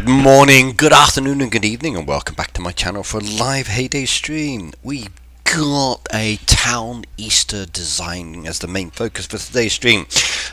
Good morning, good afternoon and good evening, and welcome back to my channel for a live Heyday stream. We got a town Easter design as the main focus for today's stream.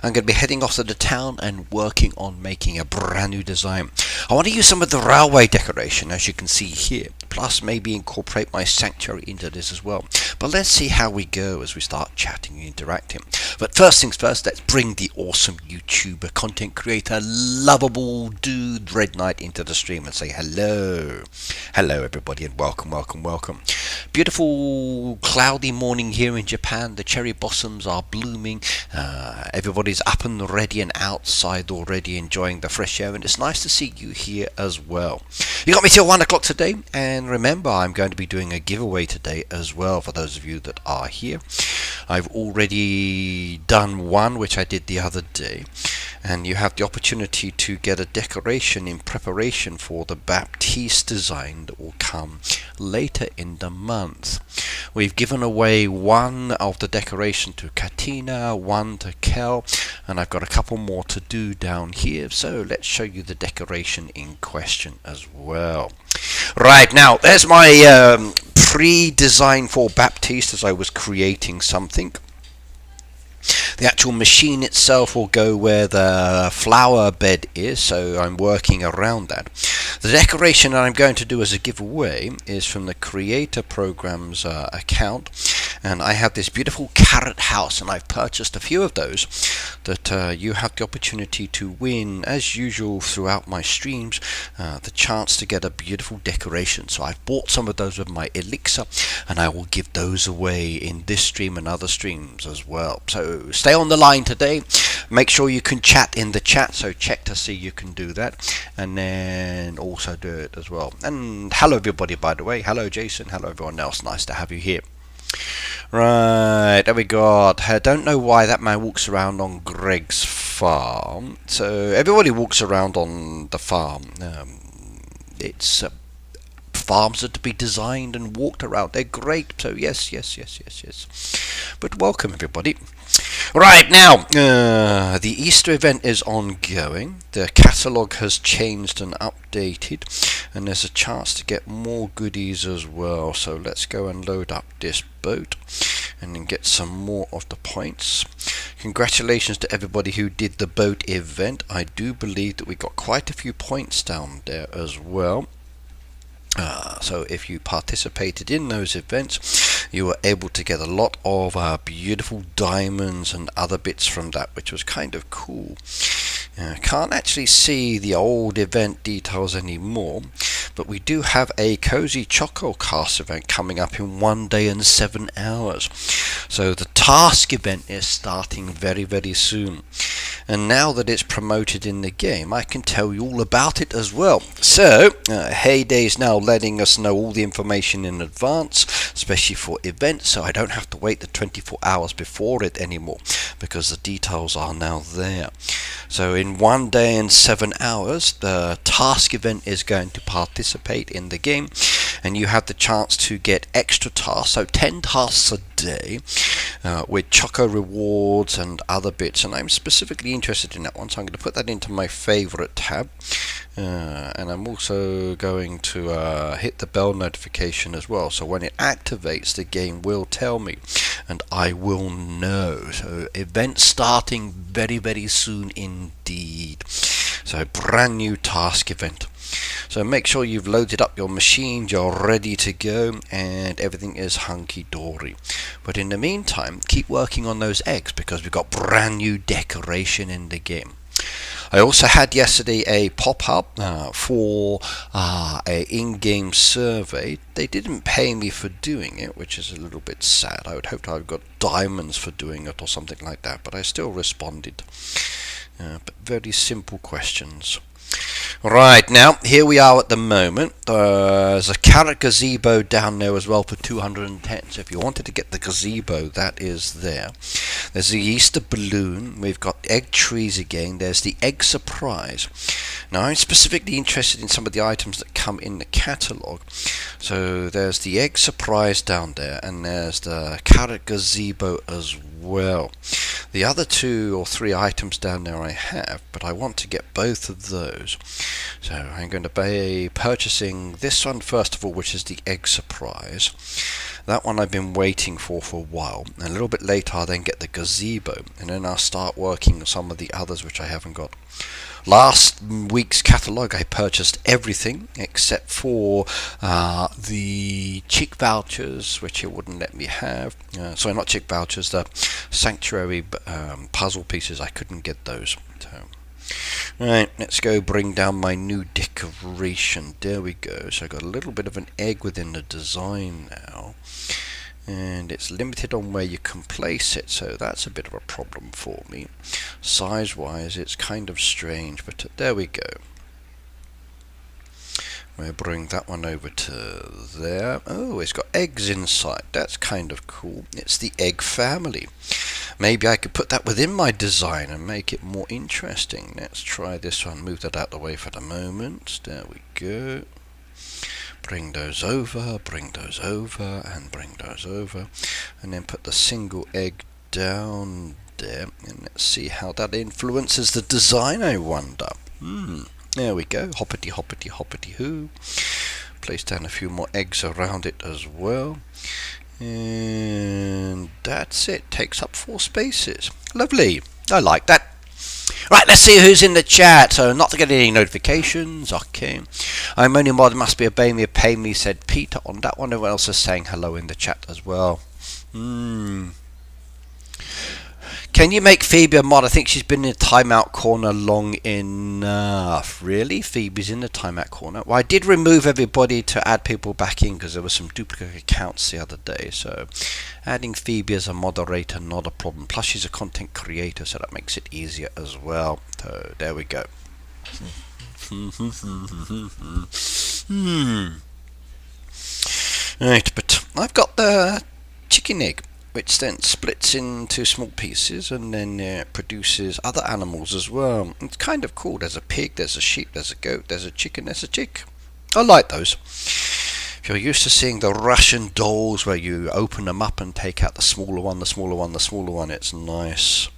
I'm going to be heading off to the town and working on making a brand new design. I want to use some of the railway decoration, as you can see here, plus maybe incorporate my sanctuary into this as well. But let's see how we go as we start chatting and interacting. But first things first, let's bring the awesome YouTuber, content creator, lovable dude Red Knight into the stream and say hello. Hello everybody, and welcome, welcome, welcome. Beautiful cloudy morning here in Japan. The cherry blossoms are blooming. Everybody's up and ready and outside already enjoying the fresh air, and it's nice to see you here as well. You got me till 1 o'clock today, and remember I'm going to be doing a giveaway today as well for those of you that are here. I've already done one which I did the other day, and you have the opportunity to get a decoration in preparation for the Baptiste design that will come later in the month. We've given away one of the decoration to Katina, one to Kel, and I've got a couple more to do down here, so let's show you the decoration in question as well. Right, now there's my pre-design for Baptiste as I was creating something. The actual machine itself will go where the flower bed is, so I'm working around that. The decoration that I'm going to do as a giveaway is from the Creator Programs account, and I have this beautiful carrot house, and I've purchased a few of those that you have the opportunity to win, as usual throughout my streams, the chance to get a beautiful decoration. So I've bought some of those with my elixir, and I will give those away in this stream and other streams as well. So stay on the line today. Make sure you can chat in the chat, so check to see you can do that, and then also do it as well. And hello everybody, by the way. Hello Jason, hello everyone else, nice to have you here. Right, there we go. I don't know why that man walks around on Greg's farm. So everybody walks around on the farm. It's farms are to be designed and walked around. They're great. So yes. But welcome everybody. Right, now the Easter event is ongoing. The catalogue has changed and updated, and there's a chance to get more goodies as well. So let's go and load up this boat and then get some more of the points. Congratulations to everybody who did the boat event. I do believe that we got quite a few points down there as well. So if you participated in those events, you were able to get a lot of beautiful diamonds and other bits from that, which was kind of cool. Can't actually see the old event details anymore, but we do have a Cozy Choco Cast event coming up in 1 day and 7 hours. So the task event is starting very, very soon. And now that it's promoted in the game, I can tell you all about it as well. So, Heyday is now letting us know all the information in advance, especially for events, so I don't have to wait the 24 hours before it anymore, because the details are now there. So in 1 day and 7 hours, the task event is going to participate in the game, and you have the chance to get extra tasks, so 10 tasks a day, with Choco rewards and other bits, and I'm specifically interested in that one, so I'm going to put that into my favorite tab. And I'm also going to hit the bell notification as well, so when it activates the game will tell me and I will know. So event starting very, very soon indeed. So brand new task event. So make sure you've loaded up your machines, you're ready to go, and everything is hunky-dory. But in the meantime, keep working on those eggs, because we've got brand new decoration in the game. I also had yesterday a pop-up for a in-game survey. They didn't pay me for doing it, which is a little bit sad. I would hope I've got diamonds for doing it or something like that, but I still responded. But very simple questions. Right, now here we are at the moment. There's a carrot gazebo down there as well for 210, so if you wanted to get the gazebo, that is there. There's the Easter balloon, we've got egg trees again, there's the egg surprise. Now I'm specifically interested in some of the items that come in the catalogue. So there's the egg surprise down there, and there's the carrot gazebo as well. The other 2 or 3 items down there I have, but I want to get both of those. So I'm going to be purchasing this one first of all, which is the egg surprise. That one I've been waiting for a while. And a little bit later I'll then get the gazebo, and then I'll start working on some of the others which I haven't got. Last week's catalogue I purchased everything except for the chick vouchers, which it wouldn't let me have. Sorry, not chick vouchers, the sanctuary puzzle pieces. I couldn't get those. So, right, let's go bring down my new decoration. There we go. So I got a little bit of an egg within the design now, and it's limited on where you can place it, so that's a bit of a problem for me. Size wise it's kind of strange, but there we go. We'll bring that one over to there. Oh, it's got eggs inside. That's kind of cool. It's the egg family. Maybe I could put that within my design and make it more interesting. Let's try this one. Move that out of the way for the moment. There we go. Bring those over, bring those over, and bring those over, and then put the single egg down there, and let's see how that influences the design, I wonder. There we go, hoppity hoppity hoppity hoo. Place down a few more eggs around it as well, and that's it. Takes up 4 spaces. Lovely, I like that. Right, let's see who's in the chat. So, not to get any notifications. Okay. I'm only mod, must be obeying me, pay me, said Peter on that one. Everyone else is saying hello in the chat as well. Can you make Phoebe a mod? I think she's been in the timeout corner long enough. Really? Phoebe's in the timeout corner? Well, I did remove everybody to add people back in because there were some duplicate accounts the other day. So adding Phoebe as a moderator, not a problem. Plus she's a content creator, so that makes it easier as well. So there we go. Right, but I've got the chicken egg, which then splits into small pieces and then produces other animals as well. It's kind of cool. There's a pig, there's a sheep, there's a goat, there's a chicken, there's a chick. I like those. If you're used to seeing the Russian dolls where you open them up and take out the smaller one, the smaller one, the smaller one, it's nice.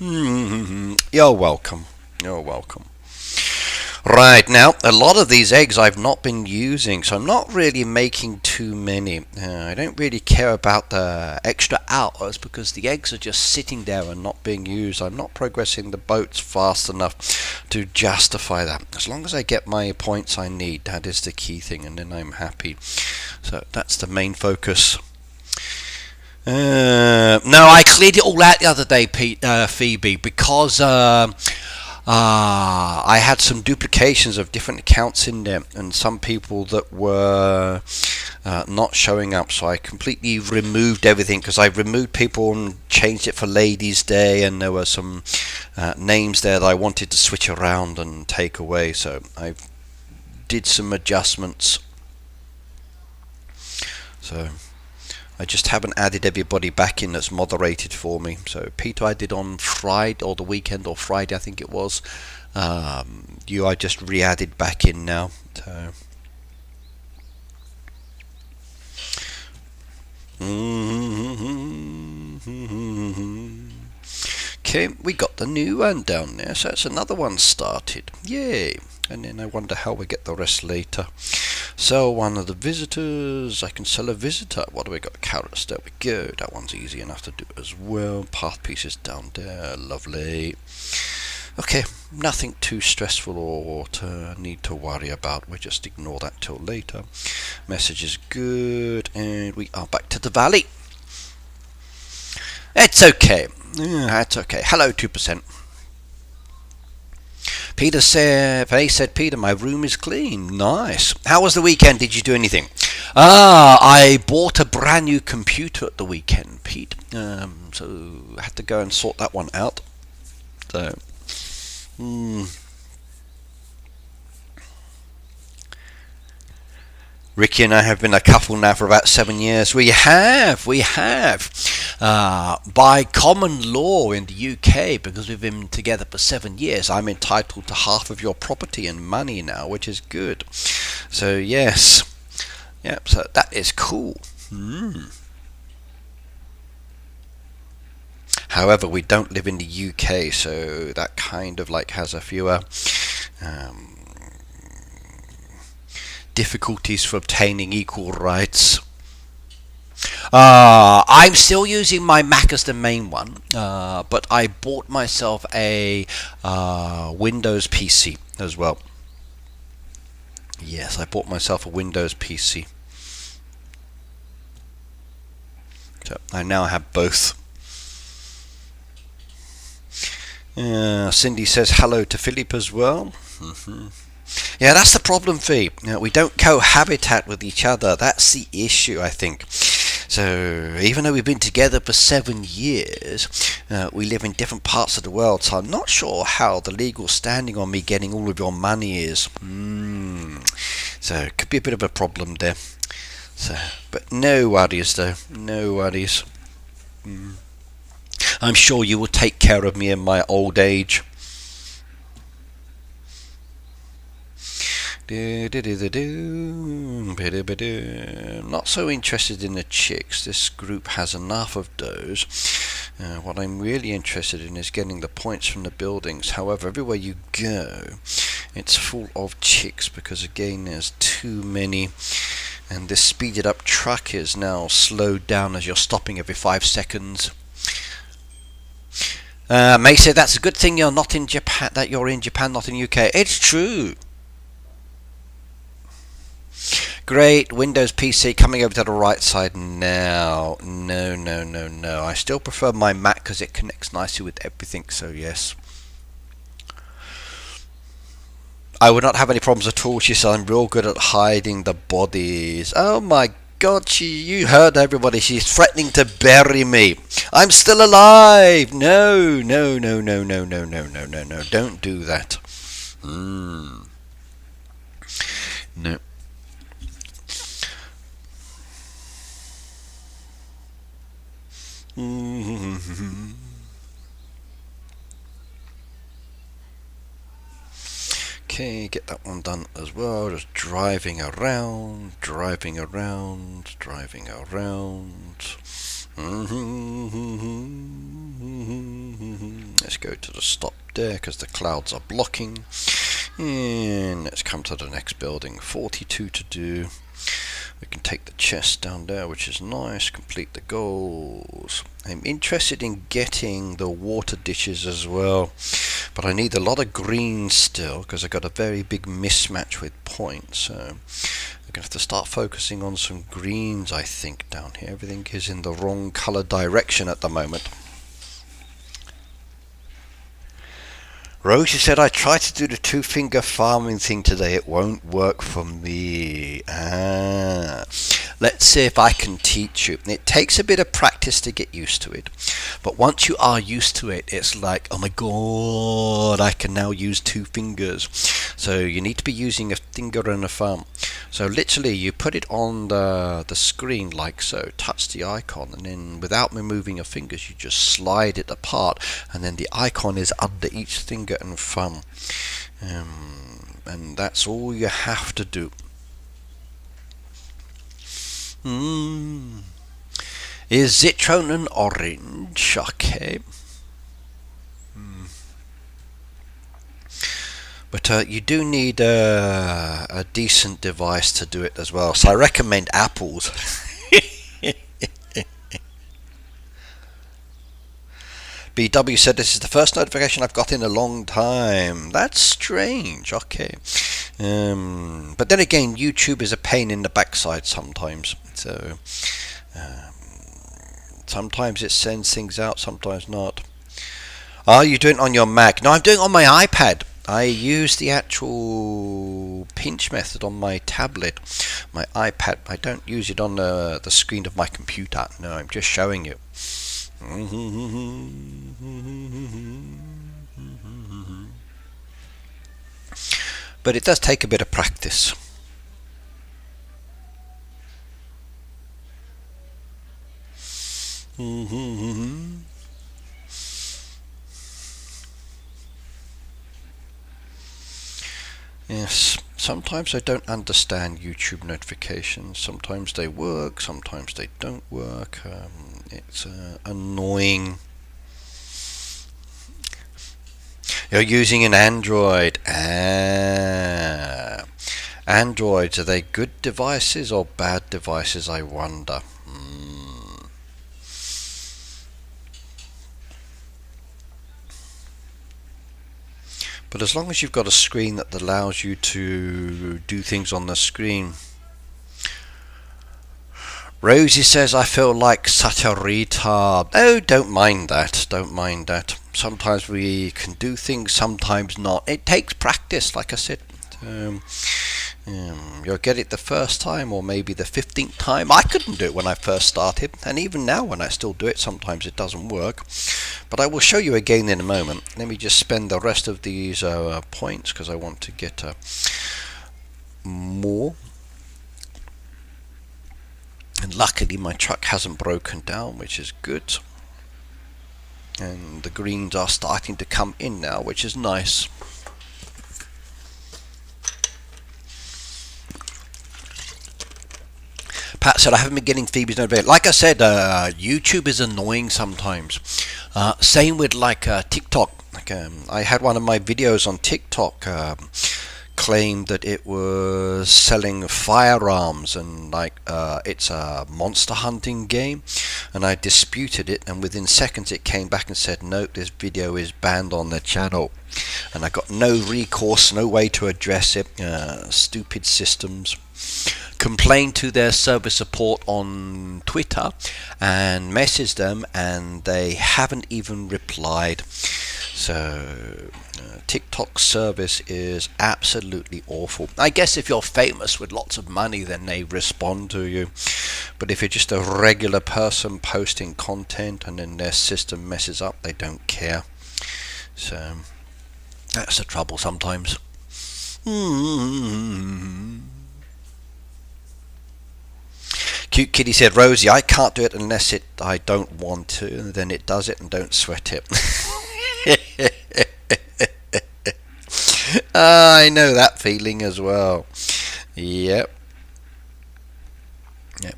You're welcome. You're welcome. Right, now, a lot of these eggs I've not been using, so I'm not really making too many. I don't really care about the extra hours because the eggs are just sitting there and not being used. I'm not progressing the boats fast enough to justify that. As long as I get my points I need, that is the key thing, and then I'm happy. So that's the main focus. No, I cleared it all out the other day, Phoebe, because I had some duplications of different accounts in there and some people that were not showing up, so I completely removed everything because I removed people and changed it for Ladies Day, and there were some names there that I wanted to switch around and take away, so I did some adjustments. So I just haven't added everybody back in that's moderated for me. So Peter I did on Friday, or the weekend, or Friday I think it was. You I just re-added back in now. So. Okay, we got the new one down there, so that's another one started. Yay! And then I wonder how we get the rest later. Sell one of the visitors. I can sell a visitor. What do we got? Carrots. There we go. That one's easy enough to do as well. Path pieces down there. Lovely. Okay, nothing too stressful or to need to worry about. We'll just ignore that till later. Message is good, and we are back to the valley. It's okay. That's okay. Hello, 2%. Peter said, Peter, my room is clean. Nice. How was the weekend? Did you do anything? I bought a brand new computer at the weekend, Pete. So I had to go and sort that one out. So, Ricky and I have been a couple now for about 7 years. We have. By common law in the UK, because we've been together for 7 years, I'm entitled to half of your property and money now, which is good. So yes. Yep, so that is cool. However, we don't live in the UK, so that kind of like has a few difficulties for obtaining equal rights. I'm still using my Mac as the main one, but I bought myself a Windows PC as well. Yes, I bought myself a Windows PC. So I now have both. Cindy says hello to Philip as well. Yeah, that's the problem, Fee. We don't cohabitat with each other. That's the issue, I think. So even though we've been together for 7 years, we live in different parts of the world. So I'm not sure how the legal standing on me getting all of your money is. So it could be a bit of a problem there. So, but no worries though. No worries. I'm sure you will take care of me in my old age. Not so interested in the chicks. This group has enough of those. What I'm really interested in is getting the points from the buildings. However, everywhere you go, it's full of chicks because again there's too many, and this speeded up truck is now slowed down as you're stopping every 5 seconds. May say that's a good thing you're not in Japan, that you're in Japan, not in UK. It's true. Great, Windows PC coming over to the right side now. No. I still prefer my Mac because it connects nicely with everything, so yes. I would not have any problems at all. She said I'm real good at hiding the bodies. Oh my God, you heard everybody. She's threatening to bury me. I'm still alive. No. Don't do that. No. Okay, get that one done as well. Just driving around. Let's go to the stop there because the clouds are blocking. And let's come to the next building. 42 to do. We can take the chest down there, which is nice. Complete the goals. I'm interested in getting the water dishes as well, but I need a lot of green still because I got a very big mismatch with points. So I'm gonna have to start focusing on some greens, I think, down here. Everything is in the wrong color direction at the moment. Rosie said, I tried to do the 2-finger farming thing today. It won't work for me. Let's see if I can teach you. It takes a bit of practice to get used to it. But once you are used to it, it's like, oh my God, I can now use 2 fingers. So you need to be using a finger and a thumb. So literally you put it on the screen like so, touch the icon, and then without moving your fingers, you just slide it apart, and then the icon is under each finger and thumb. And that's all you have to do. Is Zitron an orange? Okay. But you do need a decent device to do it as well. So I recommend Apple's. BW said this is the first notification I've got in a long time. That's strange. Okay. But then again, YouTube is a pain in the backside sometimes. So sometimes it sends things out, sometimes not. Are you doing it on your Mac? No, I'm doing it on my iPad. I use the actual pinch method on my tablet, my iPad. I don't use it on the screen of my computer. No, I'm just showing you. But it does take a bit of practice. Yes, sometimes I don't understand YouTube notifications. Sometimes they work, sometimes they don't work. It's annoying. You're using an Android. Androids, are they good devices or bad devices, I wonder? But as long as you've got a screen that allows you to do things on the screen. Rosie says, I feel like such a retard. Oh, don't mind that. Don't mind that. Sometimes we can do things, sometimes not. It takes practice, like I said. You'll get it the first time or maybe the 15th time. I couldn't do it when I first started, and even now when I still do it, sometimes it doesn't work. But I will show you again in a moment. Let me just spend the rest of these points because I want to get more. And luckily my truck hasn't broken down, which is good. And the greens are starting to come in now, which is nice. Pat said, I haven't been getting Phoebe's notification. Like I said, YouTube is annoying sometimes. Same with like TikTok. Like, I had one of my videos on TikTok claimed that it was selling firearms and like it's a monster hunting game, and I disputed it, and within seconds it came back and said, nope, this video is banned on the channel. And I got no recourse, no way to address it. Stupid systems. Complained to their service support on Twitter and messaged them, and they haven't even replied. So TikTok service is absolutely awful. I guess if you're famous with lots of money, then they respond to you. But if you're just a regular person posting content and then their system messes up, they don't care. So that's the trouble sometimes. Cute Kitty said, Rosie, I can't do it unless I don't want to, and then it does it, and don't sweat it. I know that feeling as well. Yep.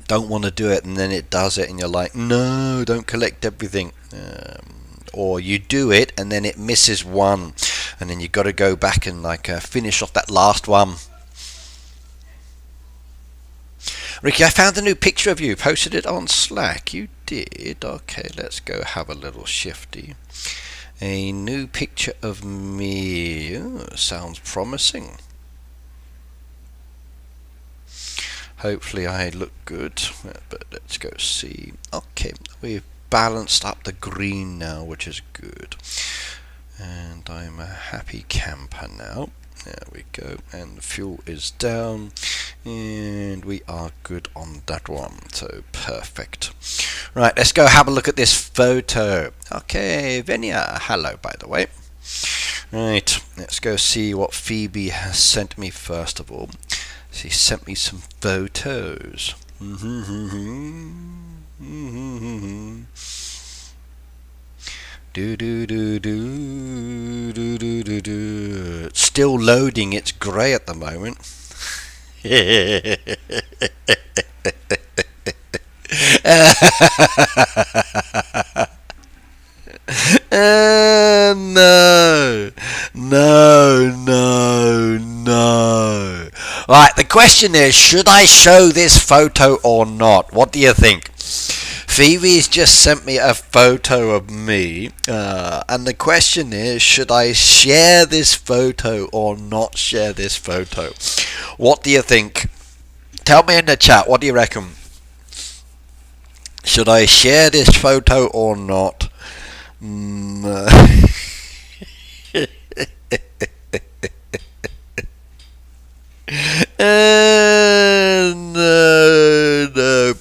Don't want to do it, and then it does it, and you're like, no, don't collect everything. Or you do it, and then it misses one, and then you've got to go back and like finish off that last one. Ricky, I found a new picture of you. Posted it on Slack. You did? Okay, let's go have a little shifty. A new picture of me. Ooh, sounds promising. Hopefully I look good. But let's go see. Okay, we've balanced up the green now, which is good. And I'm a happy camper now. There we go, and the fuel is down, and we are good on that one, so perfect. Right, let's go have a look at this photo. Okay, Venia, hello by the way. Right, let's go see what Phoebe has sent me first of all. She sent me some photos. It's still loading. It's grey at the moment. No. Right, the question is, should I show this photo or not? What do you think? Phoebe's just sent me a photo of me, and the question is, should I share this photo or not share this photo? What do you think? Tell me in the chat, what do you reckon? Should I share this photo or not? No,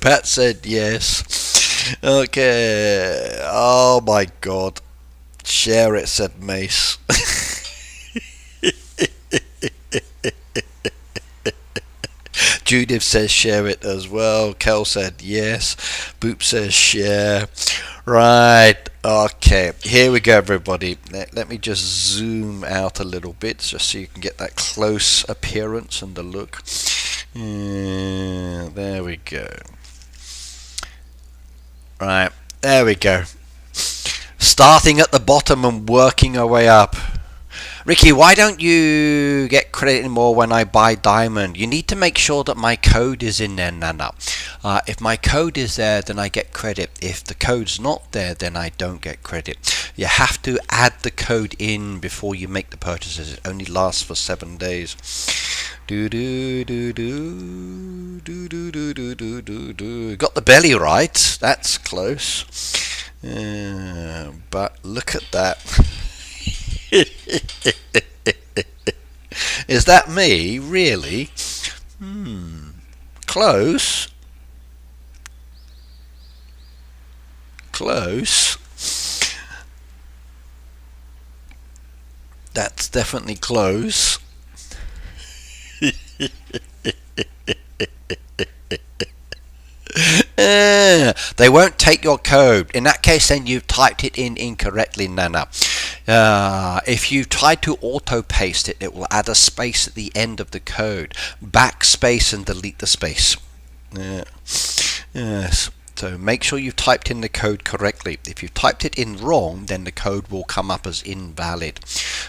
Pat said yes. Okay, oh my god. Share it, said Mace. Judith says share it as well. Kel said yes. Boop says share. Right, okay, here we go everybody. Let me just zoom out a little bit just so you can get that close appearance and the look. There we go. Right, there we go. Starting at the bottom and working our way up. Ricky, why don't you get credit anymore when I buy diamond? You need to make sure that my code is in there, Nana. If my code is there, then I get credit. If the code's not there, then I don't get credit. You have to add the code in before you make the purchases. It only lasts for 7 days. Do do do do do do do do do do do. Got the belly right. That's close. But look at that. Is that me? Really? Close. Close. That's definitely close. They won't take your code. In that case, then you've typed it in incorrectly, Nana. If you try to auto paste it, it will add a space at the end of the code. Backspace and delete the space. Yes. So make sure you've typed in the code correctly. If you've typed it in wrong, then the code will come up as invalid.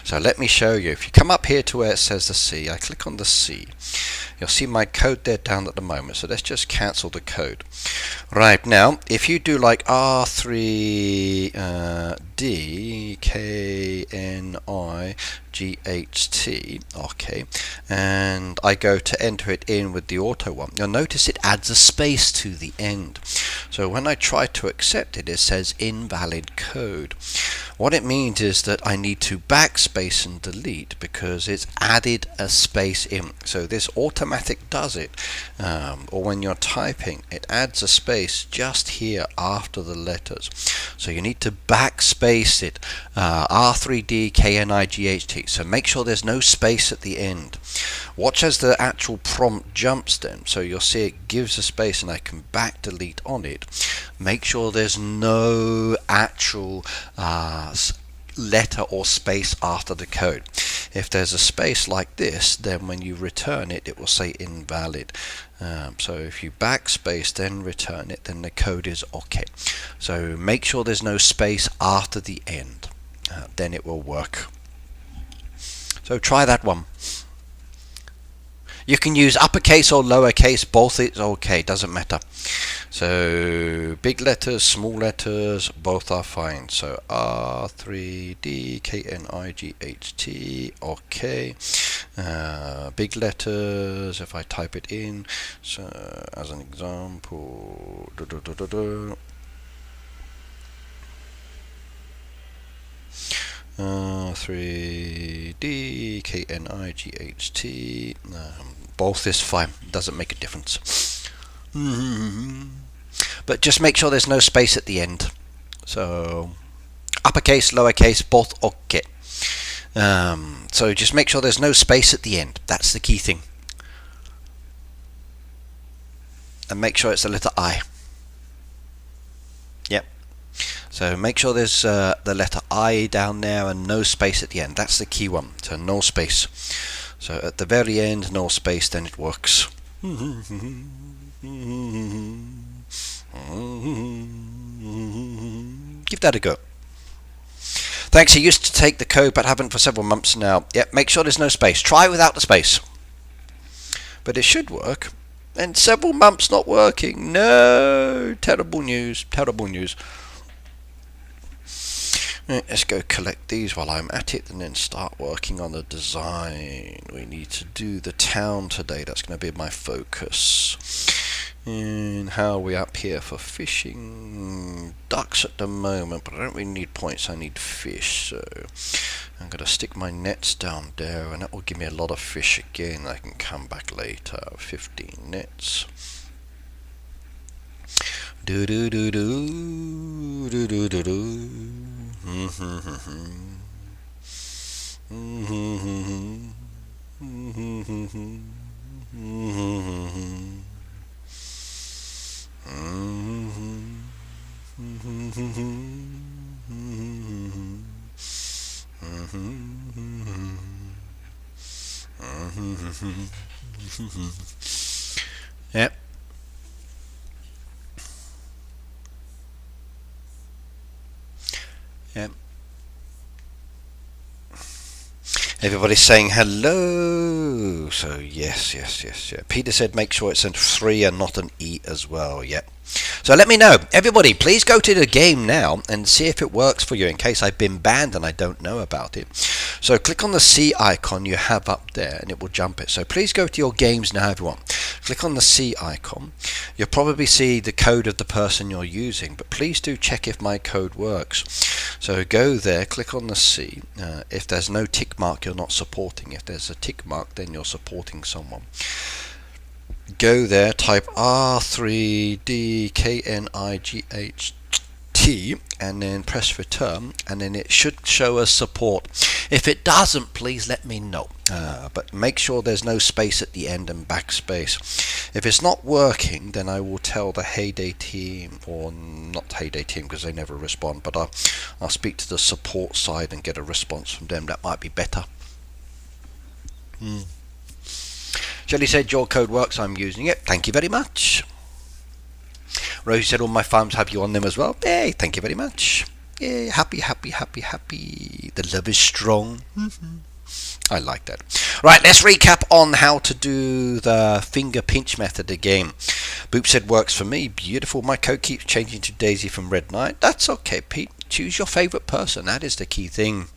So let me show you. If you come up here to where it says the C, I click on the C. You'll see my code there down at the moment. So let's just cancel the code. Right, now, if you do like R3DKNIGHT, okay, and I go to enter it in with the auto one, you'll notice it adds a space to the end. So when I try to accept it, it says invalid code. What it means is that I need to backspace and delete because it's added a space in. So this automatic does it, or when you're typing, it adds a space just here after the letters. So you need to backspace it, R3DKNIGHT. So make sure there's no space at the end. Watch as the actual prompt jumps then. So you'll see it gives a space and I can back delete on it. Make sure there's no actual letter or space after the code. If there's a space like this, then when you return it, it will say invalid. So if you backspace then return it, then the code is okay. So make sure there's no space after the end, then it will work. So try that one. You can use uppercase or lowercase, both it's okay, doesn't matter. So big letters, small letters, both are fine. So R3DKNIGHT, okay. Big letters, if I type it in, so as an example, R3DKNIGHT, both is fine, doesn't make a difference. But just make sure there's no space at the end. So uppercase, lowercase, both okay. So just make sure there's no space at the end. That's the key thing. And make sure it's the letter I. Yep. So make sure there's the letter I down there and no space at the end. That's the key one. So no space. So at the very end, no space, then it works. Give that a go. Thanks. I used to take the code but haven't for several months now. Yep, make sure there's no space. Try without the space. But it should work. And several months not working. No, terrible news. Terrible news. Right, let's go collect these while I'm at it and then start working on the design. We need to do the town today. That's going to be my focus. And how are we up here for fishing? Ducks at the moment, but I don't really need points, I need fish. So I'm going to stick my nets down there and that will give me a lot of fish again. I can come back later. 15 nets. Do do do do do do do do. Yep. Yep. Everybody's saying hello. So yes. Peter said make sure it's a 3 and not an E as well. Yep. So let me know. Everybody, please go to the game now and see if it works for you in case I've been banned and I don't know about it. So click on the C icon you have up there and it will jump it. So please go to your games now, everyone. Click on the C icon. You'll probably see the code of the person you're using, but please do check if my code works. So go there, click on the C. If there's no tick mark, you're not supporting. If there's a tick mark, then you're supporting someone. Go there, type R3DKNIGHT and then press return, and then it should show us support. If it doesn't, please let me know. But make sure there's no space at the end and backspace. If it's not working, then I will tell the Heyday team, or not Heyday team because they never respond, but I'll speak to the support side and get a response from them. That might be better. Shelley said your code works, I'm using it. Thank you very much. Rosie said all my farms have you on them as well. Hey, thank you very much. Yay, happy. The love is strong. I like that. Right, let's recap on how to do the finger pinch method again. Boop said works for me. Beautiful. My code keeps changing to Daisy from Red Knight. That's okay, Pete. Choose your favourite person. That is the key thing.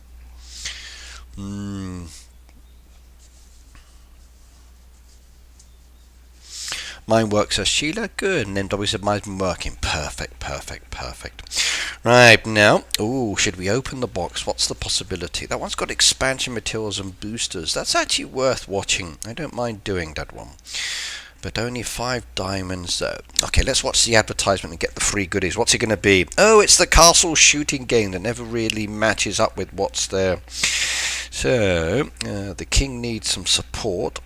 Mine works as Sheila. Good. And then W said mine's been working. Perfect. Right, now, should we open the box? What's the possibility? That one's got expansion materials and boosters. That's actually worth watching. I don't mind doing that one. But only 5 diamonds though. Okay, let's watch the advertisement and get the free goodies. What's it going to be? Oh, it's the castle shooting game that never really matches up with what's there. So, the king needs some support.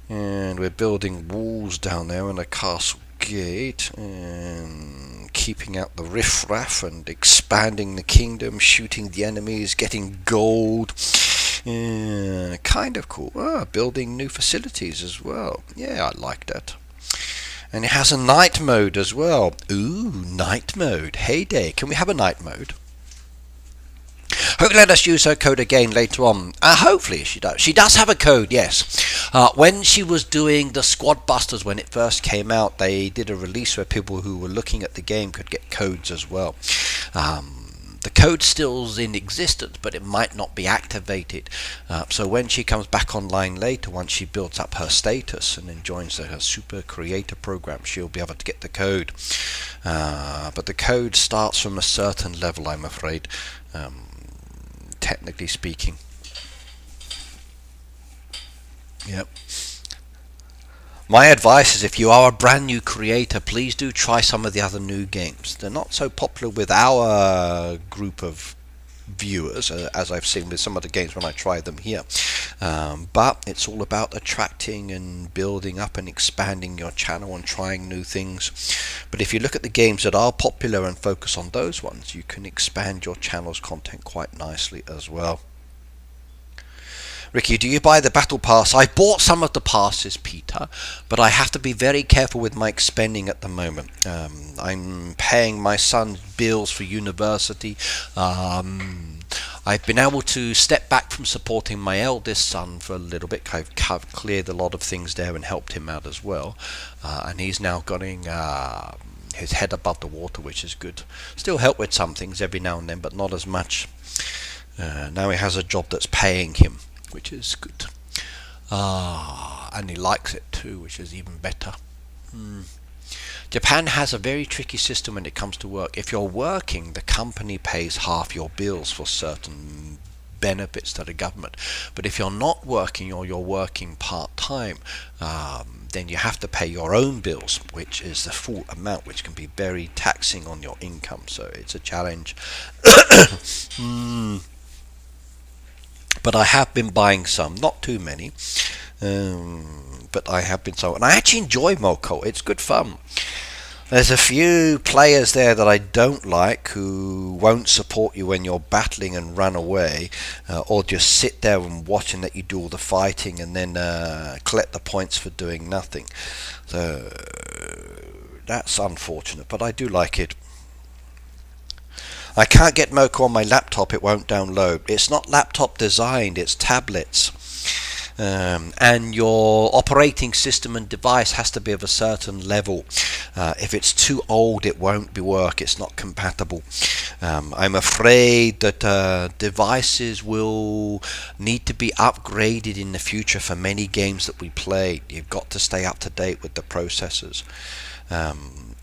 And we're building walls down there and a castle gate and keeping out the riffraff and expanding the kingdom, shooting the enemies, getting gold. Kind of cool. Building new facilities as well. Yeah, I like that. And it has a night mode as well. Ooh, night mode. Heyday. Can we have a night mode? Hopefully let us use her code again later on. Hopefully she does. She does have a code, yes. When she was doing the Squad Busters when it first came out, they did a release where people who were looking at the game could get codes as well. The code still's in existence, but it might not be activated. So when she comes back online later, once she builds up her status and then joins her super creator program, she'll be able to get the code. But the code starts from a certain level, I'm afraid. Technically speaking. Yep. My advice is if you are a brand new creator, please do try some of the other new games. They're not so popular with our group of viewers as I've seen with some of the games when I try them here. But it's all about attracting and building up and expanding your channel and trying new things. But if you look at the games that are popular and focus on those ones, you can expand your channel's content quite nicely as well. Ricky, do you buy the battle pass? I bought some of the passes, Peter, but I have to be very careful with my spending at the moment. I'm paying my son's bills for university. I've been able to step back from supporting my eldest son for a little bit. I've cleared a lot of things there and helped him out as well. And he's now getting his head above the water, which is good. Still help with some things every now and then, but not as much. Now he has a job that's paying him, which is good. And he likes it too, which is even better. Japan has a very tricky system when it comes to work. If you're working, the company pays half your bills for certain benefits to the government. But if you're not working or you're working part-time, then you have to pay your own bills, which is the full amount, which can be very taxing on your income. So it's a challenge. But I have been buying some, not too many, but I have been so, and I actually enjoy Moko. It's good fun. There's a few players there that I don't like who won't support you when you're battling and run away, or just sit there and watch and let you do all the fighting and then collect the points for doing nothing. So that's unfortunate, but I do like it. I can't get Mocha on my laptop, it won't download. It's not laptop designed, it's tablets. And your operating system and device has to be of a certain level. If it's too old, it won't work. It's not compatible. I'm afraid that devices will need to be upgraded in the future for many games that we play. You've got to stay up to date with the processors.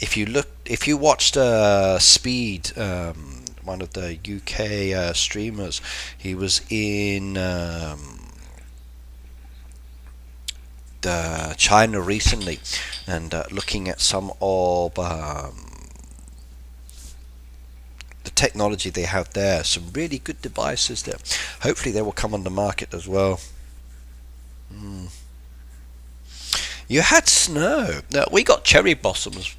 If you watched Speed, one of the UK streamers, he was in China recently, and looking at some of the technology they have there. Some really good devices there. Hopefully they will come on the market as well. You had snow. Now, we got cherry blossoms,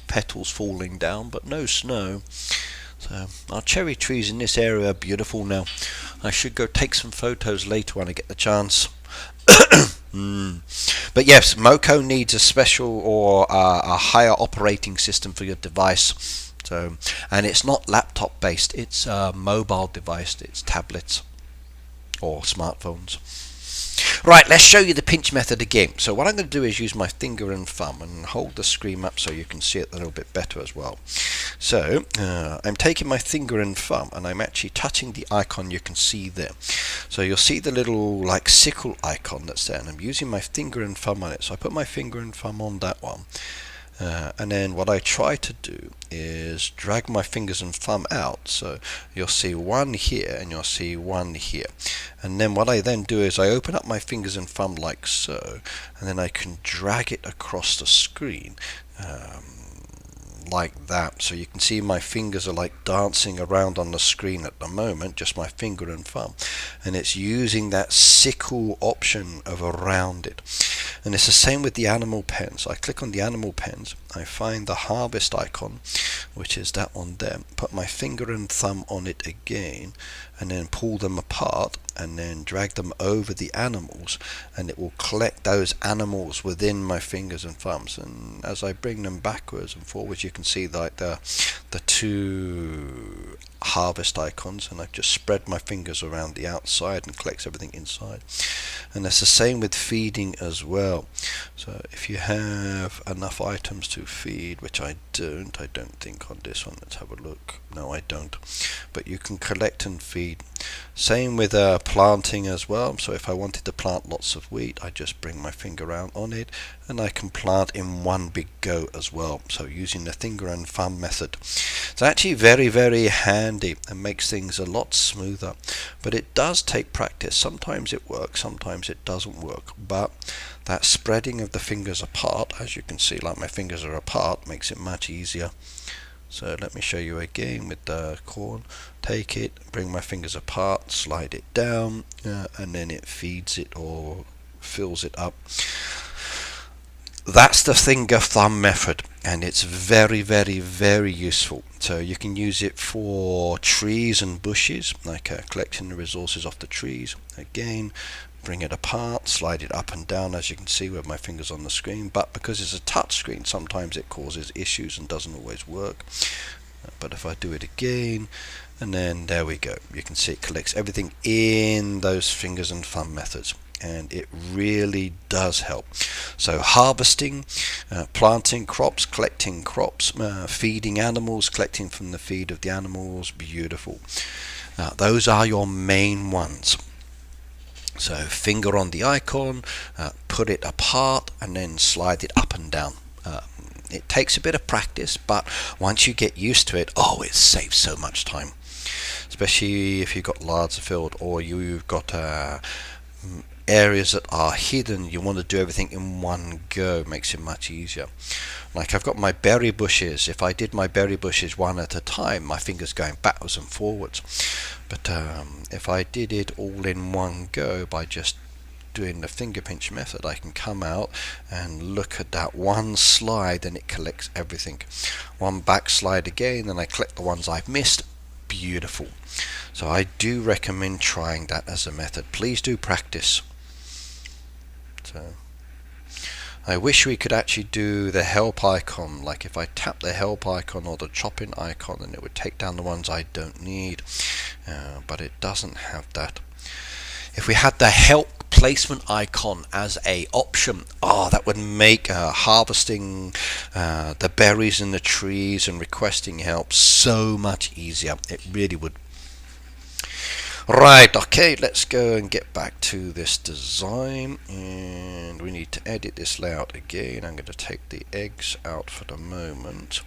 petals falling down, but no snow. So our cherry trees in this area are beautiful now. I should go take some photos later when I get the chance. But yes, Mocha needs a special or a higher operating system for your device. So, and it's not laptop based, it's a mobile device, it's tablets or smartphones. Right, let's show you the pinch method again. So what I'm going to do is use my finger and thumb and hold the screen up so you can see it a little bit better as well. So I'm taking my finger and thumb and I'm actually touching the icon you can see there. So you'll see the little like sickle icon that's there, and I'm using my finger and thumb on it. So I put my finger and thumb on that one. And then what I try to do is drag my fingers and thumb out, so you'll see one here and you'll see one here, and then what I then do is I open up my fingers and thumb like so, and then I can drag it across the screen like that. So you can see my fingers are like dancing around on the screen at the moment, just my finger and thumb, and it's using that sickle option of around it. And it's the same with the animal pens. I click on the animal pens, I find the harvest icon, which is that one there, put my finger and thumb on it again, and then pull them apart and then drag them over the animals, and it will collect those animals within my fingers and thumbs. And as I bring them backwards and forwards, you can see like the two harvest icons, and I've just spread my fingers around the outside and collects everything inside. And that's the same with feeding as well. So if you have enough items to feed, which I don't think on this one, let's have a look. No, I don't, but you can collect and feed. Same with planting as well. So if I wanted to plant lots of wheat, I just bring my finger out on it and I can plant in one big go as well. So using the finger and thumb method, it's actually very handy and makes things a lot smoother, but it does take practice. Sometimes it works, sometimes it doesn't work, but that spreading of the fingers apart, as you can see, like my fingers are apart, makes it much easier. So let me show you again with the corn. Take it, bring my fingers apart, slide it down, and then it feeds it or fills it up. That's the finger thumb method, and it's very useful. So you can use it for trees and bushes, like collecting the resources off the trees. Again, bring it apart, slide it up and down, as you can see with my fingers on the screen, but because it's a touch screen, sometimes it causes issues and doesn't always work. But if I do it again, and then there we go, you can see it collects everything in those fingers and thumb methods, and it really does help. So harvesting, planting crops, collecting crops, feeding animals, collecting from the feed of the animals, beautiful. Those are your main ones. So finger on the icon, put it apart, and then slide it up and down. It takes a bit of practice, but once you get used to it, oh, it saves so much time. Especially if you've got larger field, or you've got areas that are hidden, you want to do everything in one go, makes it much easier. Like I've got my berry bushes. If I did my berry bushes one at a time, my fingers going backwards and forwards. But if I did it all in one go by just doing the finger pinch method, I can come out and look at that one slide and it collects everything. One back slide again and I collect the ones I've missed. Beautiful. So I do recommend trying that as a method. Please do practice. So I wish we could actually do the help icon, like if I tap the help icon or the chop-in icon, then it would take down the ones I don't need, but it doesn't have that. If we had the help placement icon as a option, that would make harvesting the berries in the trees and requesting help so much easier. It really would. Right, okay, let's go and get back to this design, and we need to edit this layout again. I'm going to take the eggs out for the moment.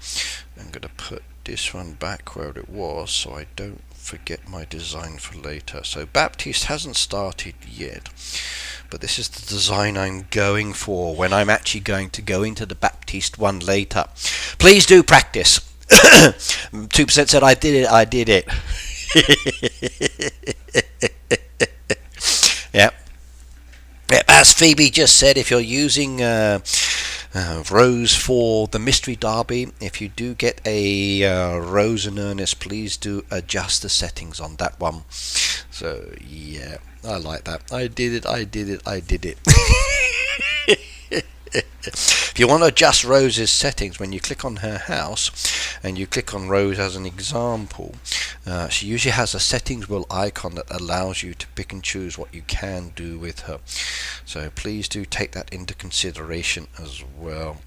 I'm going to put this one back where it was so I don't forget my design for later. So Baptiste hasn't started yet, but this is the design I'm going for when I'm actually going to go into the Baptiste one later. Please do practice. 2% said I did it. Yeah. As Phoebe just said, if you're using Rose for the Mystery Derby, if you do get a Rose and Ernest, please do adjust the settings on that one. So yeah, I like that. I did it. If you want to adjust Rose's settings, when you click on her house and you click on Rose as an example, she usually has a settings wheel icon that allows you to pick and choose what you can do with her. So please do take that into consideration as well.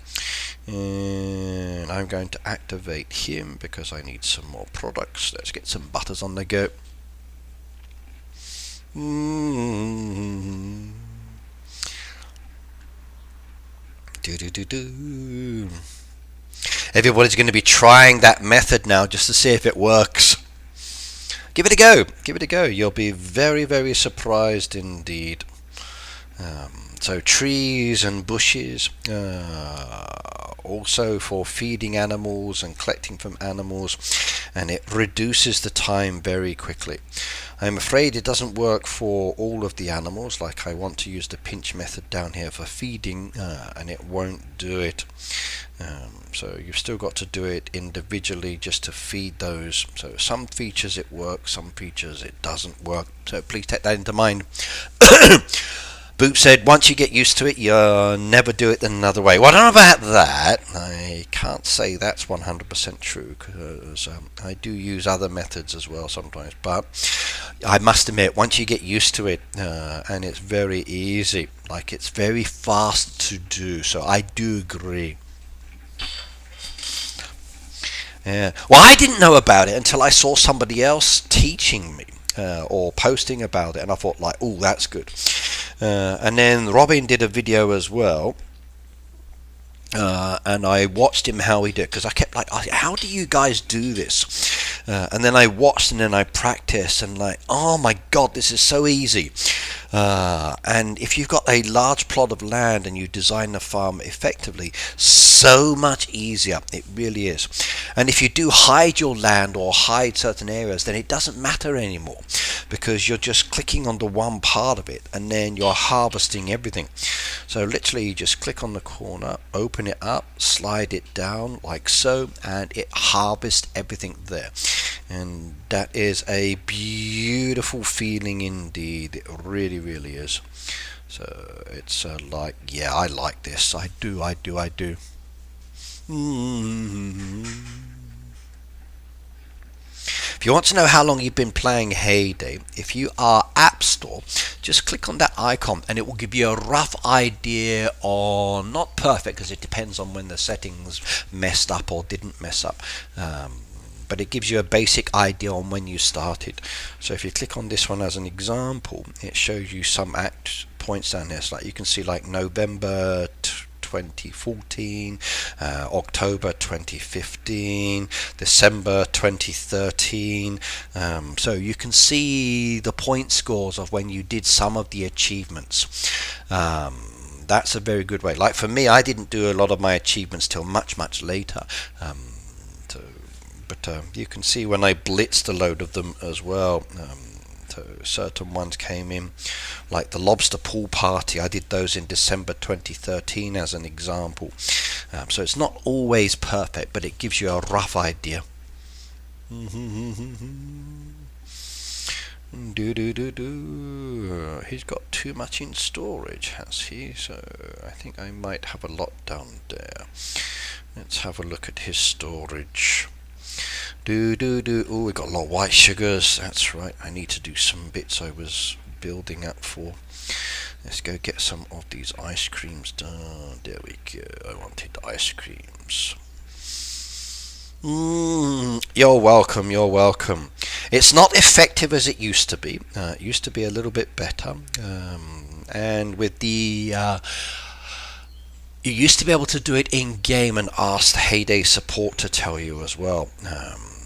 And I'm going to activate him because I need some more products. Let's get some butters on the go. Everybody's going to be trying that method now just to see if it works. Give it a go. Give it a go. You'll be very, very surprised indeed. So trees and bushes, also for feeding animals and collecting from animals, and it reduces the time very quickly. I'm afraid it doesn't work for all of the animals. Like I want to use the pinch method down here for feeding, and it won't do it. So you've still got to do it individually just to feed those. So some features it works, some features it doesn't work. So please take that into mind. Boop said, once you get used to it, you'll never do it another way. Well, I don't know about that. I can't say that's 100% true, because I do use other methods as well sometimes. But I must admit, once you get used to it, and it's very easy, like it's very fast to do. So I do agree. Yeah. Well, I didn't know about it until I saw somebody else teaching me or posting about it, and I thought, like, oh, that's good. And then Robin did a video as well, and I watched him how he did it, because I kept like, how do you guys do this? And then I watched and then I practiced, and like, oh my god, this is so easy. And if you've got a large plot of land and you design the farm effectively, so much easier. It really is. And if you do hide your land or hide certain areas, then it doesn't matter anymore, because you're just clicking on the one part of it and then you're harvesting everything. So literally you just click on the corner, open it up, slide it down like so, and it harvests everything there. And that is a beautiful feeling indeed. It really, really is. So it's like, yeah, I like this. I do. If you want to know how long you've been playing Heyday, if you are App Store, just click on that icon and it will give you a rough idea on, not perfect because it depends on when the settings messed up or didn't mess up, but it gives you a basic idea on when you started. So if you click on this one as an example, it shows you some points down there. So like you can see like November 2014, October 2015, December 2013. So you can see the point scores of when you did some of the achievements. That's a very good way. Like for me, I didn't do a lot of my achievements till much later. But you can see when I blitzed a load of them as well. So certain ones came in, like the lobster pool party. I did those in December 2013 as an example. So it's not always perfect, but it gives you a rough idea. He's got too much in storage, has he? So I think I might have a lot down there. Let's have a look at his storage. Oh, we got a lot of white sugars. That's right. I need to do some bits I was building up for. Let's go get some of these ice creams done. There we go. I wanted ice creams. You're welcome. You're welcome. It's not effective as it used to be. It used to be a little bit better. And with the you used to be able to do it in game and ask the Heyday support to tell you as well.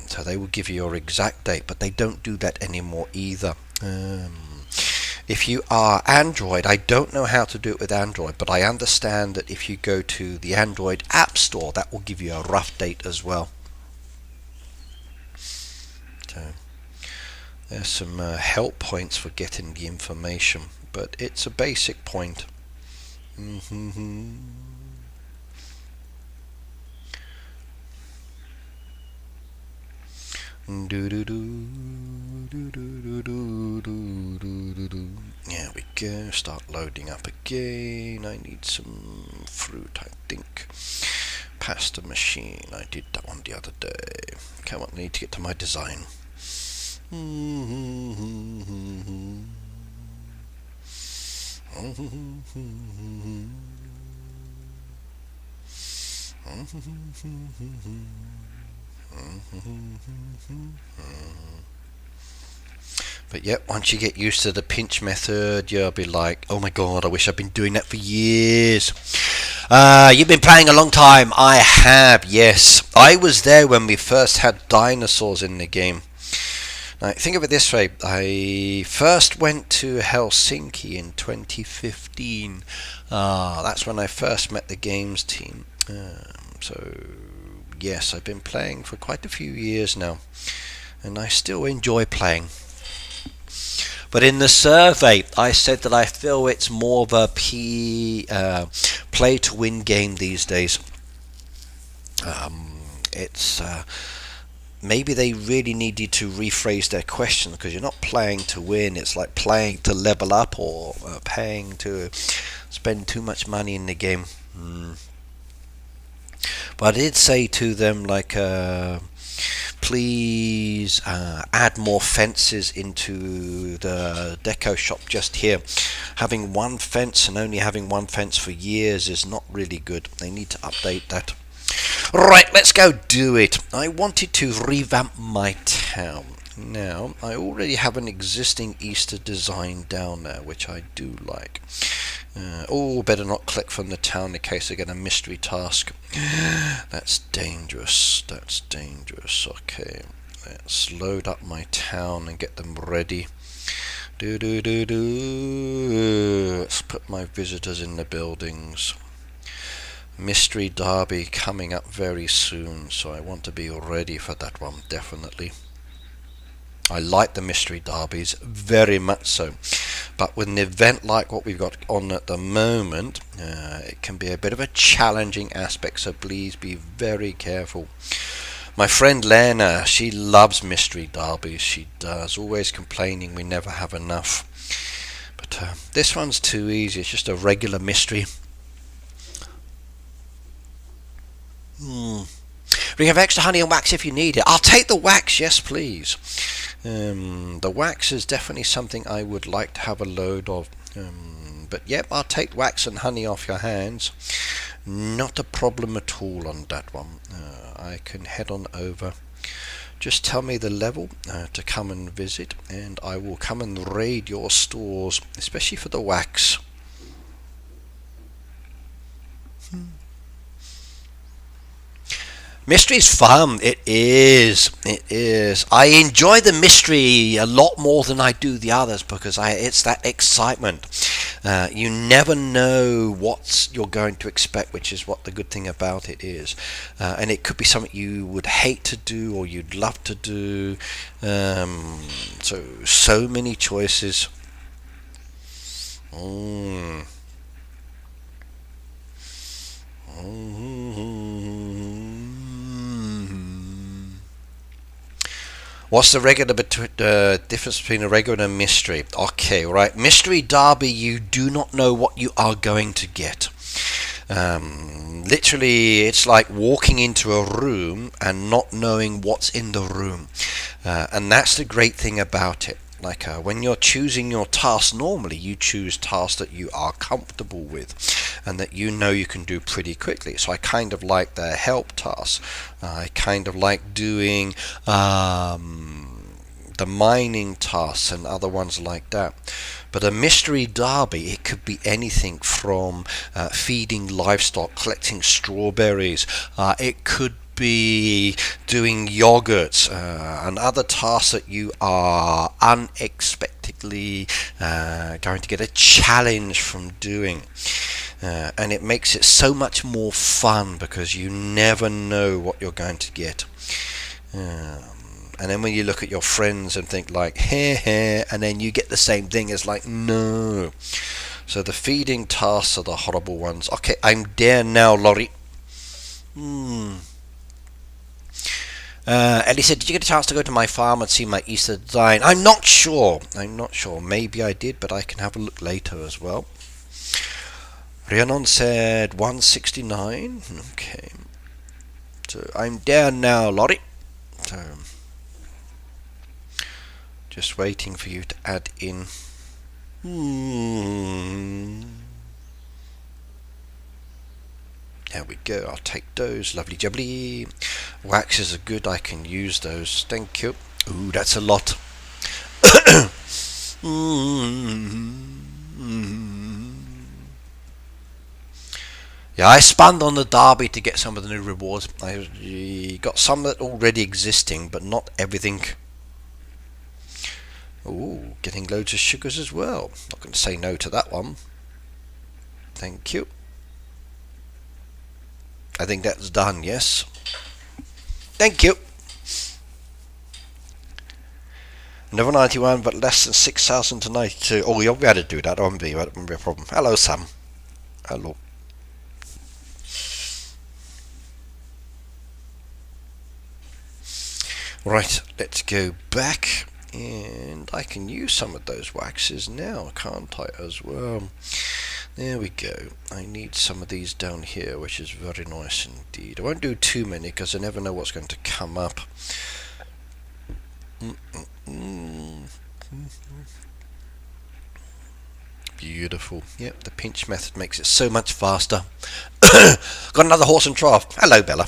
So they will give you your exact date, but they don't do that anymore either. If you are Android, I don't know how to do it with Android, but I understand that if you go to the Android App Store, that will give you a rough date as well. So there's some help points for getting the information, but it's a basic point. There we go. Start loading up again. I need some fruit, I think. Pasta machine. I did that one the other day. Come on, I need to get to my design. But yep, once you get used to the pinch method, you'll be like, oh my god, I wish I'd been doing that for years. You've been playing a long time. I have, yes. I was there when we first had dinosaurs in the game. Now, think of it this way. I first went to Helsinki in 2015. That's when I first met the games team. So, yes, I've been playing for quite a few years now. And I still enjoy playing. But in the survey, I said that I feel it's more of a play-to-win game these days. It's maybe they really needed to rephrase their question, because you're not playing to win. It's like playing to level up, or paying to spend too much money in the game. But I did say to them, like, please add more fences into the deco shop just here. Having one fence and only having one fence for years is not really good. They need to update that. Right, let's go do it. I wanted to revamp my town. Now, I already have an existing Easter design down there, which I do like. Better not click from the town in case I get a mystery task. That's dangerous. That's dangerous. Okay, let's load up my town and get them ready. Let's put my visitors in the buildings. Mystery Derby coming up very soon, so I want to be ready for that one, definitely. I like the mystery derbies, very much so. But with an event like what we've got on at the moment, it can be a bit of a challenging aspect, so please be very careful. My friend Lena, she loves mystery derbies. She does, always complaining we never have enough. But this one's too easy. It's just a regular mystery. We have extra honey and wax if you need it. I'll take the wax, yes please. The wax is definitely something I would like to have a load of. But yep, I'll take wax and honey off your hands. Not a problem at all on that one. I can head on over. Just tell me the level to come and visit, and I will come and raid your stores, especially for the wax. Mystery's fun. It is. It is. I enjoy the mystery a lot more than I do the others, because it's that excitement. You never know what you're going to expect, which is what the good thing about it is. And it could be something you would hate to do or you'd love to do. So many choices. What's the difference between a regular and a mystery? Okay, right. Mystery derby, you do not know what you are going to get. Literally, it's like walking into a room and not knowing what's in the room. And that's the great thing about it. Like when you're choosing your task, normally you choose tasks that you are comfortable with and that you know you can do pretty quickly. So I kind of like the help tasks. I kind of like doing the mining tasks and other ones like that. But a mystery derby, it could be anything from feeding livestock, collecting strawberries. It could be doing yogurts and other tasks that you are unexpectedly going to get a challenge from doing. And it makes it so much more fun because you never know what you're going to get. And then when you look at your friends and think like, heh, and then you get the same thing, it's like, no. So the feeding tasks are the horrible ones. Okay, I'm there now, Laurie. Ellie said, did you get a chance to go to my farm and see my Easter design? I'm not sure. Maybe I did, but I can have a look later as well. Rhiannon said 169. Okay. So I'm there now, Laurie. So just waiting for you to add in. There we go. I'll take those. Lovely jubbly. Waxes are good. I can use those. Thank you. Ooh, that's a lot. Yeah, I spun on the derby to get some of the new rewards. I got some that already existing, but not everything. Ooh, getting loads of sugars as well. Not going to say no to that one. Thank you. I think that's done, yes. Thank you. Another 91, but less than 6,000 to 92. Oh, you'll be able to do that. That won't be a problem. Hello, Sam. Hello. Right, let's go back. And I can use some of those waxes now, can't I, as well? There we go. I need some of these down here, which is very nice indeed. I won't do too many because I never know what's going to come up. Beautiful. Yep, the pinch method makes it so much faster. Got another horse and trough. Hello, Bella.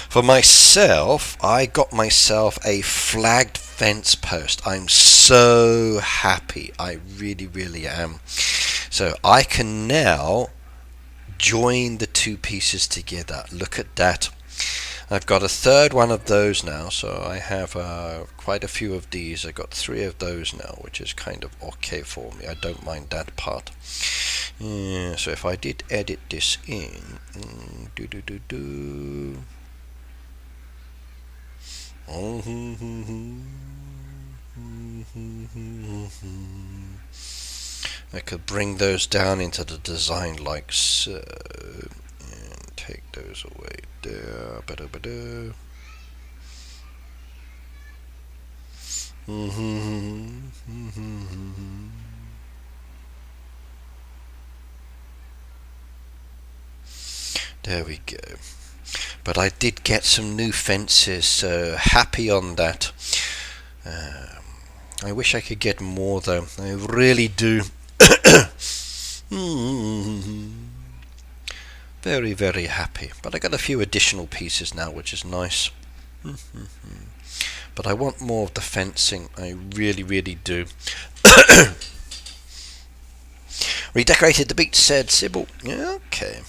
For myself, I got myself a flagged fence post. I'm so happy. I really, really am. So I can now join the two pieces together. Look at that. I've got a third one of those now, so I have quite a few of these. I've got 3 of those now, which is kind of okay for me. I don't mind that part. So if I did edit this in, I could bring those down into the design like so, and take those away there. There we go. But I did get some new fences, so happy on that. I wish I could get more though. I really do. Very, very happy. But I got a few additional pieces now, which is nice. But I want more of the fencing. I really, really do. Redecorated the beach, said Sybil. Yeah, okay.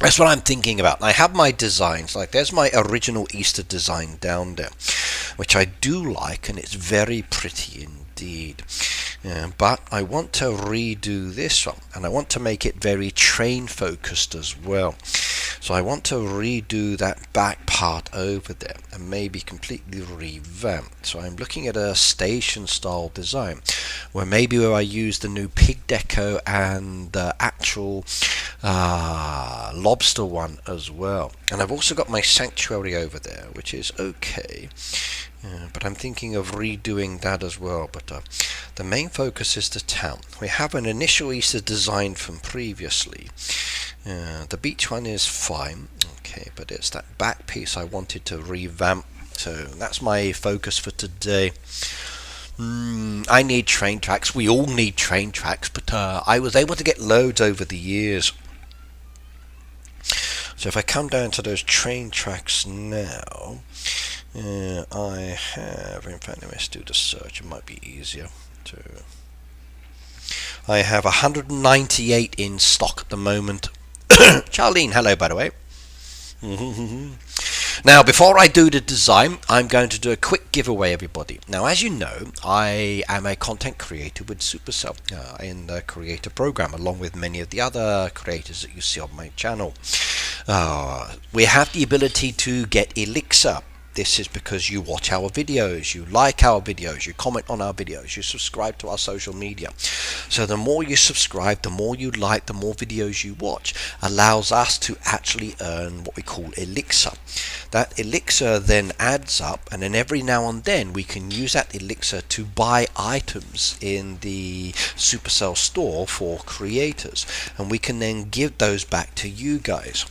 That's what I'm thinking about. I have my designs, like there's my original Easter design down there, which I do like, and it's very pretty indeed. But I want to redo this one, and I want to make it very train focused as well. So I want to redo that back part over there and maybe completely revamp. So I'm looking at a station style design where I use the new pig deco and the actual lobster one as well. And I've also got my sanctuary over there, which is okay. But I'm thinking of redoing that as well. But the main focus is the town. We have an initial Easter design from previously. The beach one is fine, okay, but it's that back piece I wanted to revamp. So that's my focus for today. I need train tracks. We all need train tracks, but I was able to get loads over the years. So if I come down to those train tracks now, I have, in fact, let's do the search, it might be easier to... I have 198 in stock at the moment. Charlene, hello by the way. Now, before I do the design, I'm going to do a quick giveaway, everybody. Now, as you know, I am a content creator with Supercell in the creator program, along with many of the other creators that you see on my channel. We have the ability to get Elixir. This is because you watch our videos, you like our videos, you comment on our videos, you subscribe to our social media. So the more you subscribe, the more you like, the more videos you watch, allows us to actually earn what we call Elixir. That Elixir then adds up, and then every now and then we can use that Elixir to buy items in the Supercell store for creators, and we can then give those back to you guys.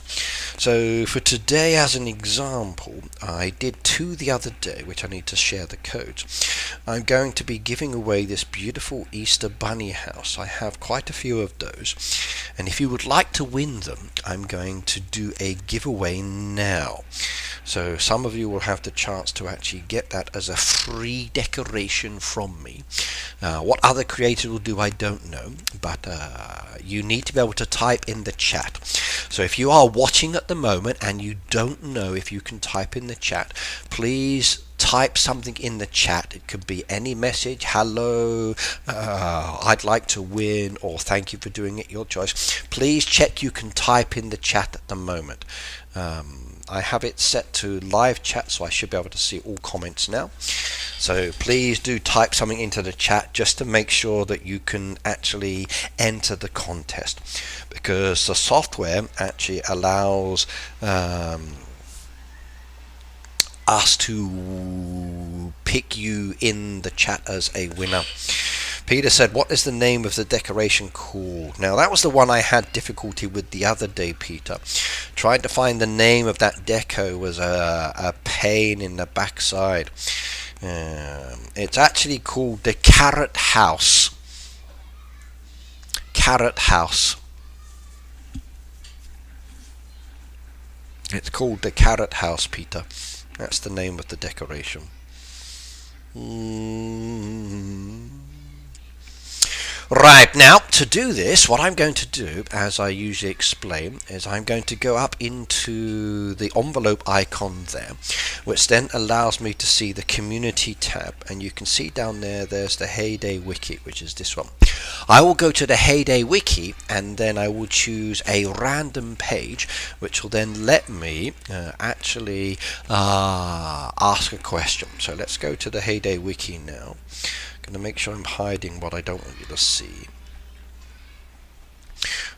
So for today, as an example, I did 2 the other day, which I need to share the codes. I'm going to be giving away this beautiful Easter bunny house. I have quite a few of those, and if you would like to win them, I'm going to do a giveaway now. So some of you will have the chance to actually get that as a free decoration from me. What other creators will do, I don't know, but you need to be able to type in the chat. So if you are watching at the moment and you don't know if you can type in the chat, please type something in the chat. It could be any message, hello, I'd like to win, or thank you for doing it, your choice. Please check you can type in the chat at the moment. I have it set to live chat, so I should be able to see all comments now. So please do type something into the chat just to make sure that you can actually enter the contest, because the software actually allows us to pick you in the chat as a winner. Peter said, what is the name of the decoration called? Now, that was the one I had difficulty with the other day, Peter. Trying to find the name of that deco was a pain in the backside. It's actually called the Carrot House. Carrot House. It's called the Carrot House, Peter. That's the name of the decoration. Right, now to do this, what I'm going to do, as I usually explain, is I'm going to go up into the envelope icon there, which then allows me to see the community tab, and you can see down there, there's the Heyday Wiki, which is this one. I will go to the Heyday Wiki, and then I will choose a random page, which will then let me actually ask a question. So let's go to the Heyday Wiki now. Going to make sure I'm hiding what I don't want you to see.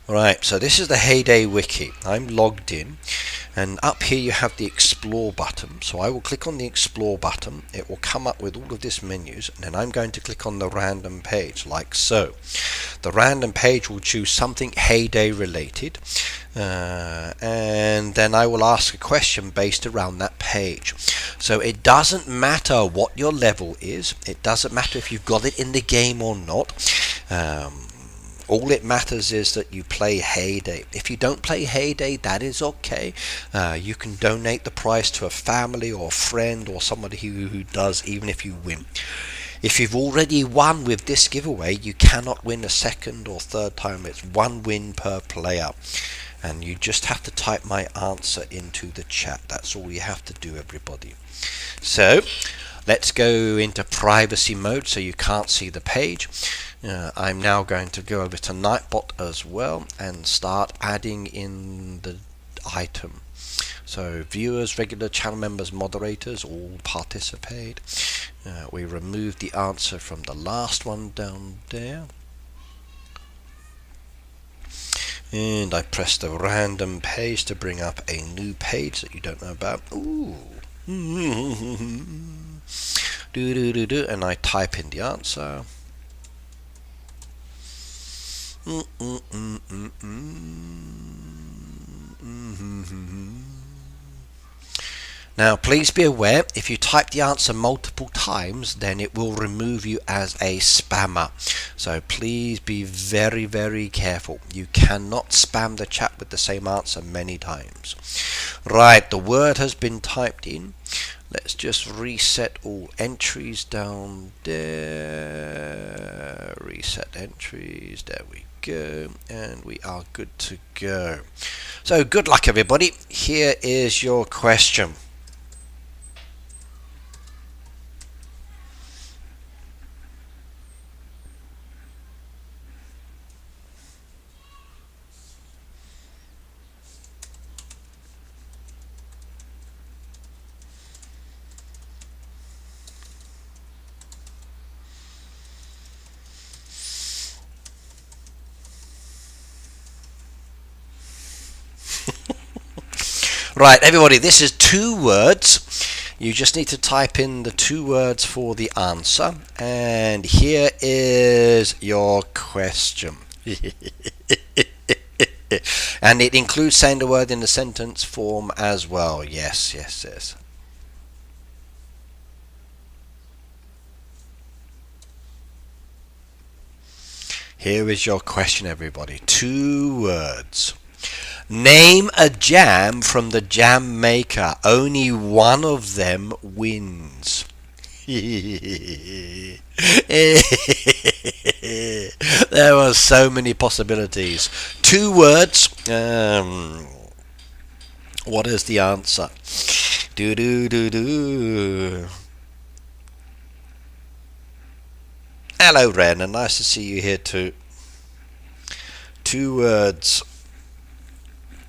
Alright, so this is the Heyday Wiki. I'm logged in, and up here you have the Explore button. So I will click on the Explore button. It will come up with all of these menus, and then I'm going to click on the random page, like so. The random page will choose something Heyday related, and then I will ask a question based around that page. So it doesn't matter what your level is, it doesn't matter if you've got it in the game or not. All it matters is that you play Heyday. If you don't play Heyday, that is okay. You can donate the prize to a family or a friend or somebody who does, even if you win. If you've already won with this giveaway, you cannot win a second or third time. It's 1 win per player. And you just have to type my answer into the chat. That's all you have to do, everybody. So let's go into privacy mode so you can't see the page. I'm now going to go over to Nightbot as well and start adding in the item. So viewers, regular channel members, moderators all participate. We remove the answer from the last one down there. And I press the random page to bring up a new page that you don't know about. Ooh. And I type in the answer. Now please be aware, if you type the answer multiple times, then it will remove you as a spammer. So please be very, very careful. You cannot spam the chat with the same answer many times. Right, the word has been typed in. Let's just reset all entries down there. Reset entries, there we go, and we are good to go. So good luck everybody. Here is your question. Right, everybody, this is 2 words. You just need to type in the 2 words for the answer. And here is your question. And it includes saying the word in the sentence form as well. Yes, yes, yes. Here is your question, everybody. 2 words. Name a jam from the jam maker. Only one of them wins. There were so many possibilities. 2 words. What is the answer? Hello, Ren, and nice to see you here too. 2 words.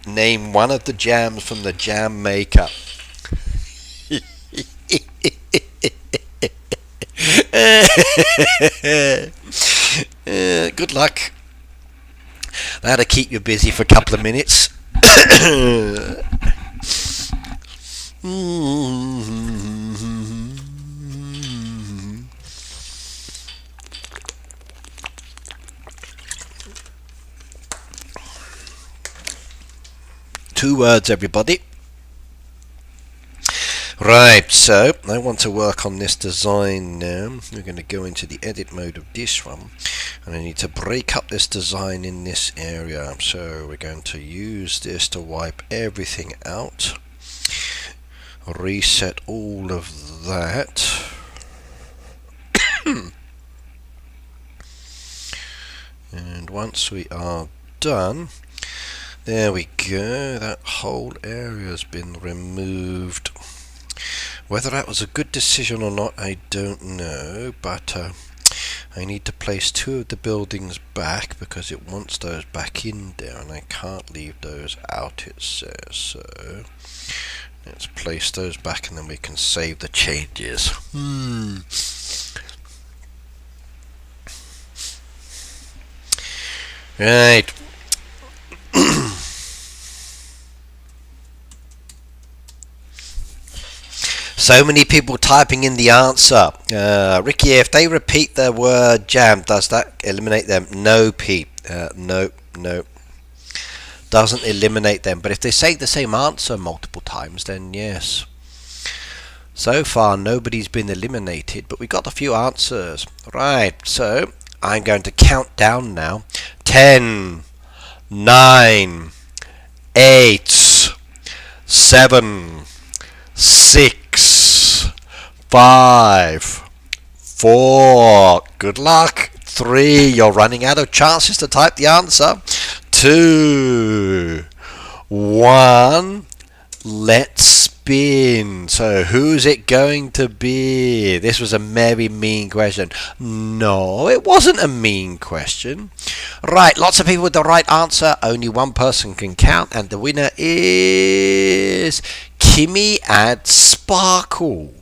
Name one of the jams from the jam maker. Good luck. That'll keep you busy for a couple of minutes. 2 words, everybody. Right, so I want to work on this design now. We're going to go into the edit mode of this one, and I need to break up this design in this area. So we're going to use this to wipe everything out, reset all of that. And once we are done, there we go, that whole area has been removed. Whether that was a good decision or not, I don't know, but I need to place 2 of the buildings back because it wants those back in there, and I can't leave those out, it says. So let's place those back and then we can save the changes. Right. So many people typing in the answer. Ricky, if they repeat the word jam, does that eliminate them? No, Pete. No. Doesn't eliminate them. But if they say the same answer multiple times, then yes. So far, nobody's been eliminated, but we got a few answers. Right, so I'm going to count down now. 10, 9, 8, 7, 6, 5, 4, good luck, 3, you're running out of chances to type the answer, 2, 1, let's spin. So who's it going to be? This was a very mean question. No, it wasn't a mean question. Right, lots of people with the right answer. Only one person can count, and the winner is Kimmy Add Sparkle.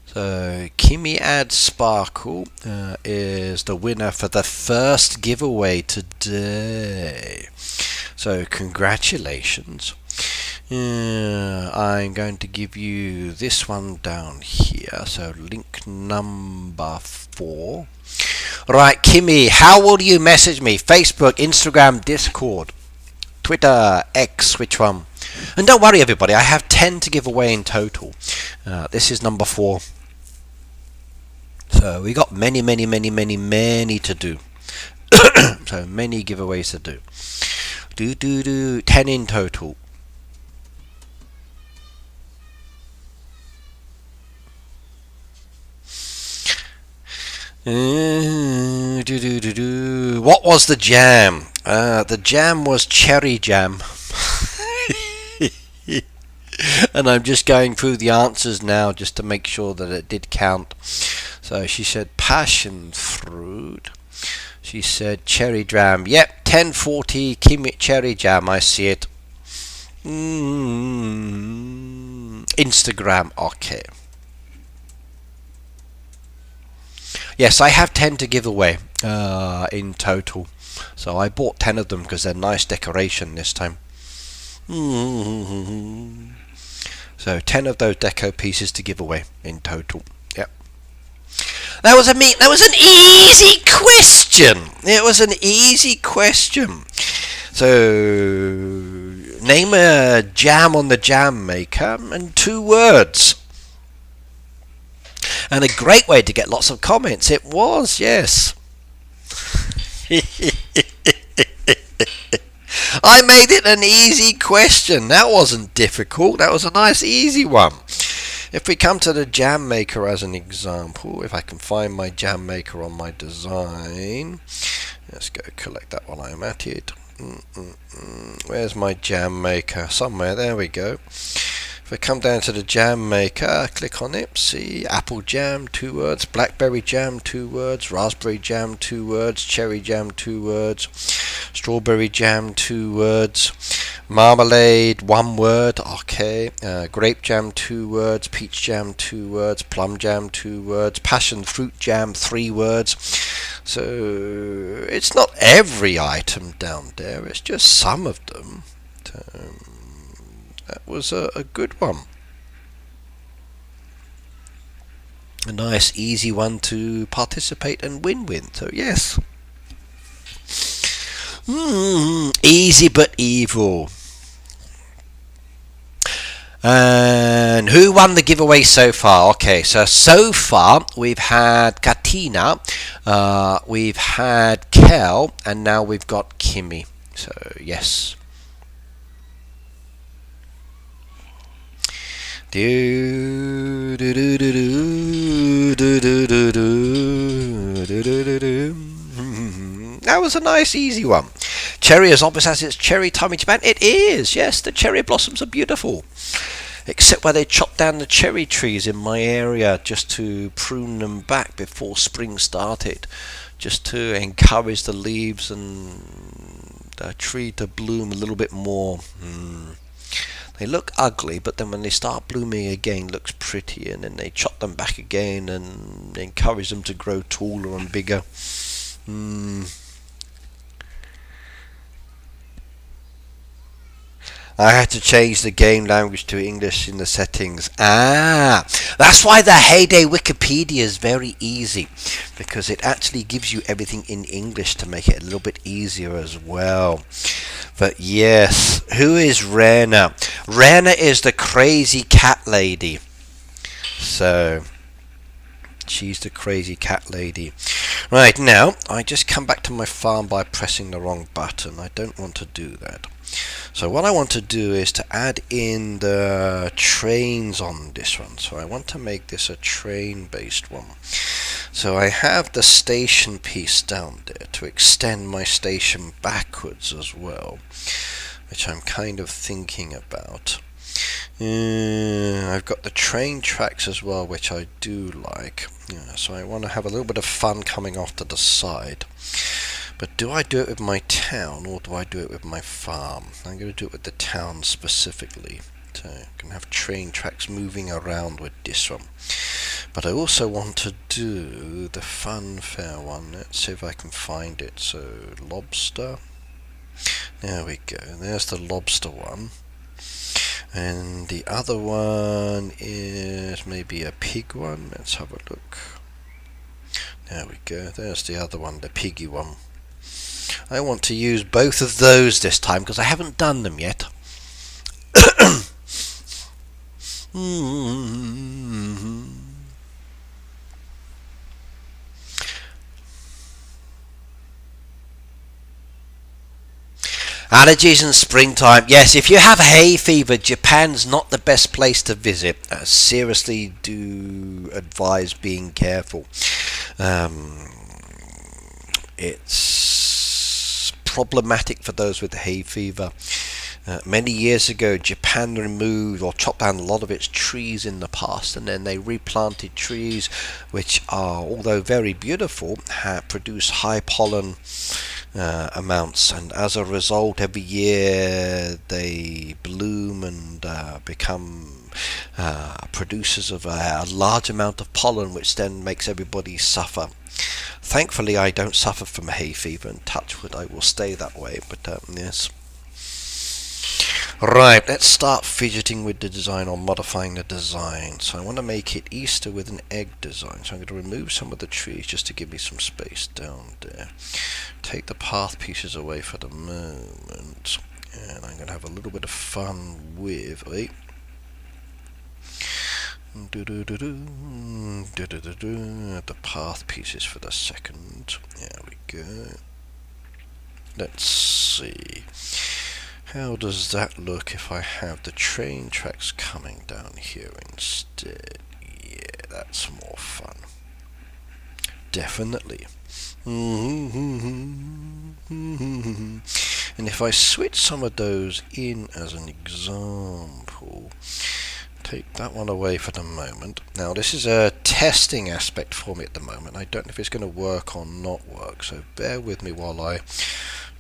So Kimmy Add Sparkle is the winner for the first giveaway today. So congratulations. I'm going to give you this one down here. So link number 4. Right, Kimmy, how will you message me? Facebook, Instagram, Discord, Twitter, X, which one? And don't worry everybody, I have 10 to give away in total. This is number 4. So we got many to do. So many giveaways to do. 10 in total. What was the jam? The jam was cherry jam. And I'm just going through the answers now just to make sure that it did count. So she said passion fruit. She said cherry jam. Yep, 1040 Kimmy cherry jam. I see it. Instagram. Okay. Yes, I have 10 to give away in total. So I bought 10 of them because they're nice decoration this time. So 10 of those deco pieces to give away in total. Yep. That was an easy question. It was an easy question. So name a jam on the jam maker and 2 words. And a great way to get lots of comments. It was, yes. I made it an easy question. That wasn't difficult. That was a nice easy one. If we come to the jam maker as an example, if I can find my jam maker on my design, let's go collect that while I'm at it. Where's my jam maker? Somewhere. There we go. If I come down to the jam maker, click on it, see apple jam, 2 words, blackberry jam, 2 words, raspberry jam, 2 words, cherry jam, 2 words, strawberry jam, 2 words, marmalade, 1 word, okay, grape jam, 2 words, peach jam, 2 words, plum jam, 2 words, passion fruit jam, 3 words. So it's not every item down there, it's just some of them. That was a good one. A nice easy one to participate and win with. So yes. Easy but evil. And who won the giveaway so far? Okay, so far we've had Katina, we've had Kel, and now we've got Kimmy. So yes. That was a nice easy one. Cherry is obvious as its cherry tummy to band. It is, yes, the cherry blossoms are beautiful. Except where they chopped down the cherry trees in my area just to prune them back before spring started. Just to encourage the leaves and the tree to bloom a little bit more. They look ugly, but then when they start blooming again, looks pretty, and then they chop them back again and encourage them to grow taller and bigger. I had to change the game language to English in the settings. That's why the Heyday Wikipedia is very easy, because it actually gives you everything in English to make it a little bit easier as well. But yes, who is Rena? Rena is the crazy cat lady. So she's the crazy cat lady. Right, now I just come back to my farm by pressing the wrong button. I don't want to do that. So what I want to do is to add in the trains on this one. So I want to make this a train based one. So I have the station piece down there to extend my station backwards as well. which I'm kind of thinking about. I've got the train tracks as well, which I do like. So I want to have a little bit of fun coming off to the side. But do I do it with my town or do I do it with my farm? I'm going to do it with the town specifically. So I can have train tracks moving around with this one. But I also want to do the funfair one. Let's see if I can find it. So lobster. There we go. There's the lobster one. And the other one is maybe a pig one. Let's have a look. There we go. There's the other one, the piggy one. I want to use both of those this time because I haven't done them yet. Allergies in springtime. Yes, if you have hay fever, Japan's not the best place to visit. Seriously, do advise being careful. It's problematic for those with hay fever. Many years ago, Japan removed or chopped down a lot of its trees in the past, and then they replanted trees which are, although very beautiful, produce high pollen amounts, and as a result every year they bloom and become producers of a large amount of pollen, which then makes everybody suffer. Thankfully I don't suffer from hay fever, and touch wood I will stay that way, but yes. Right, let's start fidgeting with the design or modifying the design. So I want to make it Easter with an egg design. So I'm going to remove some of the trees just to give me some space down there. Take the path pieces away for the moment. And I'm going to have a little bit of fun with... Wait. The path pieces for the second. There we go. Let's see. How does that look if I have the train tracks coming down here instead? Yeah, that's more fun. Definitely. And if I switch some of those in as an example, take that one away for the moment. Now this is a testing aspect for me at the moment. I don't know if it's going to work or not work, so bear with me while I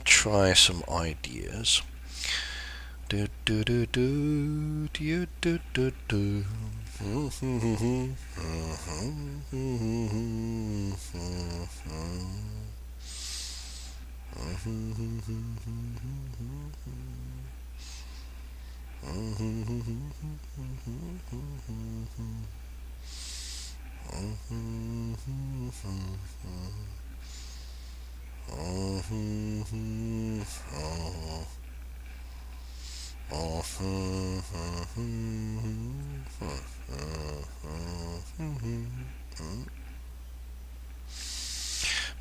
try some ideas. Do do do do do do do do.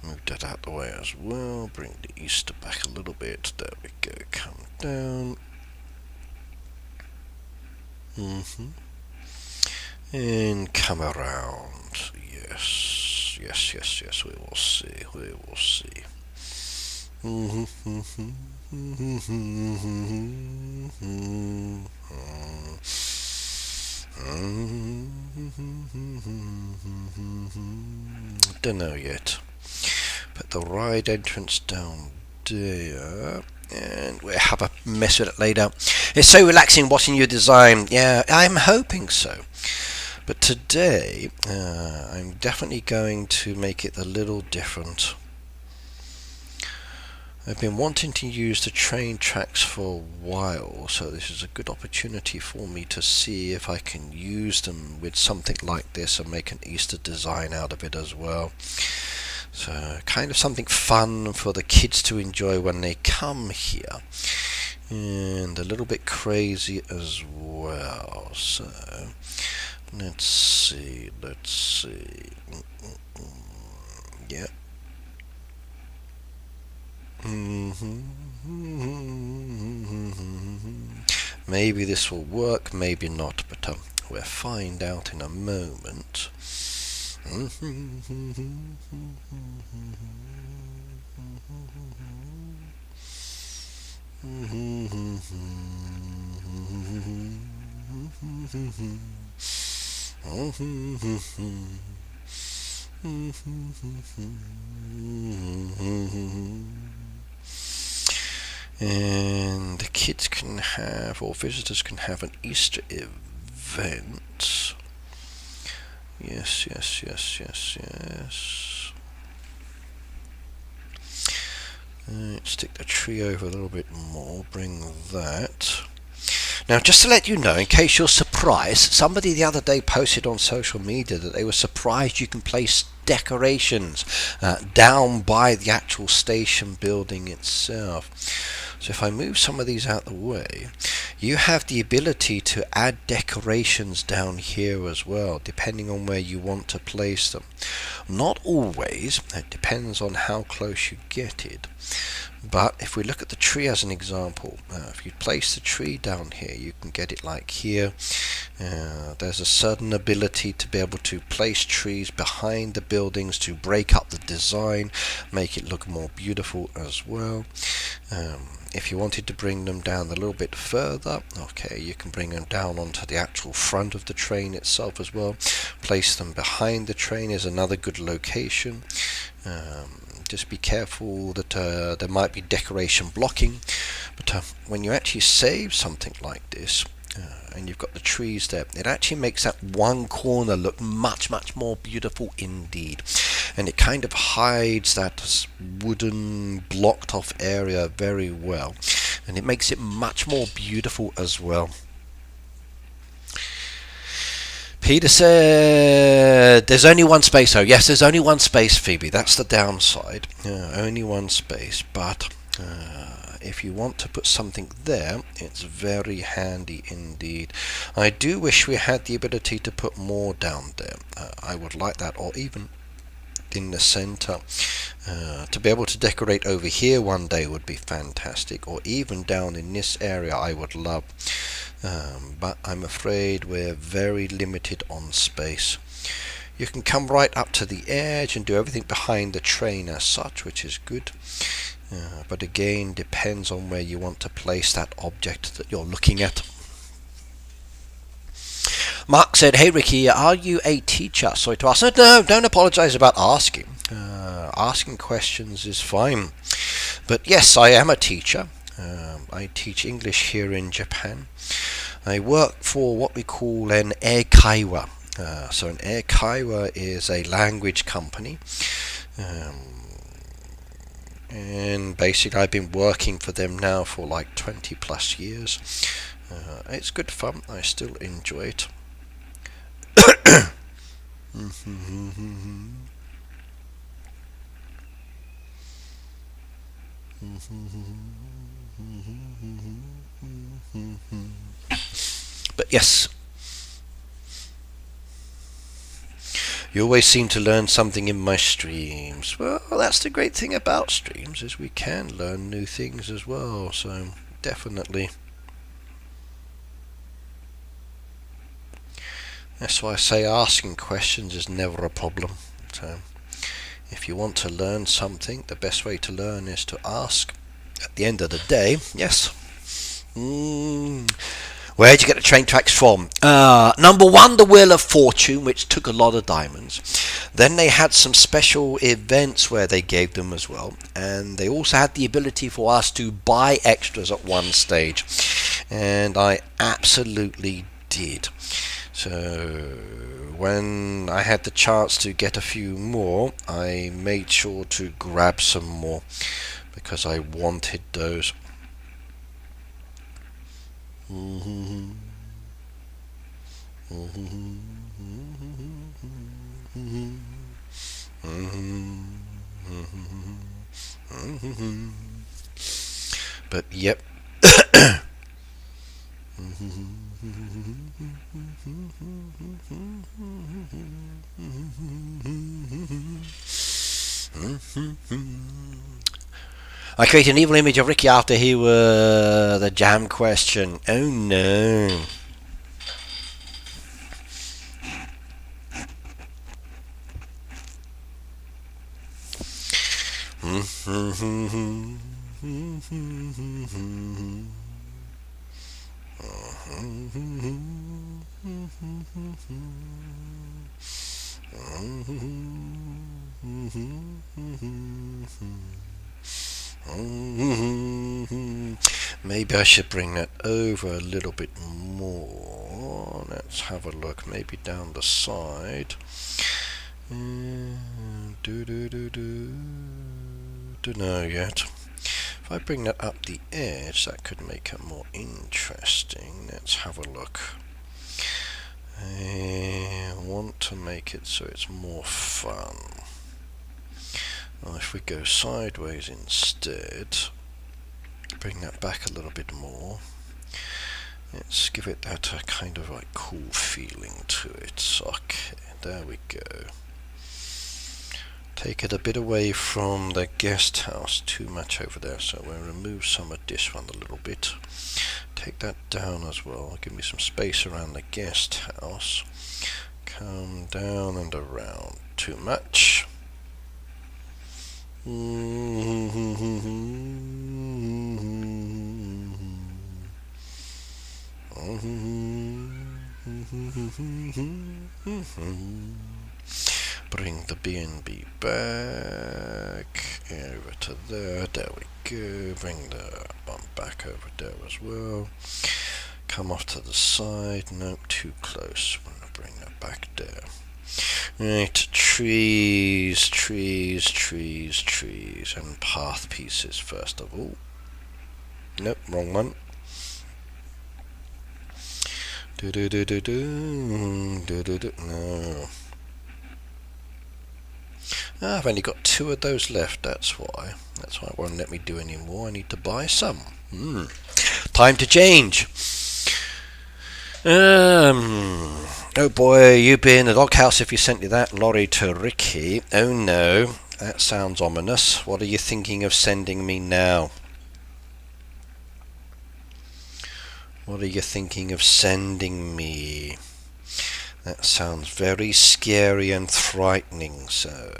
Move that out the way as well. Bring the Easter back a little bit. There we go. Come down. And come around. Yes. Yes, yes, yes. We will see. We will see. Don't know yet. Put the ride entrance down there, and we'll have a mess with it later. It's so relaxing watching you design. Yeah, I'm hoping so. But today, I'm definitely going to make it a little different. I've been wanting to use the train tracks for a while, so this is a good opportunity for me to see if I can use them with something like this and make an Easter design out of it as well. So kind of something fun for the kids to enjoy when they come here, and a little bit crazy as well. So let's see. Yeah. Maybe this will work, maybe not, but we'll find out in a moment. And the kids can have, or visitors can have, an Easter event. Yes, yes, yes, yes, yes. Stick the tree over a little bit more, bring that. Now, just to let you know, in case you're surprised, somebody the other day posted on social media that they were surprised you can place decorations down by the actual station building itself. So if I move some of these out of the way, you have the ability to add decorations down here as well, depending on where you want to place them. Not always, it depends on how close you get it. But if we look at the tree as an example, if you place the tree down here, you can get it like here. There's a certain ability to be able to place trees behind the buildings to break up the design, make it look more beautiful as well. If you wanted to bring them down a little bit further, okay, you can bring them down onto the actual front of the train itself as well. Place them behind the train is another good location. Just be careful that there might be decoration blocking, but when you actually save something like this and you've got the trees there, it actually makes that one corner look much more beautiful indeed, and it kind of hides that wooden blocked off area very well, and it makes it much more beautiful as well. Peter said there's only one space. Oh yes, there's only one space, Phoebe. That's the downside. Only one space, but if you want to put something there, it's very handy indeed. I do wish we had the ability to put more down there. I would like that, or even in the center. To be able to decorate over here one day would be fantastic, or even down in this area I would love. But I'm afraid we're very limited on space. You can come right up to the edge and do everything behind the train as such, which is good. But again, depends on where you want to place that object that you're looking at. Mark said, "Hey Ricky, are you a teacher?" Sorry to ask. No, don't apologize about asking. Asking questions is fine. But yes, I am a teacher. I teach English here in Japan. I work for what we call an eikaiwa. So an eikaiwa is a language company. And basically I've been working for them now for like 20 plus years. It's good fun. I still enjoy it. But yes, you always seem to learn something in my streams. Well, that's the great thing about streams, is we can learn new things as well, so definitely. That's why I say asking questions is never a problem. So if you want to learn something, the best way to learn is to ask. At the end of the day, yes. Where'd you get the train tracks from? Number one, the Wheel of Fortune, which took a lot of diamonds. Then they had some special events where they gave them as well. And they also had the ability for us to buy extras at one stage. And I absolutely did. So when I had the chance to get a few more, I made sure to grab some more because I wanted those. But yep. I created an evil image of Ricky after he were the jam question. Oh no. Maybe I should bring that over a little bit more. Let's have a look. Maybe down the side. Don't know yet. If I bring that up the edge, that could make it more interesting. Let's have a look. I want to make it so it's more fun. Well, if we go sideways instead, bring that back a little bit more. Let's give it that kind of like cool feeling to it. Okay, there we go. Take it a bit away from the guest house, too much over there, so we'll remove some of this one a little bit. Take that down as well, give me some space around the guest house. Come down and around, too much. Bring the B&B back over to there. There we go. Bring the one back over there as well. Come off to the side. Nope, too close. I'm going to bring that back there. Right, trees, and path pieces first of all. Nope, wrong one. No. I've only got 2 of those left, that's why. That's why it won't let me do any more. I need to buy some. Time to change. Oh boy, you be in the doghouse if you sent you that lorry to Ricky. Oh no, that sounds ominous. What are you thinking of sending me now? What are you thinking of sending me? That sounds very scary and frightening, so...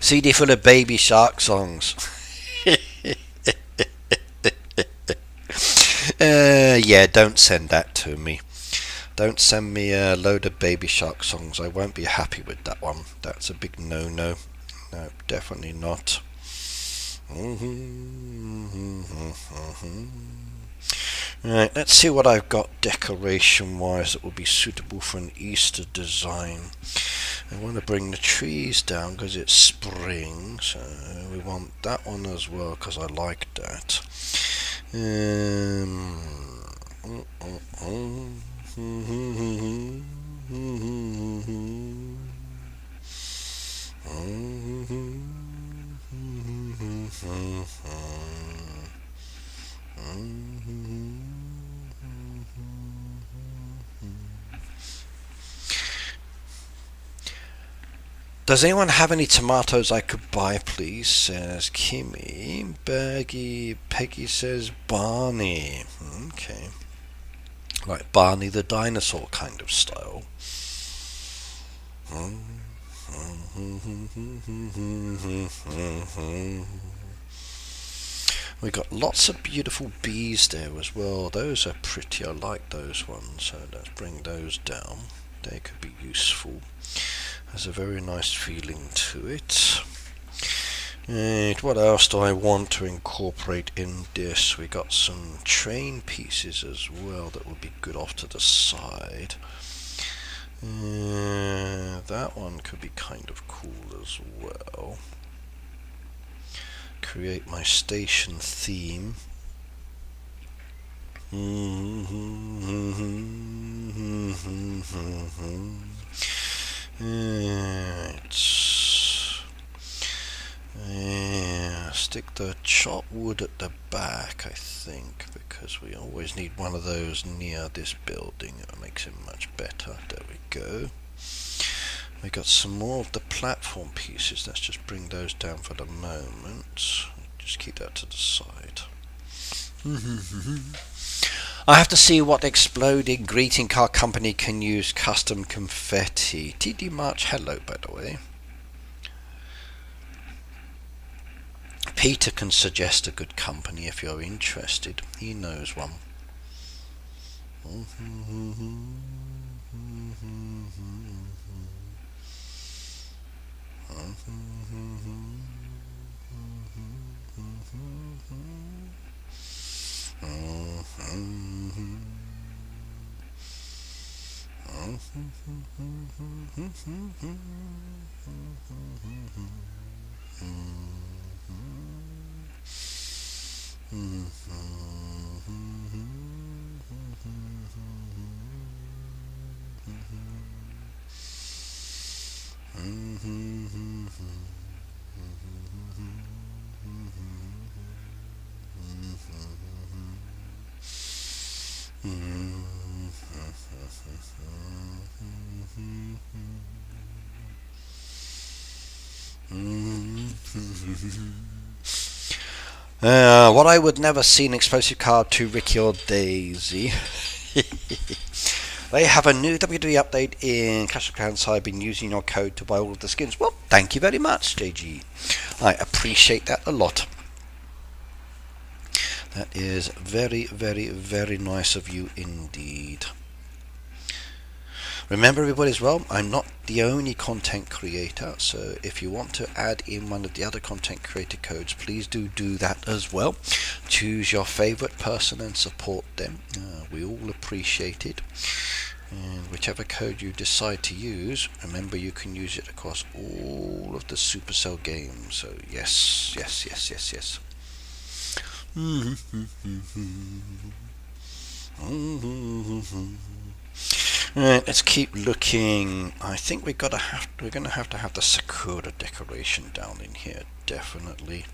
CD full of Baby Shark songs. Yeah, don't send that to me. Don't send me a load of Baby Shark songs. I won't be happy with that one. That's a big no-no. No, definitely not. Right, let's see what I've got decoration-wise that will be suitable for an Easter design. I want to bring the trees down because it's spring, so we want that one as well because I like that. Does anyone have any tomatoes I could buy, please? Says Kimmy. Peggy says Barney. Okay. Like Barney the dinosaur kind of style. We got lots of beautiful bees there as well. Those are pretty. I like those ones. So let's bring those down. They could be useful. Has a very nice feeling to it. And what else do I want to incorporate in this? We got some train pieces as well that would be good off to the side. That one could be kind of cool as well. Create my station theme. stick the chop wood at the back, I think, because we always need one of those near this building. It makes it much better. There we go. We got some more of the platform pieces. Let's just bring those down for the moment. Just keep that to the side. I have to see what exploding greeting card company can use custom confetti. TD March, hello, by the way. Peter can suggest a good company if you're interested. He knows one. What I would never see an explosive card to Ricky or Daisy. They have a new WWE update in Clash of Clans. I've been using your code to buy all of the skins. Well, thank you very much, JG. I appreciate that a lot. That is very, very, very nice of you indeed. Remember, everybody, as well, I'm not the only content creator, so if you want to add in one of the other content creator codes, please do that as well. Choose your favorite person and support them. We all appreciate it. And whichever code you decide to use, remember you can use it across all of the Supercell games. So yes. Right, let's keep looking. I think we're gonna have to have the Sakura decoration down in here, definitely.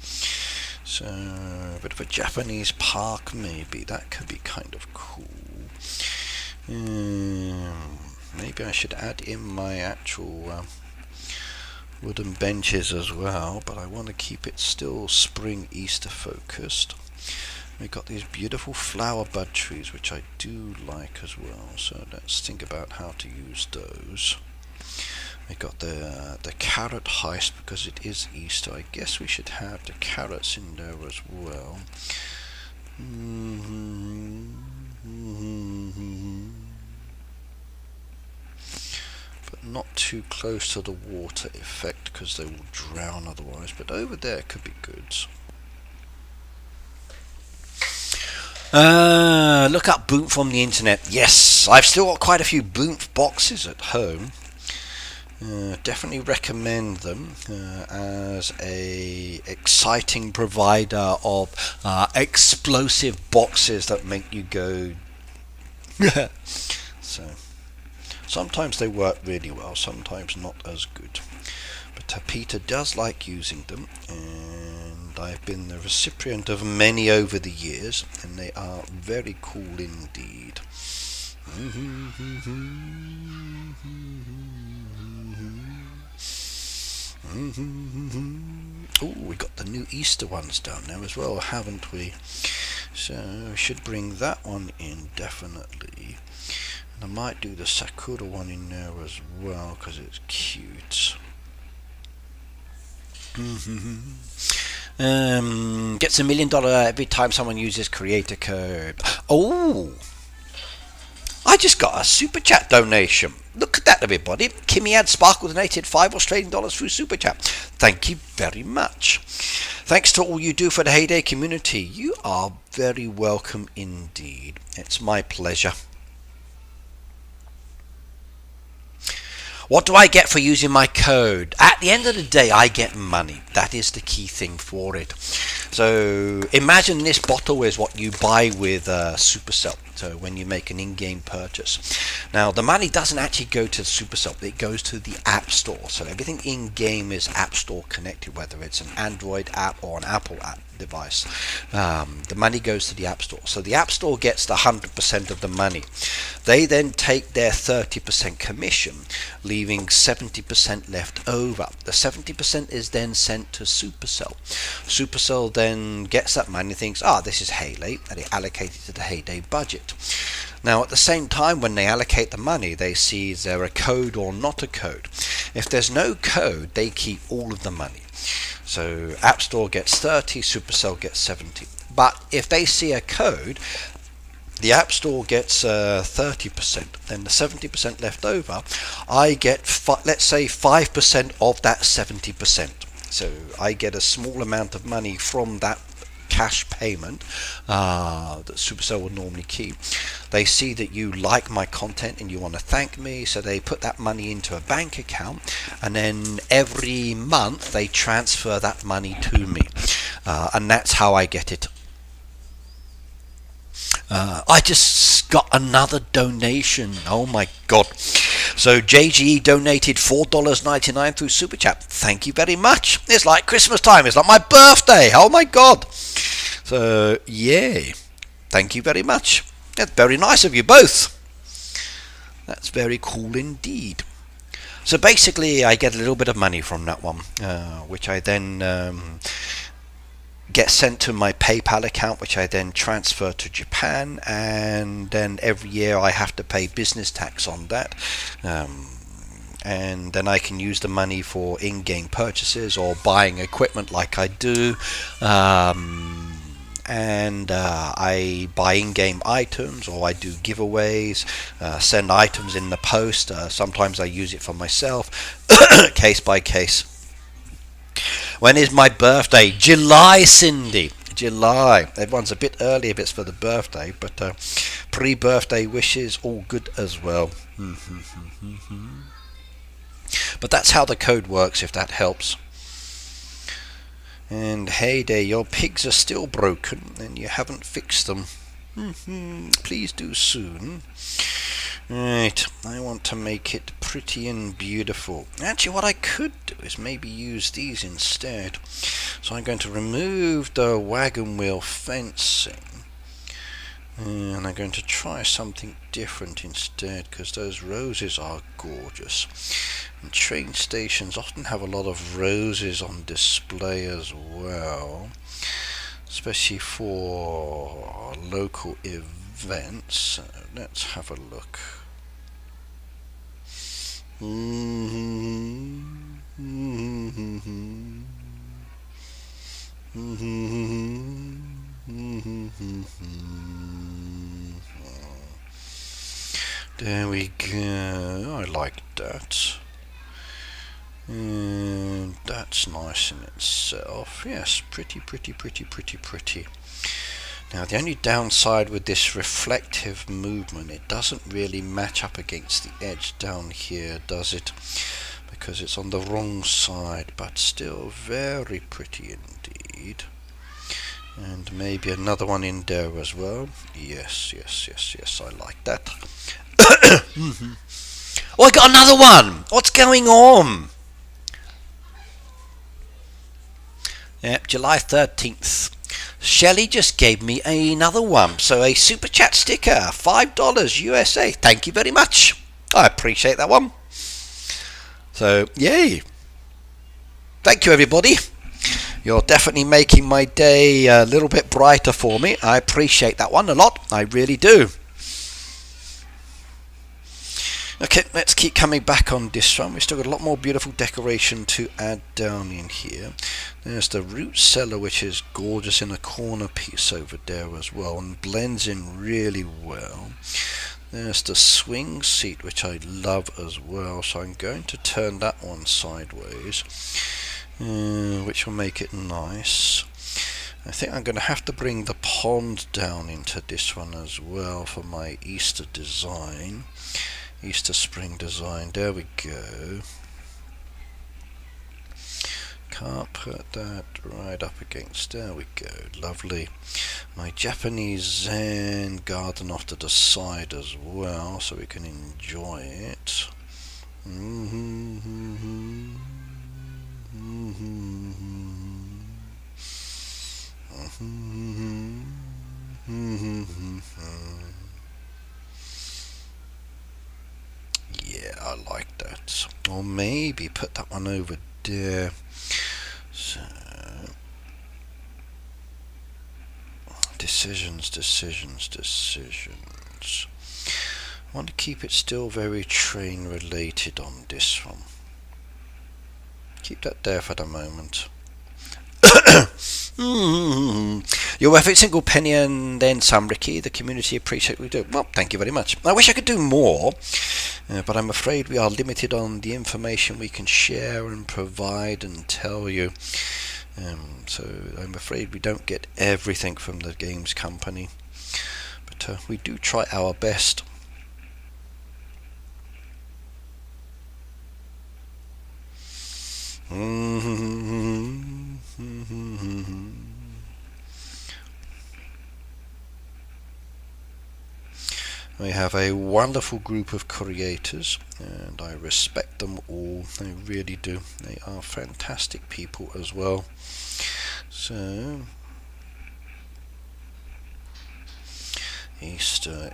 So a bit of a Japanese park, maybe that could be kind of cool. Maybe I should add in my actual wooden benches as well, but I want to keep it still spring Easter focused. We've got these beautiful flower bud trees, which I do like as well, so let's think about how to use those. We've got the carrot heist, because it is Easter. I guess we should have the carrots in there as well. But not too close to the water effect, because they will drown otherwise, but over there could be good. Look up Boomf from the internet. Yes, I've still got quite a few Boomf boxes at home. Definitely recommend them as a exciting provider of explosive boxes that make you go. So sometimes they work really well, sometimes not as good. But Peter does like using them, and I've been the recipient of many over the years, and they are very cool indeed. Oh, we got the new Easter ones down there as well, haven't we? So we should bring that one in definitely. And I might do the Sakura one in there as well, because it's cute. Gets $1 million every time someone uses creator code. Oh, I just got a super chat donation. Look at that, everybody. Kimmy Ad Sparkle donated $5 through super chat. Thank you very much. Thanks to all you do for the Heyday community. You are very welcome indeed. It's my pleasure. What do I get for using my code? At the end of the day, I get money. That is the key thing for it. So imagine this bottle is what you buy with Supercell. So when you make an in-game purchase. Now the money doesn't actually go to Supercell, it goes to the App Store. So everything in-game is App Store connected, whether it's an Android app or an Apple app device. The money goes to the App Store. So the App Store gets the 100% of the money. They then take their 30% commission, leaving 70% left over. The 70% is then sent to Supercell. Supercell then gets that money and thinks, this is Heyday, and they allocate it to the Heyday budget. Now at the same time, when they allocate the money, they see is there a code or not a code. If there's no code, they keep all of the money. So App Store gets 30, Supercell gets 70. But if they see a code, the App Store gets 30%, then the 70% left over, I get, let's say, 5% of that 70%. So I get a small amount of money from that cash payment that Supercell would normally keep. They see that you like my content and you want to thank me, so they put that money into a bank account, and then every month they transfer that money to me, and that's how I get it. I just got another donation. Oh my god. So JGE donated $4.99 through Super Chat. Thank you very much. It's like Christmas time. It's like my birthday. Oh my god. So yay. Thank you very much. That's very nice of you both. That's very cool indeed. So basically I get a little bit of money from that one, which I then get sent to my PayPal account, which I then transfer to Japan, and then every year I have to pay business tax on that, and then I can use the money for in-game purchases or buying equipment like I do, and I buy in-game items, or I do giveaways, send items in the post. Sometimes I use it for myself, case by case. When is my birthday? July, Cindy. July. Everyone's a bit early if it's for the birthday, but pre-birthday wishes, all good as well. But that's how the code works, if that helps. And hey there, your pigs are still broken and you haven't fixed them. Please do soon. Right, I want to make it pretty and beautiful. Actually, what I could do is maybe use these instead. So I'm going to remove the wagon wheel fencing, and I'm going to try something different instead, because those roses are gorgeous. And train stations often have a lot of roses on display as well, especially for local events. Let's have a look. There we go. I like that. And that's nice in itself. Yes, pretty. Now the only downside with this reflective movement, it doesn't really match up against the edge down here, does it? Because it's on the wrong side, but still very pretty indeed. And maybe another one in there as well. Yes, I like that. Oh, I got another one! What's going on? Yep, July 13th. Shelley just gave me another one. So a Super Chat sticker, $5 USA. Thank you very much. I appreciate that one. So, yay. Thank you, everybody. You're definitely making my day a little bit brighter for me. I appreciate that one a lot. I really do. Okay, let's keep coming back on this one. We've still got a lot more beautiful decoration to add down in here. There's the root cellar, which is gorgeous in a corner piece over there as well, and blends in really well. There's the swing seat, which I love as well, so I'm going to turn that one sideways, which will make it nice. I think I'm going to have to bring the pond down into this one as well for my Easter design. Easter spring design. There we go. Can't put that right up against. There we go. Lovely. My Japanese Zen garden off to the side as well, so we can enjoy it. Yeah, I like that. Or maybe put that one over there. So, decisions. I want to keep it still very train related on this one. Keep that there for the moment. You're worth a single penny and then some, Ricky. The community appreciate what we do. Well, thank you very much. I wish I could do more, but I'm afraid we are limited on the information we can share and provide and tell you. So I'm afraid we don't get everything from the games company, but we do try our best. We have a wonderful group of creators, and I respect them all. I really do. They are fantastic people as well. So, Easter.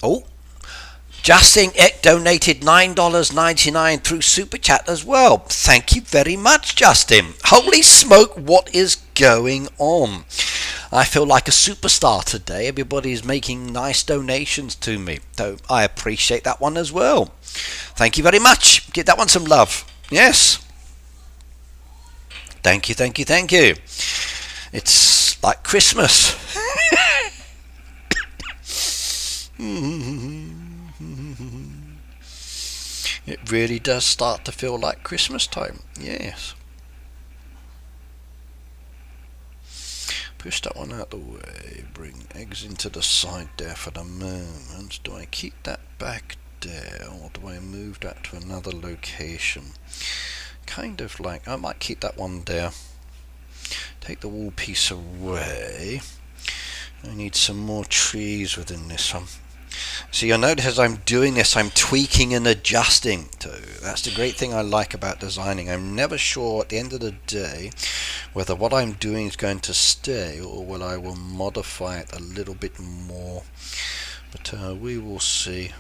Oh, Justin Eck donated $9.99 through Super Chat as well. Thank you very much, Justin. Holy smoke, what is going on? I feel like a superstar today. Everybody's making nice donations to me, so I appreciate that one as well. Thank you very much. Give that one some love. Yes. Thank you. It's like Christmas. It really does start to feel like Christmas time. Yes. Push that one out the way. Bring eggs into the side there for the moment. Do I keep that back there, or do I move that to another location? Kind of like, I might keep that one there. Take the wall piece away. I need some more trees within this one. So you'll notice as I'm doing this, I'm tweaking and adjusting. So that's the great thing I like about designing. I'm never sure at the end of the day whether what I'm doing is going to stay or whether I will modify it a little bit more. But we will see.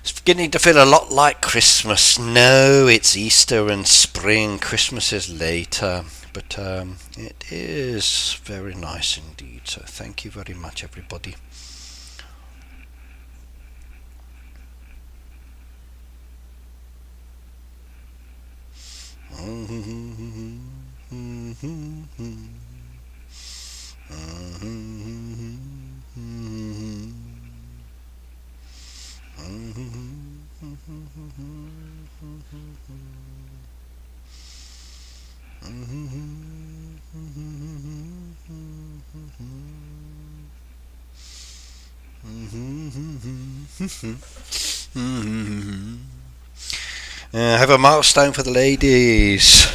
It's beginning to feel a lot like Christmas. No, it's Easter and spring. Christmas is later, but it is very nice indeed. So thank you very much, everybody. Have a milestone for the ladies.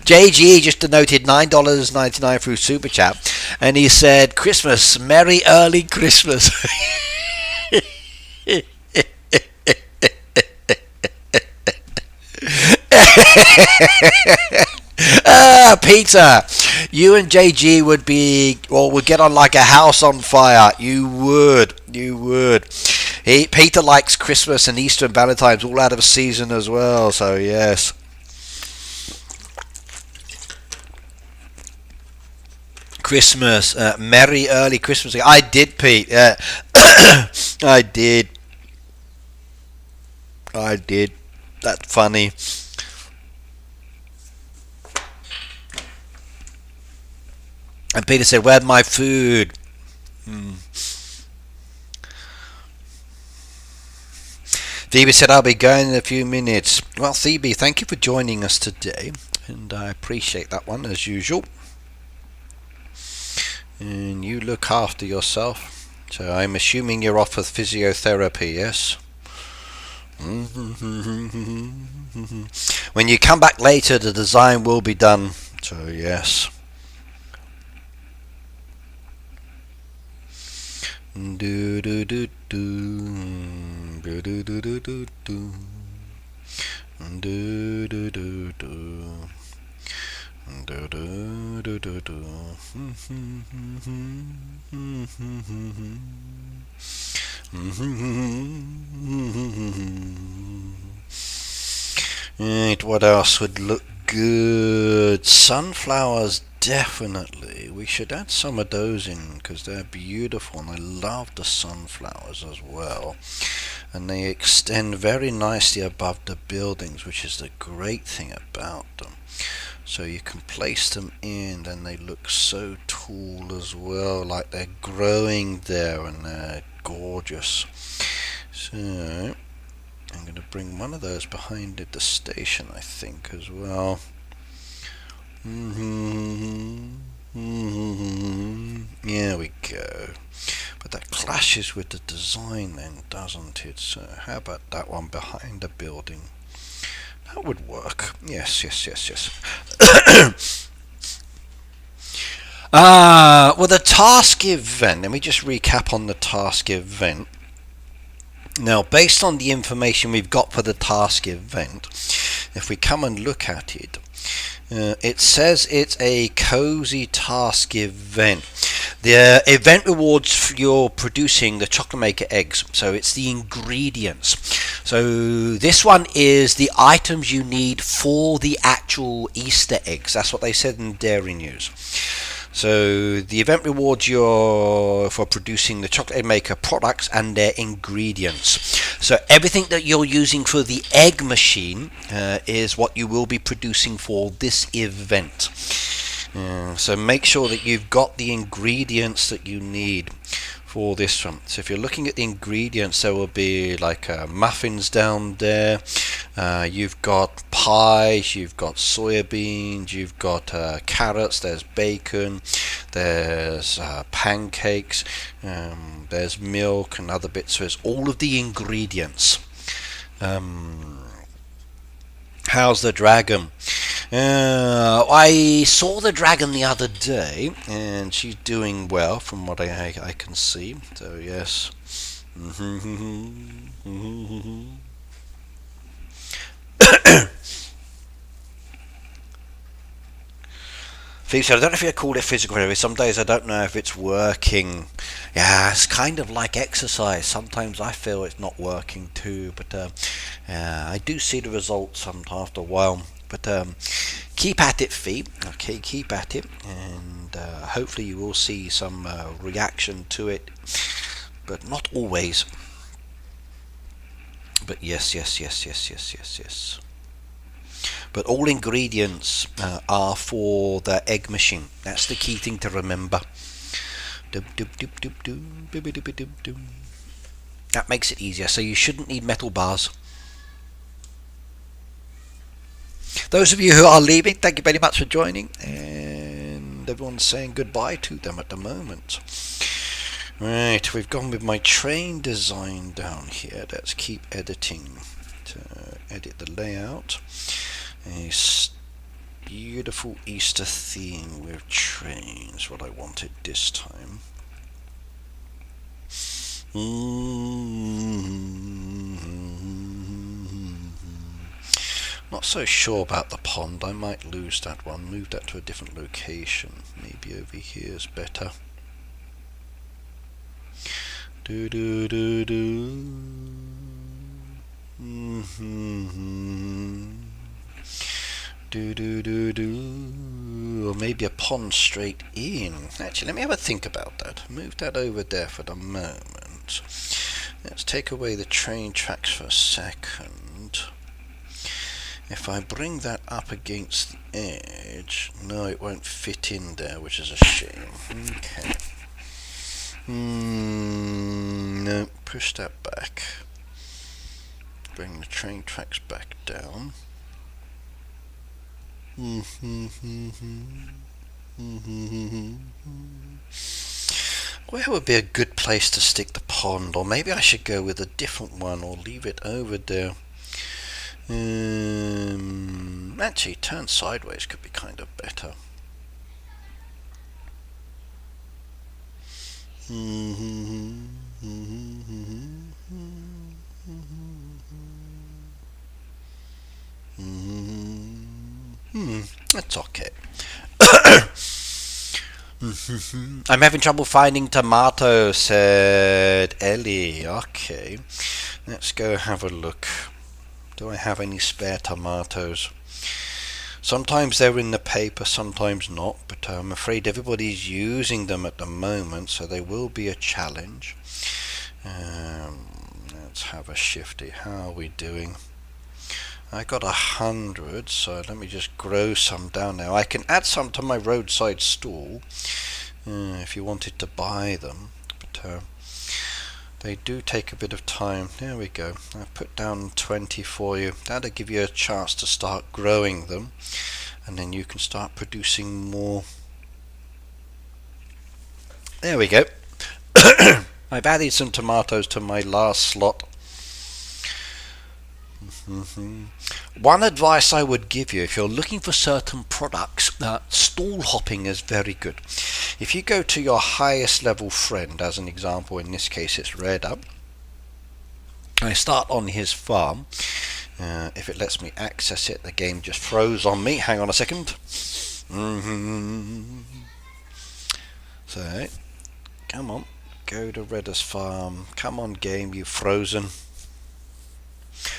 JG just denoted $9.99 through Super Chat, and he said, Christmas, merry early Christmas. Peter, you and JG would get on like a house on fire. You would. Peter likes Christmas and Easter and Valentine's all out of season as well, so yes. Christmas, merry early Christmas. I did, Pete. I did. I did. That's funny. And Peter said, "Where's my food?" Phoebe said, "I'll be going in a few minutes." Well, Phoebe, thank you for joining us today, and I appreciate that one as usual. And you look after yourself. So I'm assuming you're off with physiotherapy, yes? When you come back later, the design will be done. So yes. Do do do do do do do do do do do do do do. Do, do, do, do, do. Right, what else would look good? Sunflowers, definitely. We should add some of those in because they're beautiful, and I love the sunflowers as well. And they extend very nicely above the buildings, which is the great thing about them. So you can place them in and they look so tall as well, like they're growing there, and they're gorgeous. So I'm going to bring one of those behind at the station, I think, as well. There we go. But that clashes with the design then, doesn't it? So how about that one behind the building? That would work. Yes. Well, the task event. Let me just recap on the task event. Now, based on the information we've got for the task event, if we come and look at it, it says it's a cozy task event. The event rewards you're producing the chocolate maker eggs, so it's the ingredients. So this one is the items you need for the actual Easter eggs. That's what they said in Dairy News. So the event rewards you for producing the chocolate egg maker products and their ingredients. So everything that you're using for the egg machine is what you will be producing for this event. So make sure that you've got the ingredients that you need for this one. So if you're looking at the ingredients, there will be like muffins down there. You've got pies, you've got soybeans, you've got carrots, there's bacon, there's pancakes, there's milk and other bits. So it's all of the ingredients. How's the dragon? I saw the dragon the other day, and she's doing well from what I can see. So yes. Phoebe said, I don't know if you call it physical therapy. Some days I don't know if it's working. Yeah, it's kind of like exercise. Sometimes I feel it's not working too, but I do see the results after a while. But keep at it, Phoebe. Okay, keep at it, and hopefully you will see some reaction to it, but not always. But yes. But all ingredients are for the egg machine. That's the key thing to remember. That makes it easier. So you shouldn't need metal bars. Those of you who are leaving, thank you very much for joining. And everyone's saying goodbye to them at the moment. Right, we've gone with my train design down here. Let's keep editing to edit the layout. A beautiful Easter theme with trains, what I wanted this time. Not so sure about the pond. I might lose that one, move that to a different location. Maybe over here is better. Do do do do. Or maybe a pond straight in. Actually, let me have a think about that. Move that over there for the moment. Let's take away the train tracks for a second. If I bring that up against the edge, no, it won't fit in there, which is a shame. Okay. No, push that back. Bring the train tracks back down. Where would be a good place to stick the pond? Or maybe I should go with a different one, or leave it over there. Actually, turn sideways could be kind of better. That's okay. I'm having trouble finding tomatoes, said Ellie. Okay, let's go have a look. Do I have any spare tomatoes? Sometimes they're in the paper, sometimes not, but I'm afraid everybody's using them at the moment, so they will be a challenge. Let's have a shifty. How are we doing? I got 100, so let me just grow some down now. I can add some to my roadside stall if you wanted to buy them, but they do take a bit of time. There we go. I've put down 20 for you. That'll give you a chance to start growing them, and then you can start producing more. There we go. I've added some tomatoes to my last slot. One advice I would give you, if you're looking for certain products, stall hopping is very good. If you go to your highest level friend, as an example, in this case it's Redder, I start on his farm. If it lets me access it, the game just froze on me. Hang on a second. So, come on, go to Redder's farm. Come on, game, you've frozen.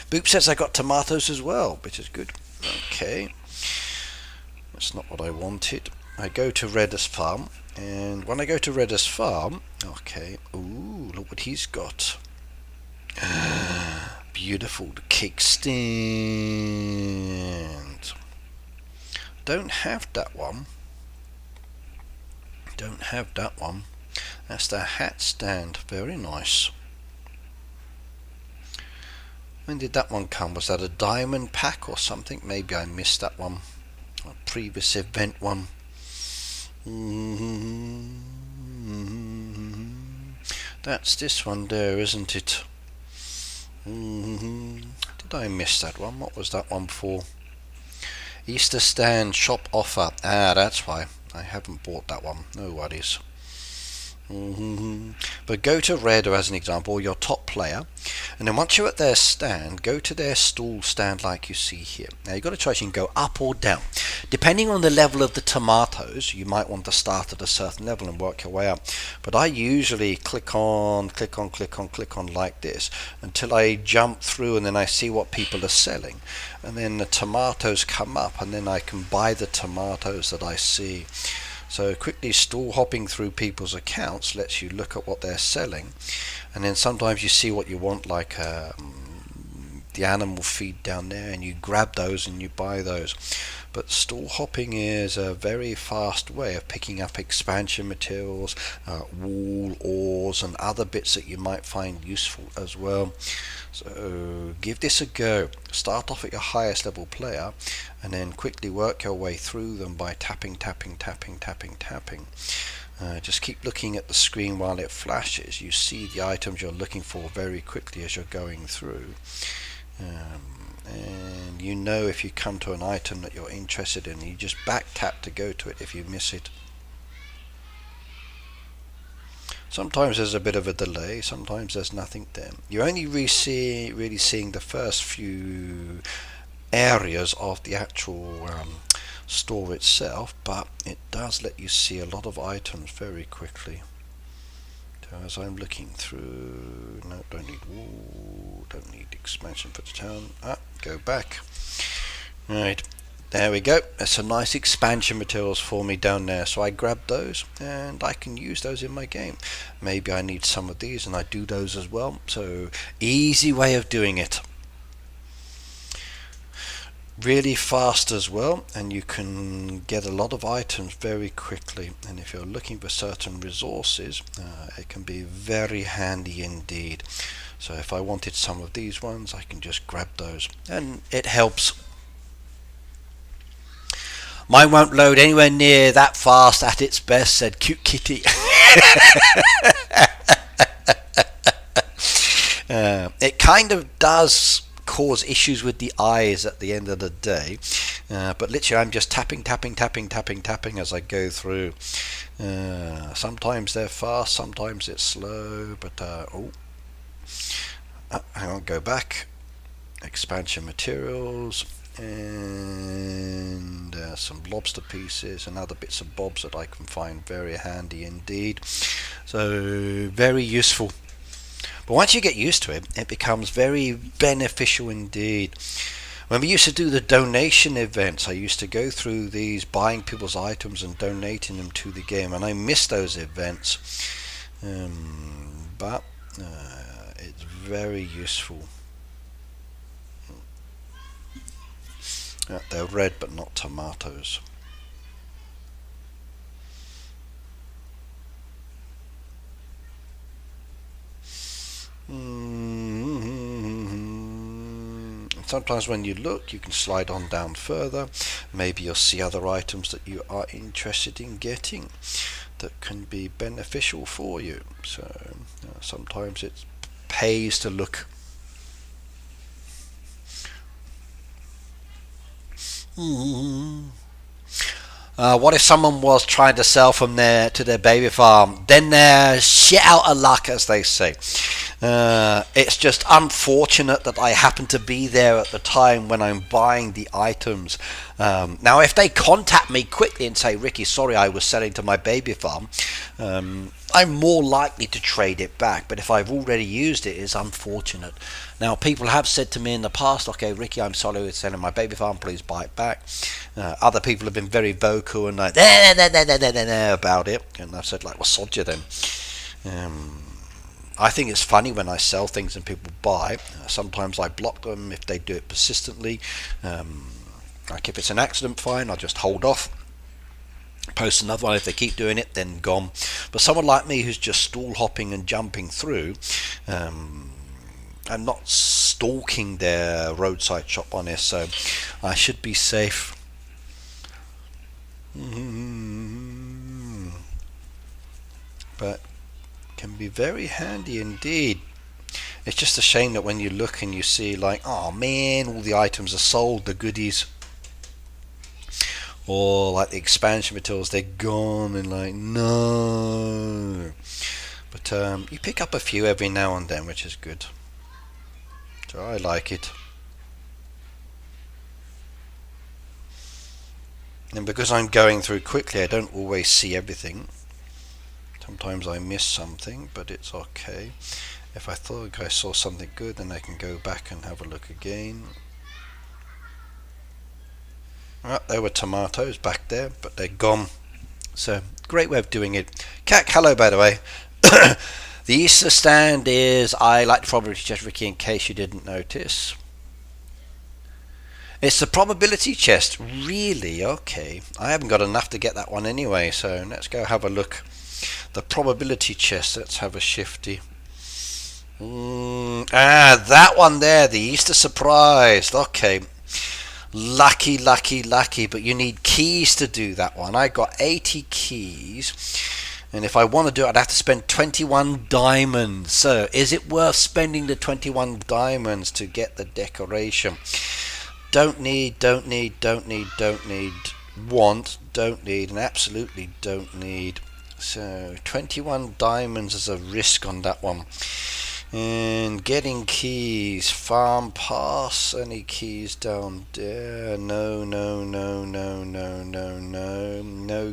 Boop says I got tomatoes as well, which is good. Okay, that's not what I wanted. I go to Redder's farm, and when I go to Redder's farm, okay, ooh, look what he's got. Beautiful, the kickstand. Don't have that one. Don't have that one. That's the hat stand. Very nice. When did that one come? Was that a diamond pack or something? Maybe I missed that one. A previous event one. That's this one there, isn't it? Did I miss that one? What was that one for? Easter stand shop offer. Ah, that's why. I haven't bought that one. No worries. But go to Redder as an example, your top player, and then once you're at their stand, go to their stall stand like you see here. Now you've got a choice, you can go up or down. Depending on the level of the tomatoes, you might want to start at a certain level and work your way up. But I usually click on like this until I jump through, and then I see what people are selling. And then the tomatoes come up, and then I can buy the tomatoes that I see. So quickly stall hopping through people's accounts lets you look at what they're selling, and then sometimes you see what you want, like the animal feed down there, and you grab those and you buy those. But stall hopping is a very fast way of picking up expansion materials, wool, ores, and other bits that you might find useful as well. So give this a go. Start off at your highest level player, and then quickly work your way through them by tapping. Just keep looking at the screen while it flashes. You see the items you're looking for very quickly as you're going through. And you know if you come to an item that you're interested in, you just back tap to go to it if you miss it. Sometimes there's a bit of a delay, sometimes there's nothing there. You're only really seeing the first few areas of the actual store itself, but it does let you see a lot of items very quickly. So as I'm looking through, no, don't need wool, don't need expansion for the town. Go back. Right, there we go. There's some nice expansion materials for me down there, so I grab those and I can use those in my game. Maybe I need some of these and I do those as well. So easy way of doing it. Really fast as well, and you can get a lot of items very quickly, and if you're looking for certain resources, it can be very handy indeed. So if I wanted some of these ones, I can just grab those, and it helps. Mine won't load anywhere near that fast at its best, said Cute Kitty. It kind of does cause issues with the eyes at the end of the day, but literally I'm just tapping as I go through. Sometimes they're fast, sometimes it's slow, but hang on, go back, expansion materials, and some lobster pieces and other bits and bobs that I can find very handy indeed. So very useful. But once you get used to it, it becomes very beneficial indeed. When we used to do the donation events, I used to go through these, buying people's items and donating them to the game, and I miss those events. But it's very useful. They're red but not tomatoes. Sometimes when you look, you can slide on down further. Maybe you'll see other items that you are interested in getting that can be beneficial for you. So sometimes it pays to look. What if someone was trying to sell from there to their baby farm? Then they're shit out of luck, as they say. It's just unfortunate that I happen to be there at the time when I'm buying the items. Now, if they contact me quickly and say, Ricky, sorry, I was selling to my baby farm, I'm more likely to trade it back. But if I've already used it, it's unfortunate. Now, people have said to me in the past, okay, Ricky, I'm sorry, I was selling my baby farm, please buy it back. Other people have been very vocal and like, about it. And I've said, like, well, sod you then. I think it's funny when I sell things and people buy. Sometimes I block them if they do it persistently. Like if it's an accident, fine, I'll just hold off. Post another one. If they keep doing it, then gone. But someone like me who's just stall hopping and jumping through, I'm not stalking their roadside shop on this, so I should be safe. But can be very handy indeed. It's just a shame that when you look and you see like, oh man, all the items are sold, the goodies, or like the expansion materials, they're gone, and like, no. But you pick up a few every now and then, which is good. So I like it. And because I'm going through quickly, I don't always see everything. Sometimes I miss something, but it's okay. If I thought I saw something good, then I can go back and have a look again. There were tomatoes back there, but they're gone. So, great way of doing it. Cat, hello, by the way. The Easter stand is, I like the probability chest, Ricky, in case you didn't notice. It's the probability chest. Really? Okay. I haven't got enough to get that one anyway, so let's go have a look. The probability chest, let's have a shifty. That one there, the Easter surprise. Okay. Lucky, but you need keys to do that one. I got 80 keys, and if I want to do it, I'd have to spend 21 diamonds. So, is it worth spending the 21 diamonds to get the decoration? Don't need, want, don't need, and absolutely don't need. So 21 diamonds is a risk on that one. And getting keys, farm pass, any keys down there? No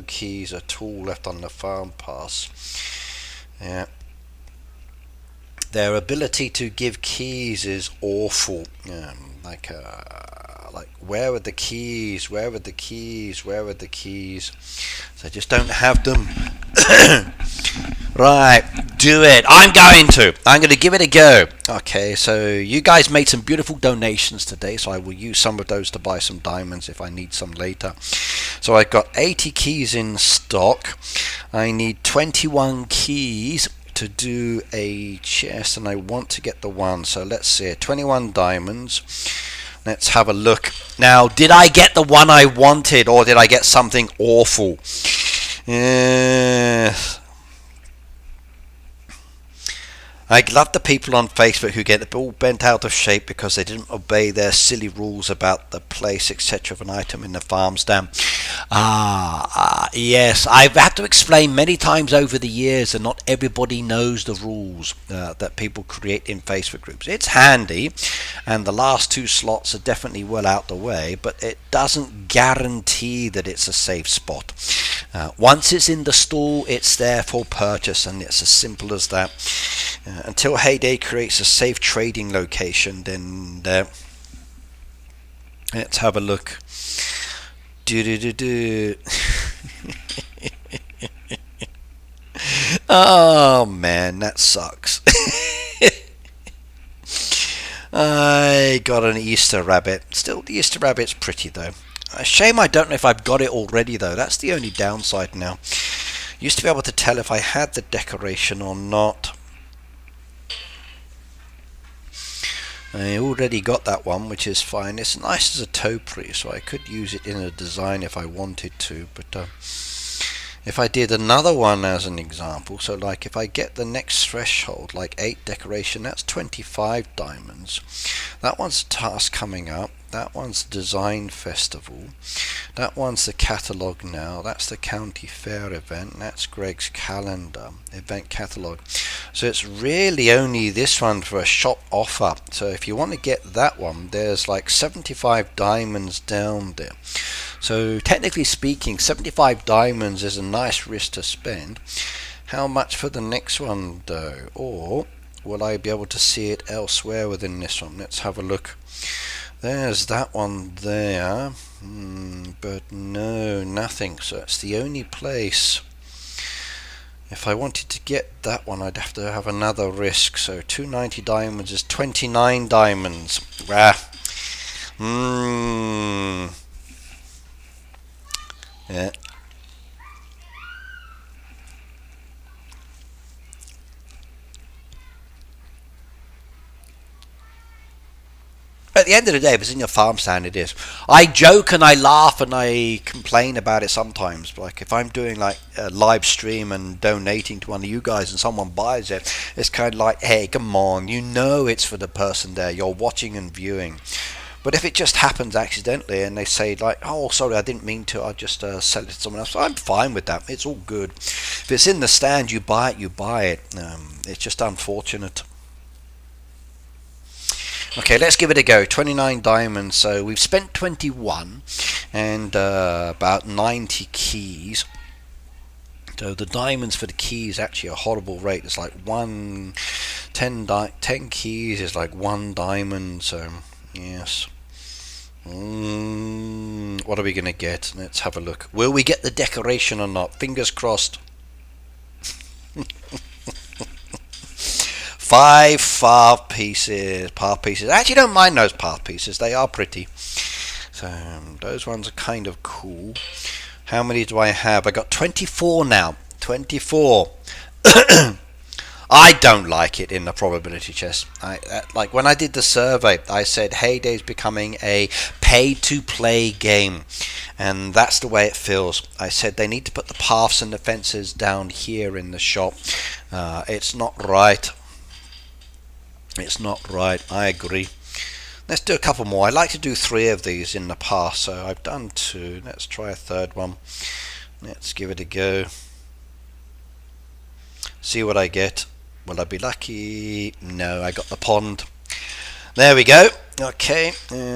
keys at all left on the farm pass. Yeah. Their ability to give keys is awful. Like where are the keys? Where are the keys? Where are the keys? So I just don't have them. Right, do it. I'm going to give it a go. Okay, so you guys made some beautiful donations today, so I will use some of those to buy some diamonds if I need some later. So I've got 80 keys in stock. I need 21 keys to do a chest, and I want to get the one. So let's see, 21 diamonds. Let's have a look. Now, did I get the one I wanted, or did I get something awful? Yes. I love the people on Facebook who get all bent out of shape because they didn't obey their silly rules about the place, etc. of an item in the farm stand. Yes, I've had to explain many times over the years, and not everybody knows the rules that people create in Facebook groups. It's handy, and the last two slots are definitely well out the way, but it doesn't guarantee that it's a safe spot. Once it's in the stall, it's there for purchase, and it's as simple as that. Until Heyday creates a safe trading location, then let's have a look. Oh man, that sucks. I got an Easter rabbit. Still, the Easter rabbit's pretty though. A shame I don't know if I've got it already though. That's the only downside now. Used to be able to tell if I had the decoration or not. I already got that one, which is fine. It's nice as a topiary, so I could use it in a design if I wanted to, but if I did another one as an example, so like if I get the next threshold, like 8 decoration, that's 25 diamonds. That one's a task coming up. That one's design festival. That one's the catalogue now. That's the county fair event. That's Greg's calendar event catalogue. So it's really only this one for a shop offer. So if you want to get that one, there's like 75 diamonds down there. So technically speaking, 75 diamonds is a nice risk to spend. How much for the next one though? Or will I be able to see it elsewhere within this one? Let's have a look. There's that one there, but no, nothing. So it's the only place. If I wanted to get that one, I'd have to have another risk. So 290 diamonds is 29 diamonds. Yeah. At the end of the day, if it's in your farm stand, it is. I joke and I laugh and I complain about it sometimes. Like if I'm doing like a live stream and donating to one of you guys and someone buys it, it's kind of like, hey, come on, you know it's for the person there. You're watching and viewing. But if it just happens accidentally and they say like, oh, sorry, I didn't mean to, I just sell it to someone else, I'm fine with that. It's all good. If it's in the stand, you buy it, you buy it. It's just unfortunate. Okay, let's give it a go. 29 diamonds, so we've spent 21 and about 90 keys. So the diamonds for the keys actually a horrible rate. It's like 10 keys is like 1 diamond, so yes. What are we going to get? Let's have a look. Will we get the decoration or not? Fingers crossed. 5 path pieces. I actually don't mind those path pieces. They are pretty. So those ones are kind of cool. How many do I have? I got 24 now. 24. I don't like it in the probability chest. Like when I did the survey, I said Heyday's becoming a pay-to-play game, and that's the way it feels. I said they need to put the paths and the fences down here in the shop. It's not right. It's not right. I agree. Let's do a couple more. I like to do 3 of these in the past, so I've done 2. Let's try a third one. Let's give it a go. See what I get. Will I be lucky? No, I got the pond. There we go. Okay,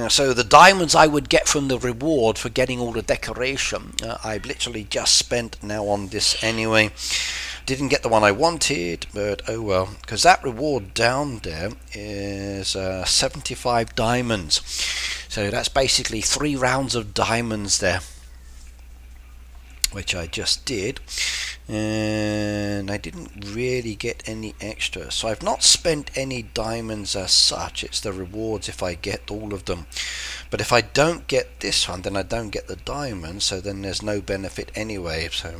so the diamonds I would get from the reward for getting all the decoration, I've literally just spent now on this anyway. Didn't get the one I wanted, but oh well, because that reward down there is 75 diamonds. So that's basically 3 rounds of diamonds there, which I just did, and I didn't really get any extra. So I've not spent any diamonds as such. It's the rewards if I get all of them. But if I don't get this one, then I don't get the diamonds, so then there's no benefit anyway. So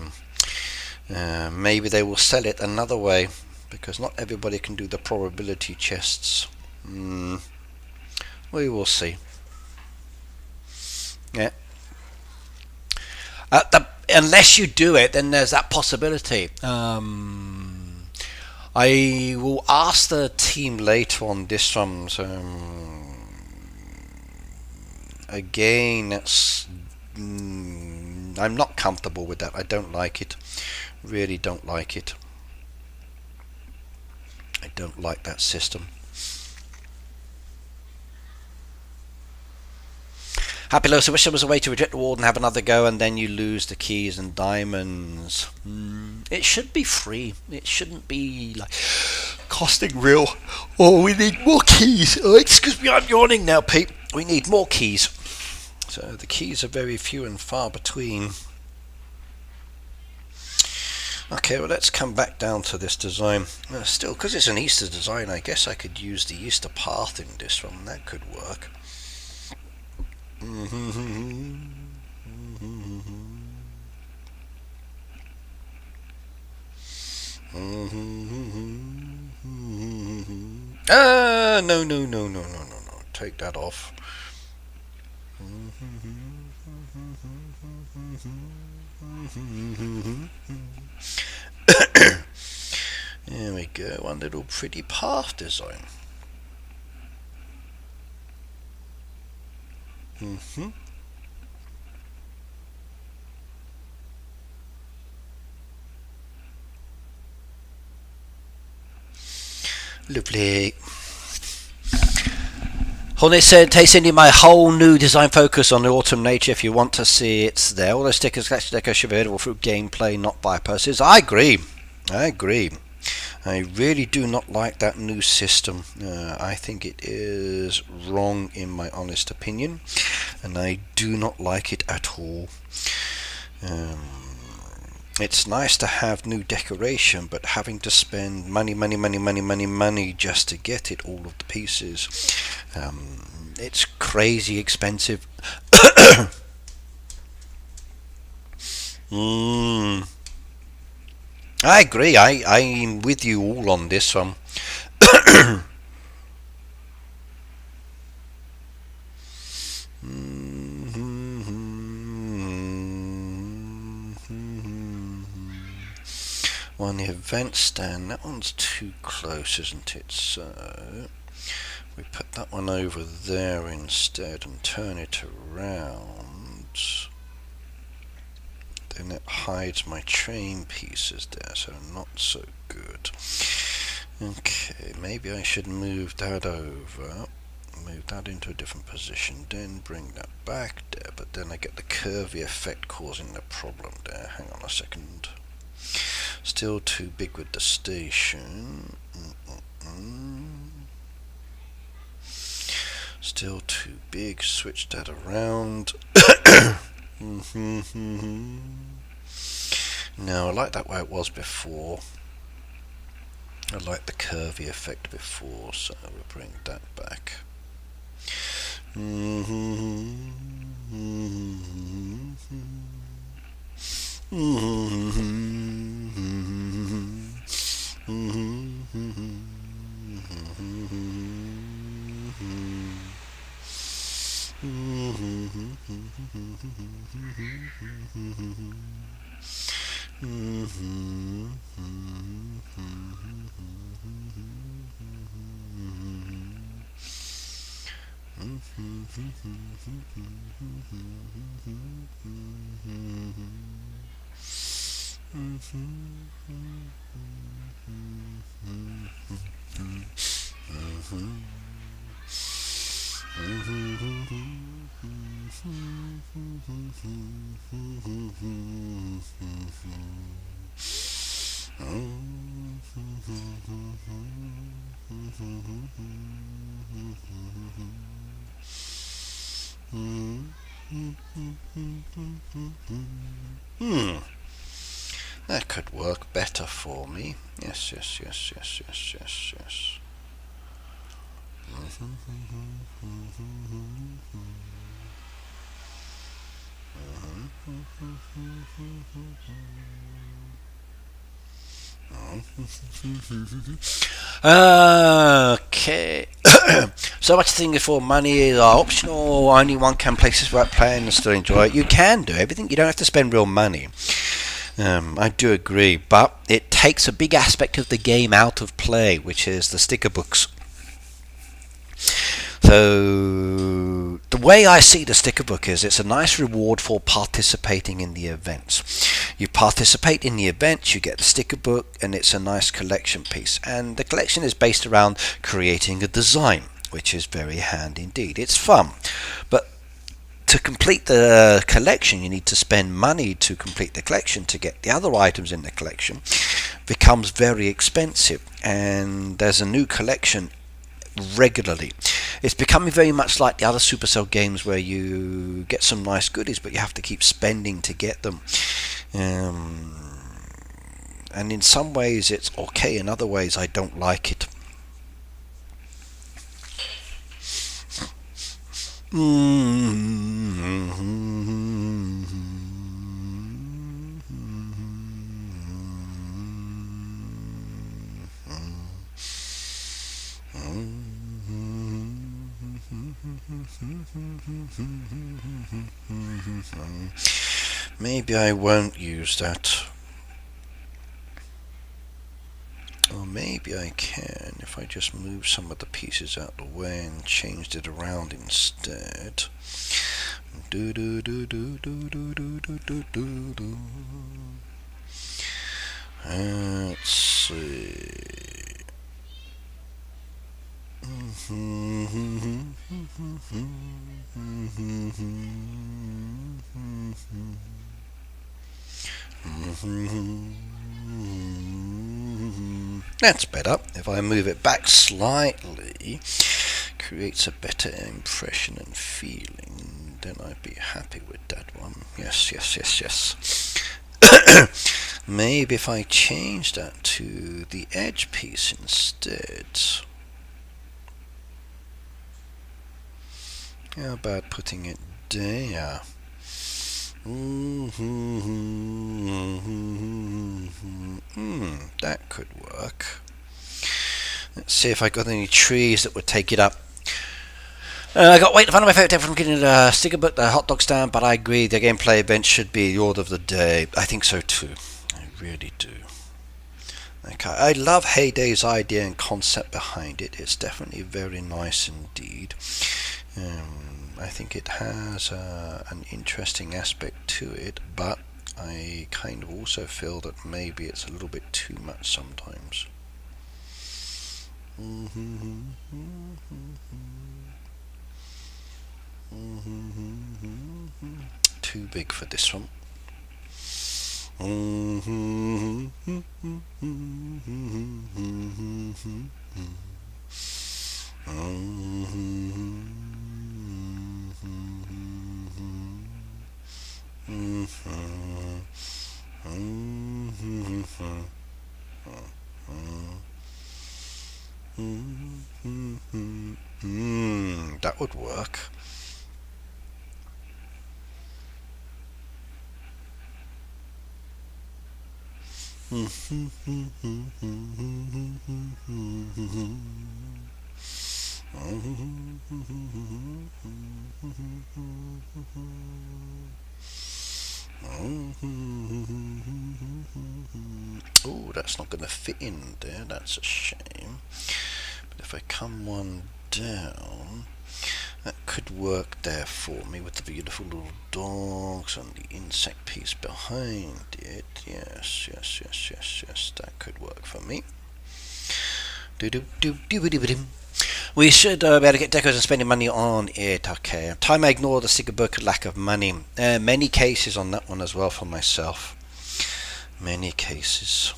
maybe they will sell it another way, because not everybody can do the probability chests. We will see. Yeah. Unless you do it, then there's that possibility. I will ask the team later on this one. So, again, it's, I'm not comfortable with that. I don't like it. Really don't like it. I don't like that system. Happy Low, so wish there was a way to reject the reward and have another go, and then you lose the keys and diamonds. It should be free. It shouldn't be like costing real. Oh, we need more keys. Oh, excuse me, I'm yawning now, Pete. We need more keys. So the keys are very few and far between. Okay, well, let's come back down to this design. Still, because it's an Easter design, I guess I could use the Easter path in this one. That could work. No. Take that off. There we go, one little pretty path design. Lovely. Hornet said, "Hey Cindy, my whole new design focus on the autumn nature. If you want to see, it's there. All those stickers, deco should be available through gameplay, not by purchases." I agree. I really do not like that new system. I think it is wrong in my honest opinion, and I do not like it at all. It's nice to have new decoration, but having to spend money just to get it, all of the pieces, it's crazy expensive. I agree. I'm with you all on this one. On the event stand, that one's too close, isn't it? So we put that one over there instead and turn it around. Then it hides my train pieces there, so not so good. Okay, maybe I should move that over, move that into a different position, then bring that back there, but then I get the curvy effect causing the problem there. Hang on a second. Still too big with the station. Still too big, switch that around. No, I like that way it was before. I like the curvy effect before, so we'll bring that back. That could work better for me. Yes, yes, yes, yes, yes, yes, yes. Okay. So much thing for money is optional. Only one can places without playing and still enjoy it. You can do everything. You don't have to spend real money. I do agree, but it takes a big aspect of the game out of play, which is the sticker books. So the way I see the sticker book is it's a nice reward for participating in the events. You participate in the events, you get the sticker book, and it's a nice collection piece. And the collection is based around creating a design, which is very handy indeed. It's fun, but to complete the collection you need to spend money to complete the collection to get the other items in the collection. Becomes very expensive, and there's a new collection regularly. It's becoming very much like the other Supercell games where you get some nice goodies but you have to keep spending to get them. And in some ways it's okay, in other ways I don't like it. Maybe I won't use that. Or maybe I can if I just move some of the pieces out of the way and changed it around instead. Do do do do do do do do do do do. Let's see. That's better. If I move it back slightly, creates a better impression and feeling, then I'd be happy with that one. Yes, yes, yes, yes. Maybe if I change that to the edge piece instead. How about putting it there? That could work. Let's see if I got any trees that would take it up. I got one of my favourite from getting the sticker book, the hot dog stand, but I agree the gameplay event should be the order of the day. I think so too. I really do. Okay. I love Heyday's idea and concept behind it. It's definitely very nice indeed. I think it has an interesting aspect to it, but I kind of also feel that maybe it's a little bit too much sometimes. Too big for this one. That would work. Oh, that's not going to fit in there. That's a shame. But if I come one down, that could work there for me with the beautiful little dogs and the insect piece behind it. Yes, yes, yes, yes, yes. That could work for me. We should be able to get decos and spending money on it. Okay. Time I ignore the sticker book, lack of money. Many cases on that one as well for myself. Many cases.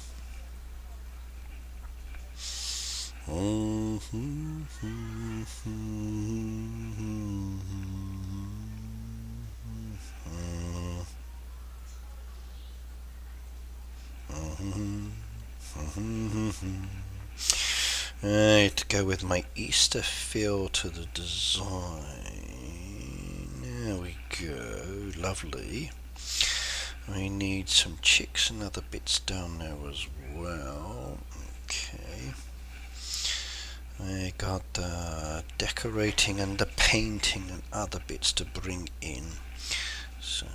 Right, to go with my Easter feel to the design. There we go, lovely. We need some chicks and other bits down there as well. Okay. I got the decorating and the painting and other bits to bring in. So.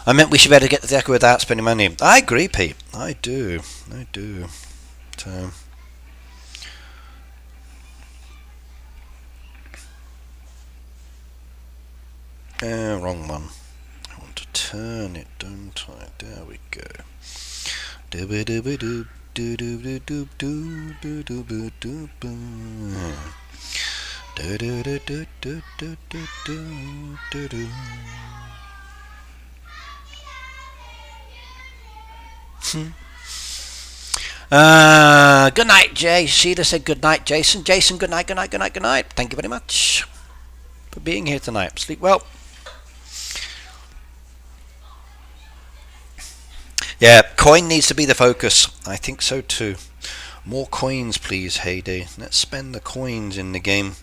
I meant we should better get the deco without spending money. I agree, Pete. I do. So. Wrong one. I want to turn it, don't I? There we go. Good night, Jay. Sheila said good night, Jason. Jason, good night, good night, good night, good night. Thank you very much for being here tonight. Sleep well. Yeah, coin needs to be the focus. I think so too. More coins, please, Heyday. Let's spend the coins in the game.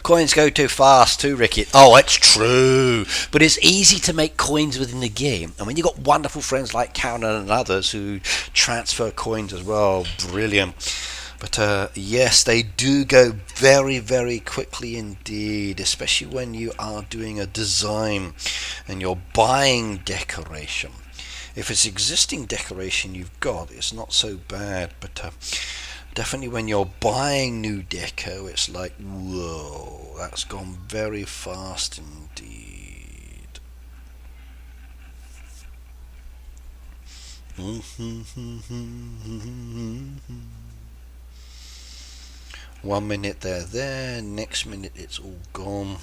Coins go too fast too, Ricky. Oh, it's true. But it's easy to make coins within the game. I mean, you've got wonderful friends like Karen and others who transfer coins as well. Brilliant. But yes, they do go very, very quickly indeed, especially when you are doing a design and you're buying decoration. If it's existing decoration you've got, it's not so bad, but definitely when you're buying new deco, it's like, whoa, that's gone very fast indeed. 1 minute they're there, next minute it's all gone.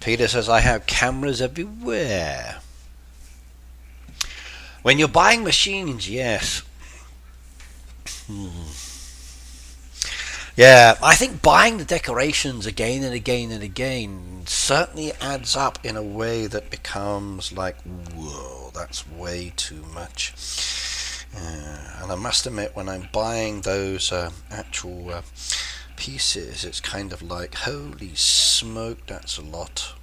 Peter says, I have cameras everywhere. When you're buying machines, yes. Yeah, I think buying the decorations again and again and again certainly adds up in a way that becomes like, whoa, that's way too much. And I must admit, when I'm buying those actual pieces, it's kind of like, holy smoke, that's a lot.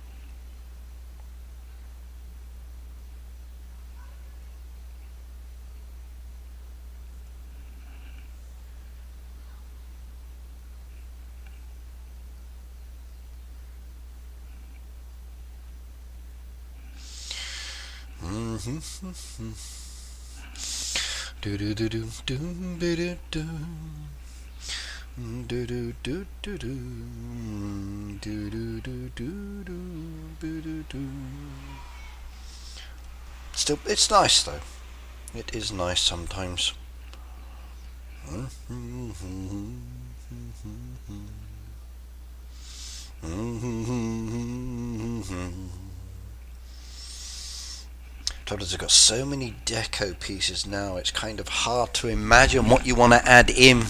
Do do do do do do do. Do do do do do do do do do do do. Still, it's nice though. It is nice sometimes. Toddlers have got so many deco pieces now. It's kind of hard to imagine what you want to add in.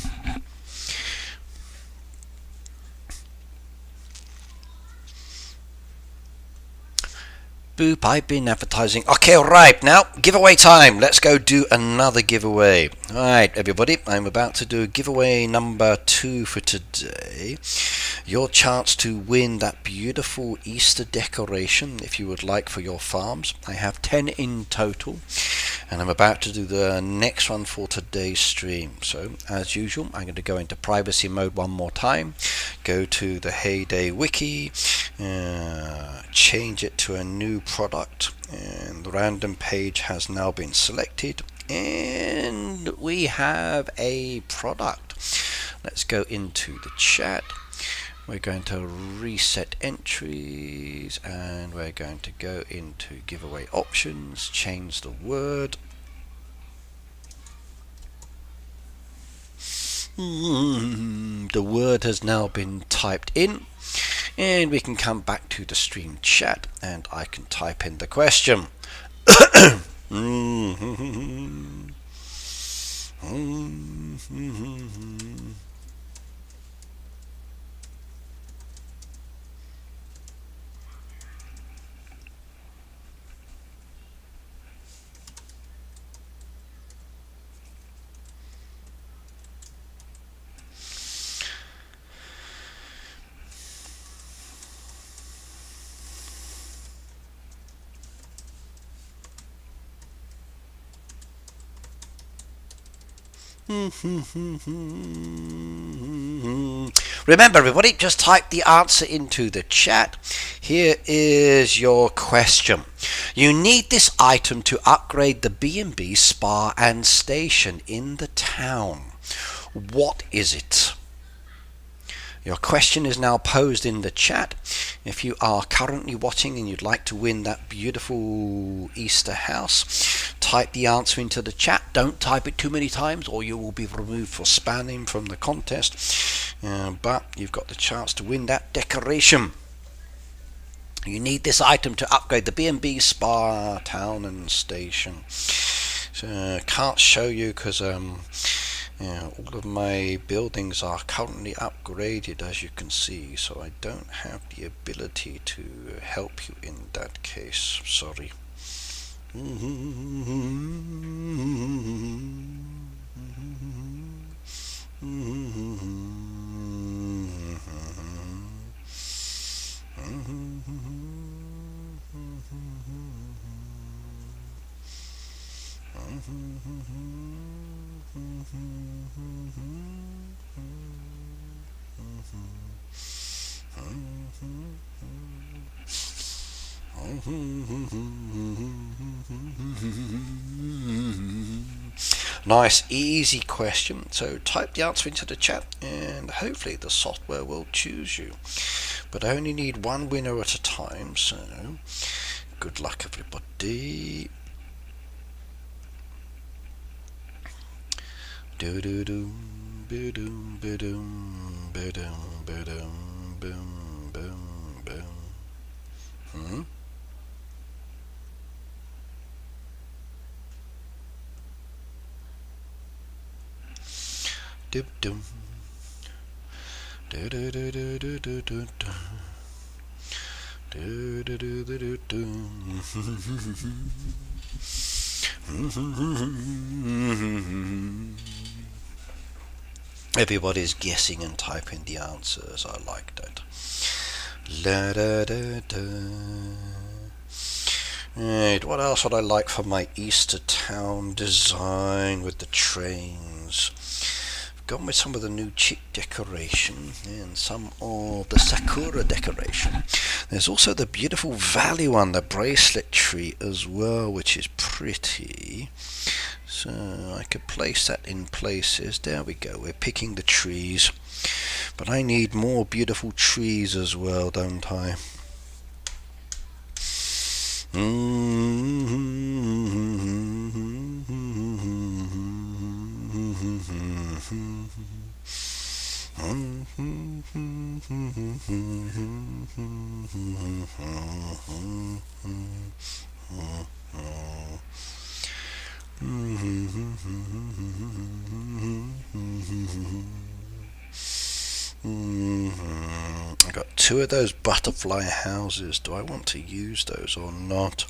Boop, I've been advertising. Okay, alright, now giveaway time. Let's go do another giveaway. Alright, everybody, I'm about to do giveaway number 2 for today. Your chance to win that beautiful Easter decoration, if you would like, for your farms. I have 10 in total, and I'm about to do the next one for today's stream. So, as usual, I'm going to go into privacy mode one more time, go to the Heyday wiki, change it to a new product, and the random page has now been selected, and we have a product. Let's go into the chat. We're going to reset entries, and we're going to go into giveaway options, change the word. The word has now been typed in, and we can come back to the stream chat, and I can type in the question. Remember, everybody, just type the answer into the chat. Here is your question. You need this item to upgrade the B&B spa and station in the town. What is it? Your question is now posed in the chat. If you are currently watching and you'd like to win that beautiful Easter house, type the answer into the chat. Don't type it too many times or you will be removed for spamming from the contest. But you've got the chance to win that decoration. You need this item to upgrade the B&B spa, town and station. So, can't show you because all of my buildings are currently upgraded, as you can see, so I don't have the ability to help you in that case. Sorry. Nice, easy question. So type the answer into the chat and hopefully the software will choose you. But I only need one winner at a time, so good luck, everybody. Do do do do do do do do do do boom boom. Dip dum. Everybody's guessing and typing the answers. I like that. La da da da. Right, what else would I like for my Easter town design with the trains? I've gone with some of the new chick decoration and some of the sakura decoration. There's also the beautiful value on the bracelet tree as well, which is pretty. So I could place that in places. There we go, we're picking the trees. But I need more beautiful trees as well, don't I? I got two of those butterfly houses. Do I want to use those or not?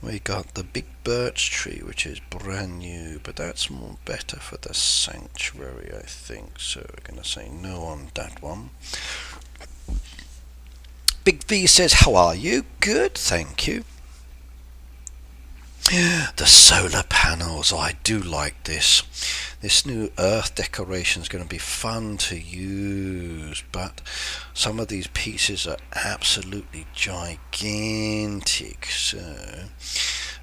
We got the big birch tree, which is brand new, but that's more better for the sanctuary, I think. So we're going to say no on that one. Big V says, how are you? Good, thank you. The solar panels, I do like this. This new earth decoration is going to be fun to use, but some of these pieces are absolutely gigantic, so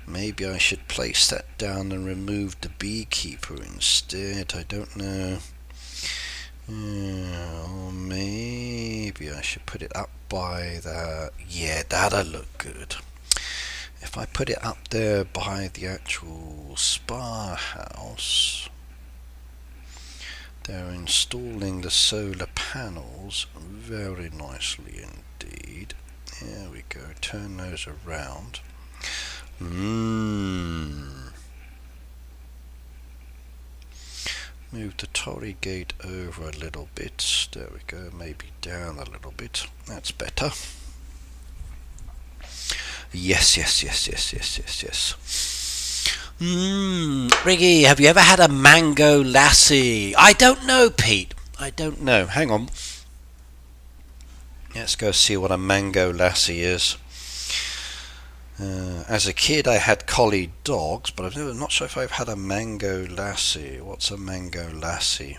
maybe I should place that down and remove the beekeeper instead. I don't know. Or maybe I should put it up by that. Yeah, that'll look good. If I put it up there by the actual spa house, they're installing the solar panels very nicely indeed. There we go, turn those around. Move the torii gate over a little bit. There we go, maybe down a little bit. That's better. Yes. Riggy, have you ever had a mango lassi? I don't know, Pete. I don't know. Hang on. Let's go see what a mango lassi is. As a kid, I had collie dogs, but I'm not sure if I've had a mango lassi. What's a mango lassi?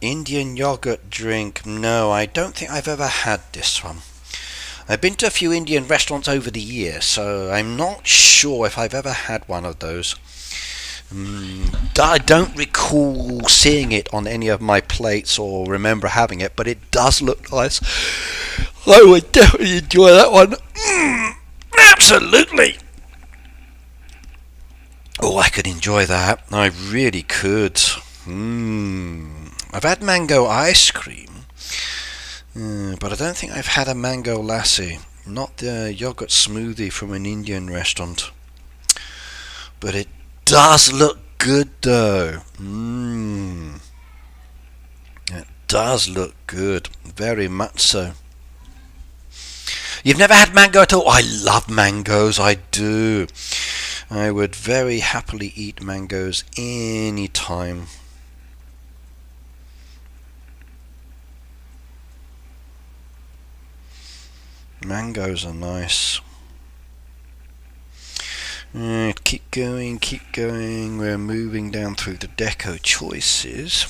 Indian yogurt drink. No, I don't think I've ever had this one. I've been to a few Indian restaurants over the years, so I'm not sure if I've ever had one of those. I don't recall seeing it on any of my plates or remember having it, but it does look nice. I would definitely enjoy that one. Absolutely. Oh, I could enjoy that. I really could. I've had mango ice cream, but I don't think I've had a mango lassi. Not the yogurt smoothie from an Indian restaurant. But it does look good though. It does look good. Very much so. You've never had mango at all? I love mangoes, I do. I would very happily eat mangoes any time. Mangoes are nice. Right, keep going. We're moving down through the deco choices.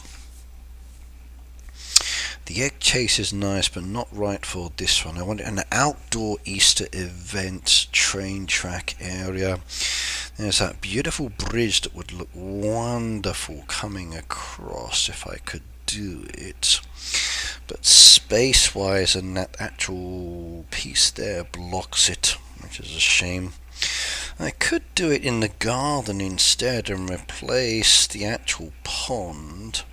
The egg chase is nice, but not right for this one. I want an outdoor Easter event train track area. There's that beautiful bridge that would look wonderful coming across if I could do it. But space-wise, and that actual piece there blocks it, which is a shame. I could do it in the garden instead and replace the actual pond.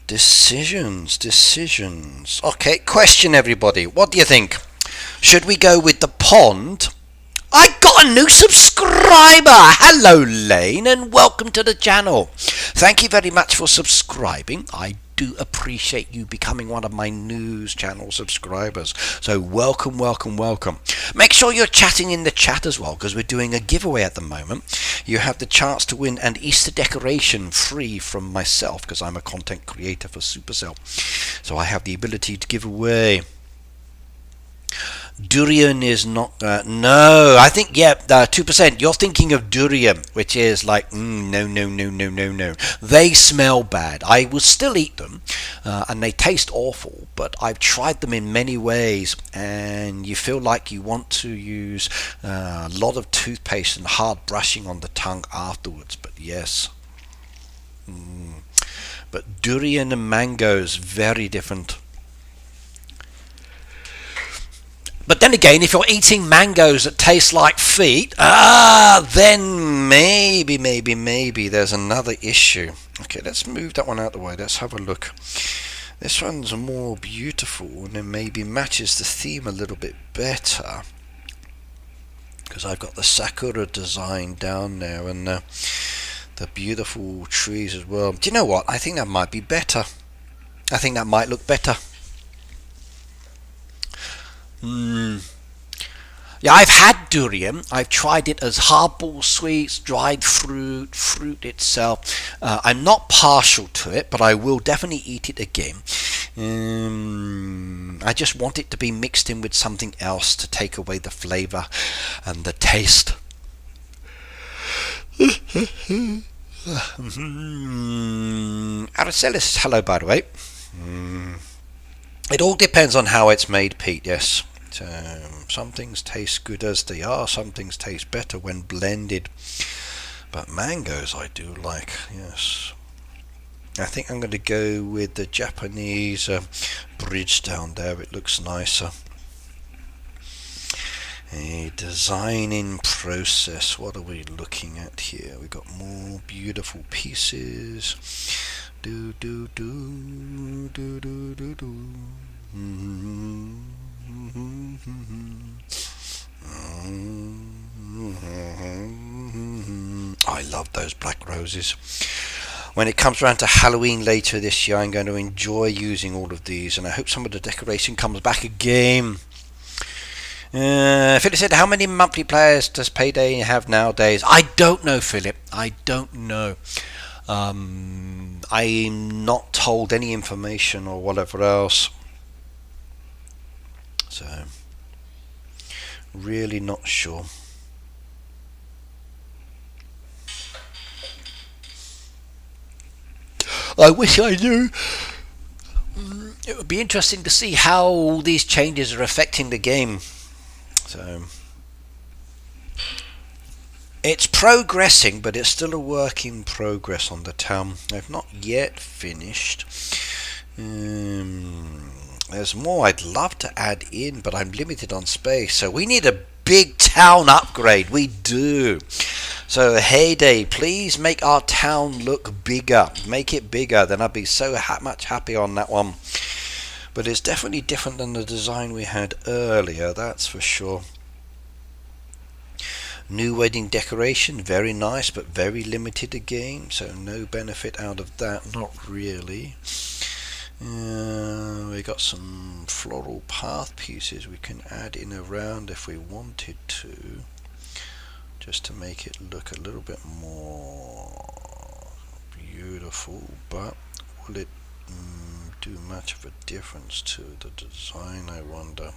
Decisions. Okay, question everybody. What do you think? Should we go with the pond I got a new subscriber! Hello, Lane, and welcome to the channel. Thank you very much for subscribing. I do appreciate you becoming one of my news channel subscribers. So welcome, welcome, welcome. Make sure you're chatting in the chat as well, because we're doing a giveaway at the moment. You have the chance to win an Easter decoration free from myself, because I'm a content creator for Supercell. So I have the ability to give away. Durian is not no, I think 2%. You're thinking of durian, which is like no. They smell bad. I will still eat them, and they taste awful, but I've tried them in many ways, and you feel like you want to use a lot of toothpaste and hard brushing on the tongue afterwards. But yes, but durian and mangoes, very different. But then again, if you're eating mangoes that taste like feet, then maybe there's another issue. Okay, let's move that one out of the way. Let's have a look. This one's more beautiful and it maybe matches the theme a little bit better, because I've got the sakura design down there and the beautiful trees as well. Do you know what? I think that might be better. I think that might look better. Yeah, I've had durian. I've tried it as hardball sweets, dried fruit itself. I'm not partial to it, but I will definitely eat it again. I just want it to be mixed in with something else to take away the flavour and the taste. Aracelis, hello by the way. It all depends on how it's made, Pete, yes. Some things taste good as they are, some things taste better when blended, but mangoes I do like, yes. I think I'm going to go with the Japanese bridge down there. It looks nicer. A designing process. What are we looking at here? We've got more beautiful pieces. I love those black roses. When it comes around to Halloween later this year, I'm going to enjoy using all of these, and I hope some of the decoration comes back again. Philip said, how many monthly players does Payday have nowadays? I don't know, Philip. I don't know. I'm not told any information or whatever else. So, really not sure. I wish I knew. It would be interesting to see how all these changes are affecting the game. So, it's progressing, but it's still a work in progress on the town. I've not yet finished. There's more I'd love to add in, but I'm limited on space. So we need a big town upgrade. We do. So Heyday, please make our town look bigger. Make it bigger. Then I'd be so much happy on that one. But it's definitely different than the design we had earlier. That's for sure. New wedding decoration. Very nice, but very limited again. So no benefit out of that. Not really. We got some floral path pieces we can add in around if we wanted to, just to make it look a little bit more beautiful, but will it do much of a difference to the design, I wonder.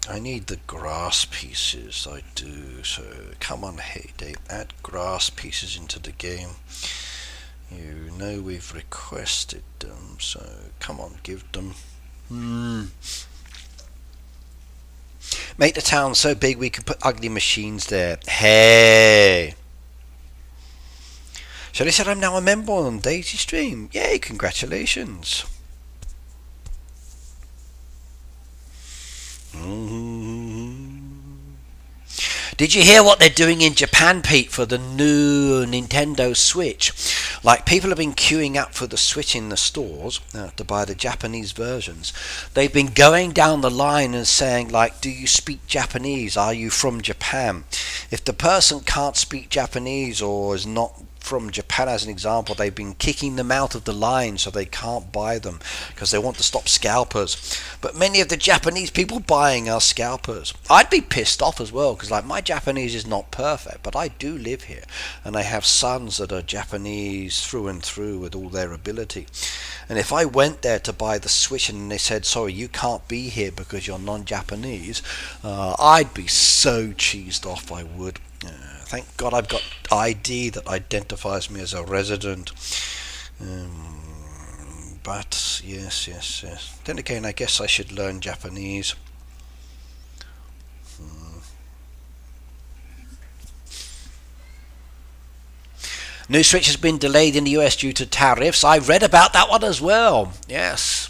I need the grass pieces, I do, so come on Heyday, add grass pieces into the game. You know we've requested them, so come on, give them. Make the town so big we can put ugly machines there. Hey! Shelley said I'm now a member on Daisy Stream. Yay, congratulations. Did you hear what they're doing in Japan, Pete, for the new Nintendo Switch? Like, people have been queuing up for the Switch in the stores to buy the Japanese versions. They've been going down the line and saying, like, do you speak Japanese? Are you from Japan? If the person can't speak Japanese or is not from Japan, as an example, they've been kicking them out of the line so they can't buy them because they want to stop scalpers. But many of the Japanese people buying are scalpers. I'd be pissed off as well because, like, my Japanese is not perfect, but I do live here and I have sons that are Japanese through and through with all their ability. And if I went there to buy the Switch and they said, sorry, you can't be here because you're non-Japanese, I'd be so cheesed off, I would. Thank God I've got ID that identifies me as a resident. But yes. Then again, I guess I should learn Japanese. New Switch has been delayed in the US due to tariffs. I read about that one as well. Yes.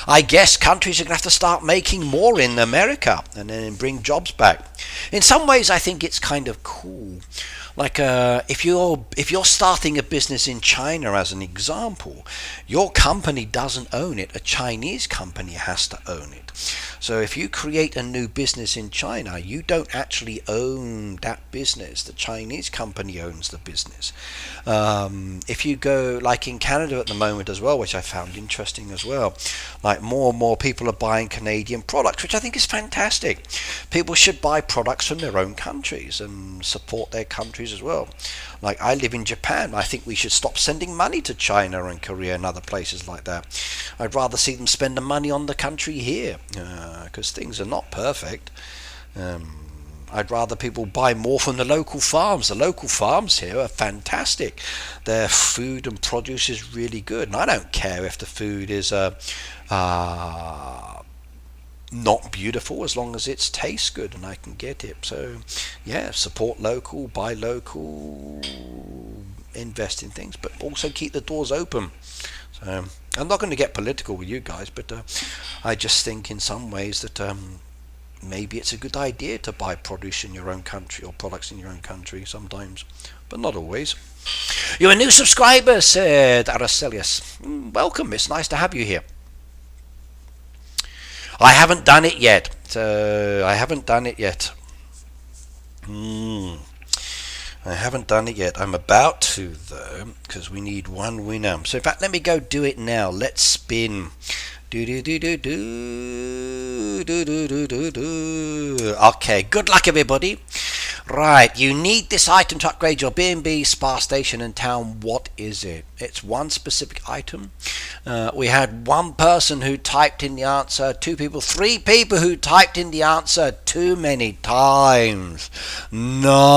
I guess countries are going to have to start making more in America and then bring jobs back. In some ways, I think it's kind of cool. Like, if you're starting a business in China, as an example, your company doesn't own it. A Chinese company has to own it. So if you create a new business in China, you don't actually own that business. The Chinese company owns the business. If you go, like in Canada at the moment as well, which I found interesting as well, like more and more people are buying Canadian products, which I think is fantastic. People should buy products from their own countries and support their countries as well. Like, I live in Japan. I think we should stop sending money to China and Korea and other places like that. I'd rather see them spend the money on the country here, because things are not perfect. I'd rather people buy more from the local farms. The local farms here are fantastic. Their food and produce is really good. And I don't care if the food is not beautiful, as long as it tastes good and I can get it. So yeah, support local, buy local, invest in things, but also keep the doors open. So I'm not going to get political with you guys, but I just think in some ways that maybe it's a good idea to buy produce in your own country or products in your own country sometimes, but not always. You're a new subscriber, said Aracelius. Welcome, it's nice to have you here. I haven't done it yet. I haven't done it yet. I'm about to, though, because we need one winner. So in fact, let me go do it now. Let's spin. Okay, good luck everybody. Right, you need this item to upgrade your B&B, spa station and town. What is it? It's one specific item. We had one person who typed in the answer, 2 people, 3 people who typed in the answer too many times. No.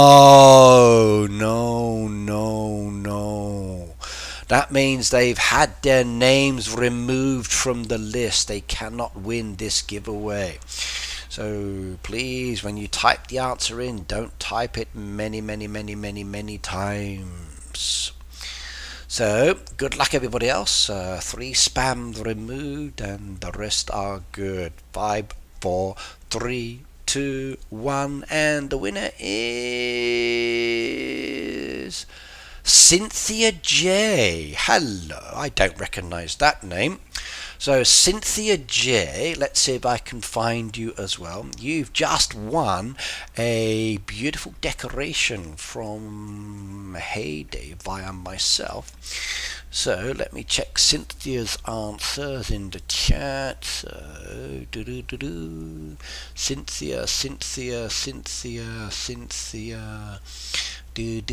That means they've had their names removed from the list. They cannot win this giveaway. So please, when you type the answer in, don't type it many times. So good luck everybody else. 3 spams removed and the rest are good. 5, 4, 3, 2, 1, and the winner is Cynthia J. Hello, I don't recognize that name. So Cynthia J, let's see if I can find you as well. You've just won a beautiful decoration from Heyday via myself. So let me check Cynthia's answers in the chat. So Cynthia. Did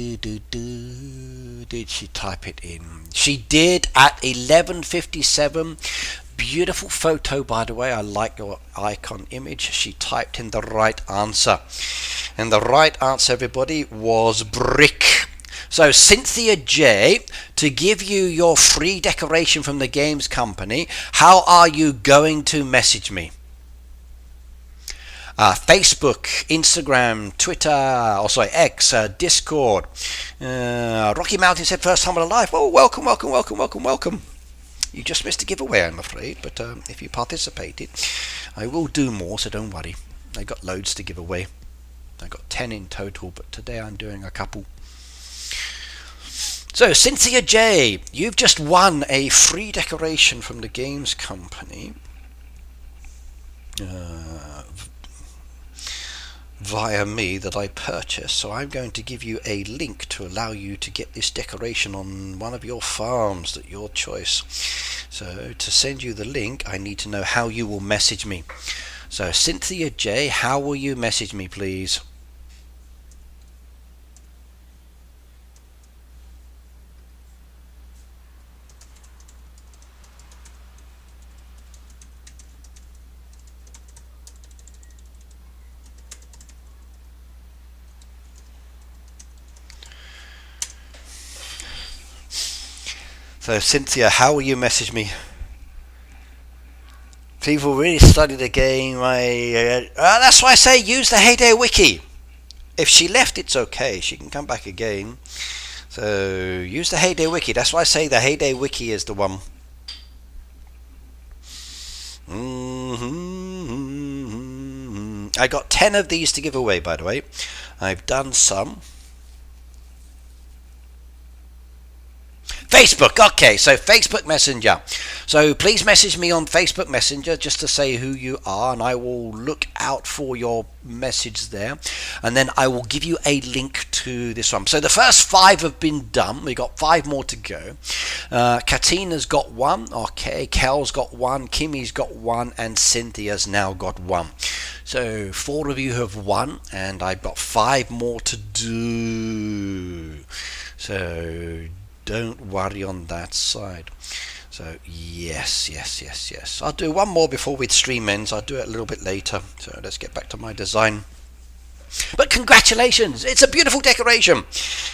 she type it in? She did at 11:57. Beautiful photo, by the way. I like your icon image. She typed in the right answer, and the right answer, everybody, was brick. So Cynthia J, to give you your free decoration from the games company, how are you going to message me? Facebook, Instagram, Twitter, X, Discord. Rocky Mountain said first time in life. Oh, welcome. You just missed a giveaway, I'm afraid, but if you participated, I will do more, so don't worry. I got loads to give away. I got 10 in total, but today I'm doing a couple. So, Cynthia J, you've just won a free decoration from the games company via me that I purchased. So I'm going to give you a link to allow you to get this decoration on one of your farms at your choice. So to send you the link, I need to know how you will message me. So Cynthia J, how will you message me, please? So Cynthia, how will you message me? People really study the game. That's why I say use the Heyday Wiki. If she left, it's okay. She can come back again. So use the Heyday Wiki. That's why I say the Heyday Wiki is the one. I got 10 of these to give away, by the way. I've done some. Facebook, okay, so Facebook Messenger. So please message me on Facebook Messenger just to say who you are, and I will look out for your message there, and then I will give you a link to this one. So the first 5 have been done. We got 5 more to go. Katina's got 1, okay, Kel's got 1, Kimmy's got 1, and Cynthia's now got 1. So 4 of you have won, and I've got 5 more to do. So don't worry on that side. So yes. I'll do one more before the stream ends. I'll do it a little bit later. So let's get back to my design. But congratulations, it's a beautiful decoration,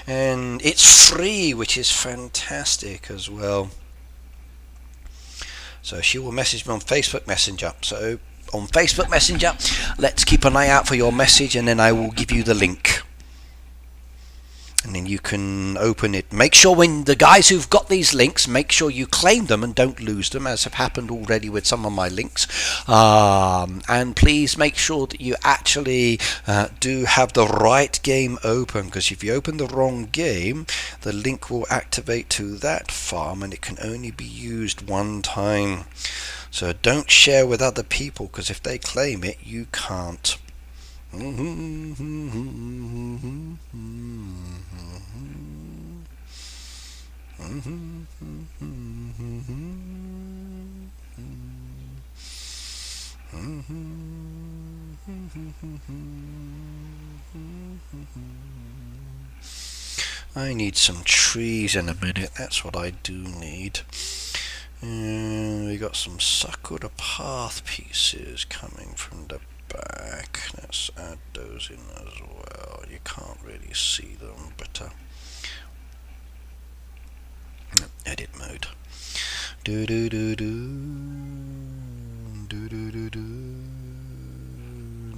and it's free, which is fantastic as well. So she will message me on Facebook Messenger. So on Facebook Messenger, let's keep an eye out for your message, and then I will give you the link. And then you can open it. Make sure when the guys who've got these links, make sure you claim them and don't lose them, as have happened already with some of my links. And please make sure that you actually do have the right game open, because if you open the wrong game, the link will activate to that farm and it can only be used one time. So don't share with other people, because if they claim it, you can't. I need some trees in a minute. That's what I do need. We got some Sakura path pieces coming from the back. Let's add those in as well. You can't really see them, but edit mode. Do do do do do do do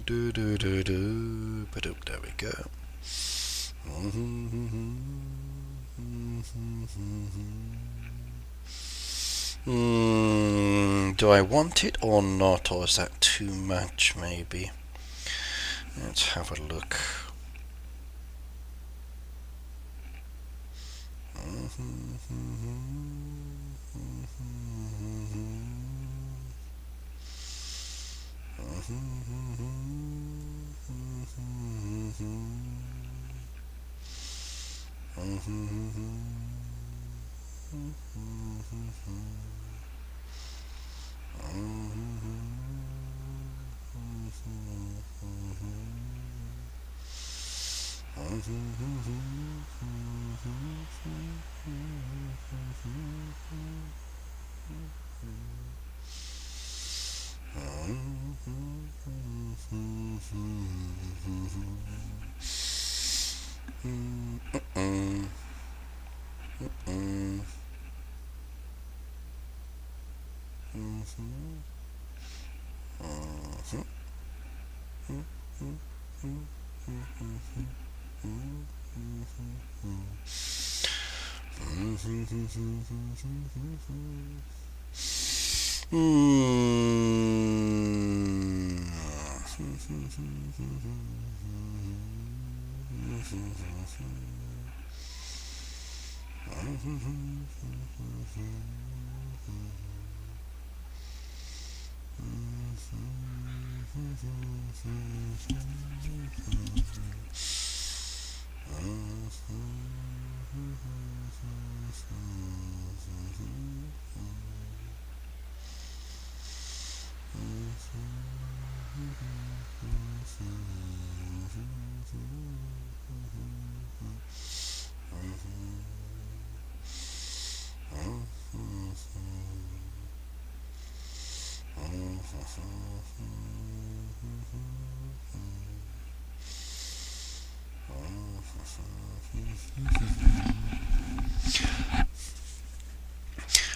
do do do do. But there we go. Do I want it or not, or is that too much? Maybe. Let's have a look.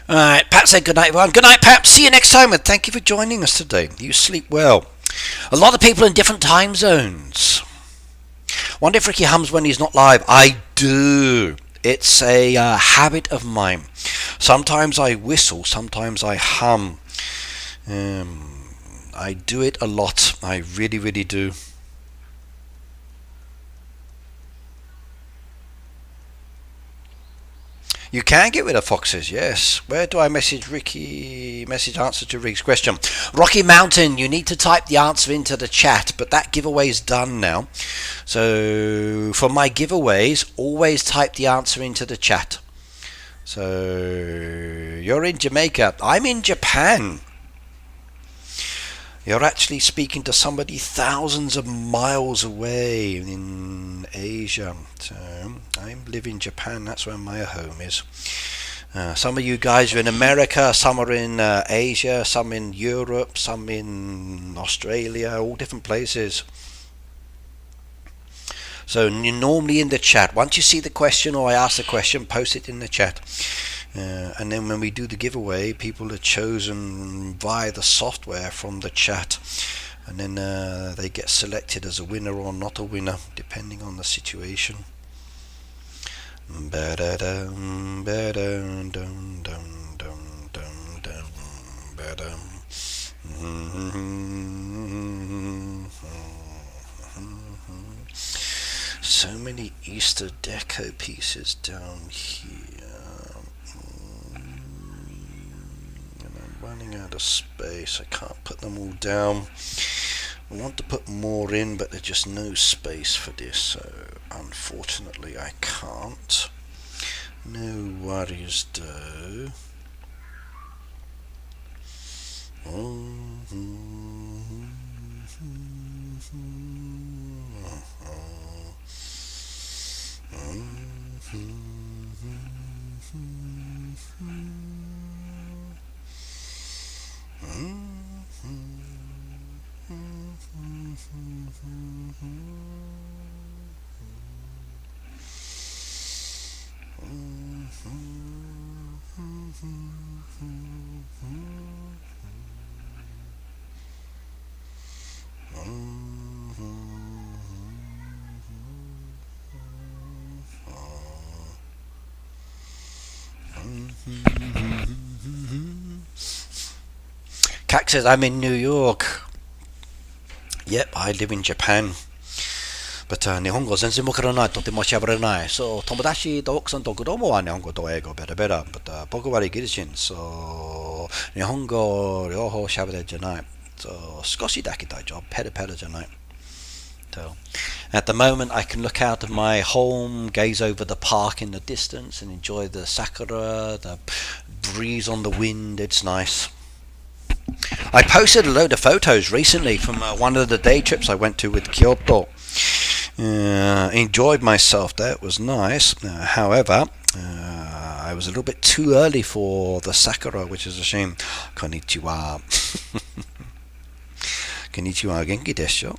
Alright, Pat said good night, everyone. Good night, Pat. See you next time, and thank you for joining us today. You sleep well. A lot of people in different time zones. Wonder if Ricky hums when he's not live. I do. It's a habit of mine. Sometimes I whistle, sometimes I hum. I do it a lot. I really, really do. You can get rid of foxes, yes. Where do I message Ricky? Message answer to Rick's question. Rocky Mountain, you need to type the answer into the chat, but that giveaway's done now. So for my giveaways, always type the answer into the chat. So you're in Jamaica. I'm in Japan. You're actually speaking to somebody thousands of miles away in Asia. So I live in Japan. That's where my home is. Some of you guys are in America, some are in Asia, some in Europe, some in Australia, all different places. So you're normally in the chat. Once you see the question or I ask the question, post it in the chat. And then when we do the giveaway, people are chosen via the software from the chat, and then they get selected as a winner or not a winner, depending on the situation. So many Easter deco pieces down here. Running out of space. I can't put them all down. I want to put more in, but there's just no space for this, so unfortunately I can't. No worries though. Kat says, I'm in New York. Yep, I live in Japan. But 日本語全然わからない、とても喋れない。So 友達と奥さんと子供は日本語と英語ベラベラ。But 僕はイギリス人。So 日本語両方喋れじゃない。So 少しだけ大丈夫。ペラペラじゃない。So at the moment I can look out of my home, gaze over the park in the distance and enjoy the sakura, the breeze on the wind. It's nice. I posted a load of photos recently from one of the day trips I went to with Kyoto. Enjoyed myself there. It was nice. However, I was a little bit too early for the sakura, which is a shame. Konnichiwa. Konnichiwa, genki desu?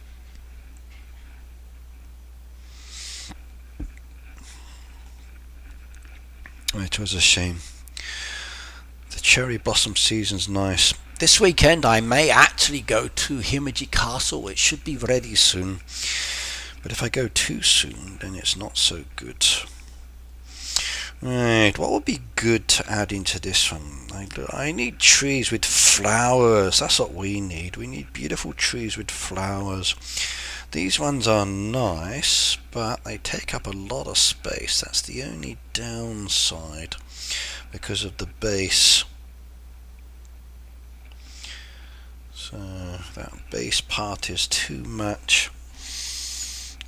It was a shame. The cherry blossom season's nice. This weekend I may actually go to Himeji Castle. It should be ready soon. But if I go too soon, then it's not so good. Right, what would be good to add into this one? I need trees with flowers. That's what we need. We need beautiful trees with flowers. These ones are nice, but they take up a lot of space. That's the only downside because of the base. So that base part is too much.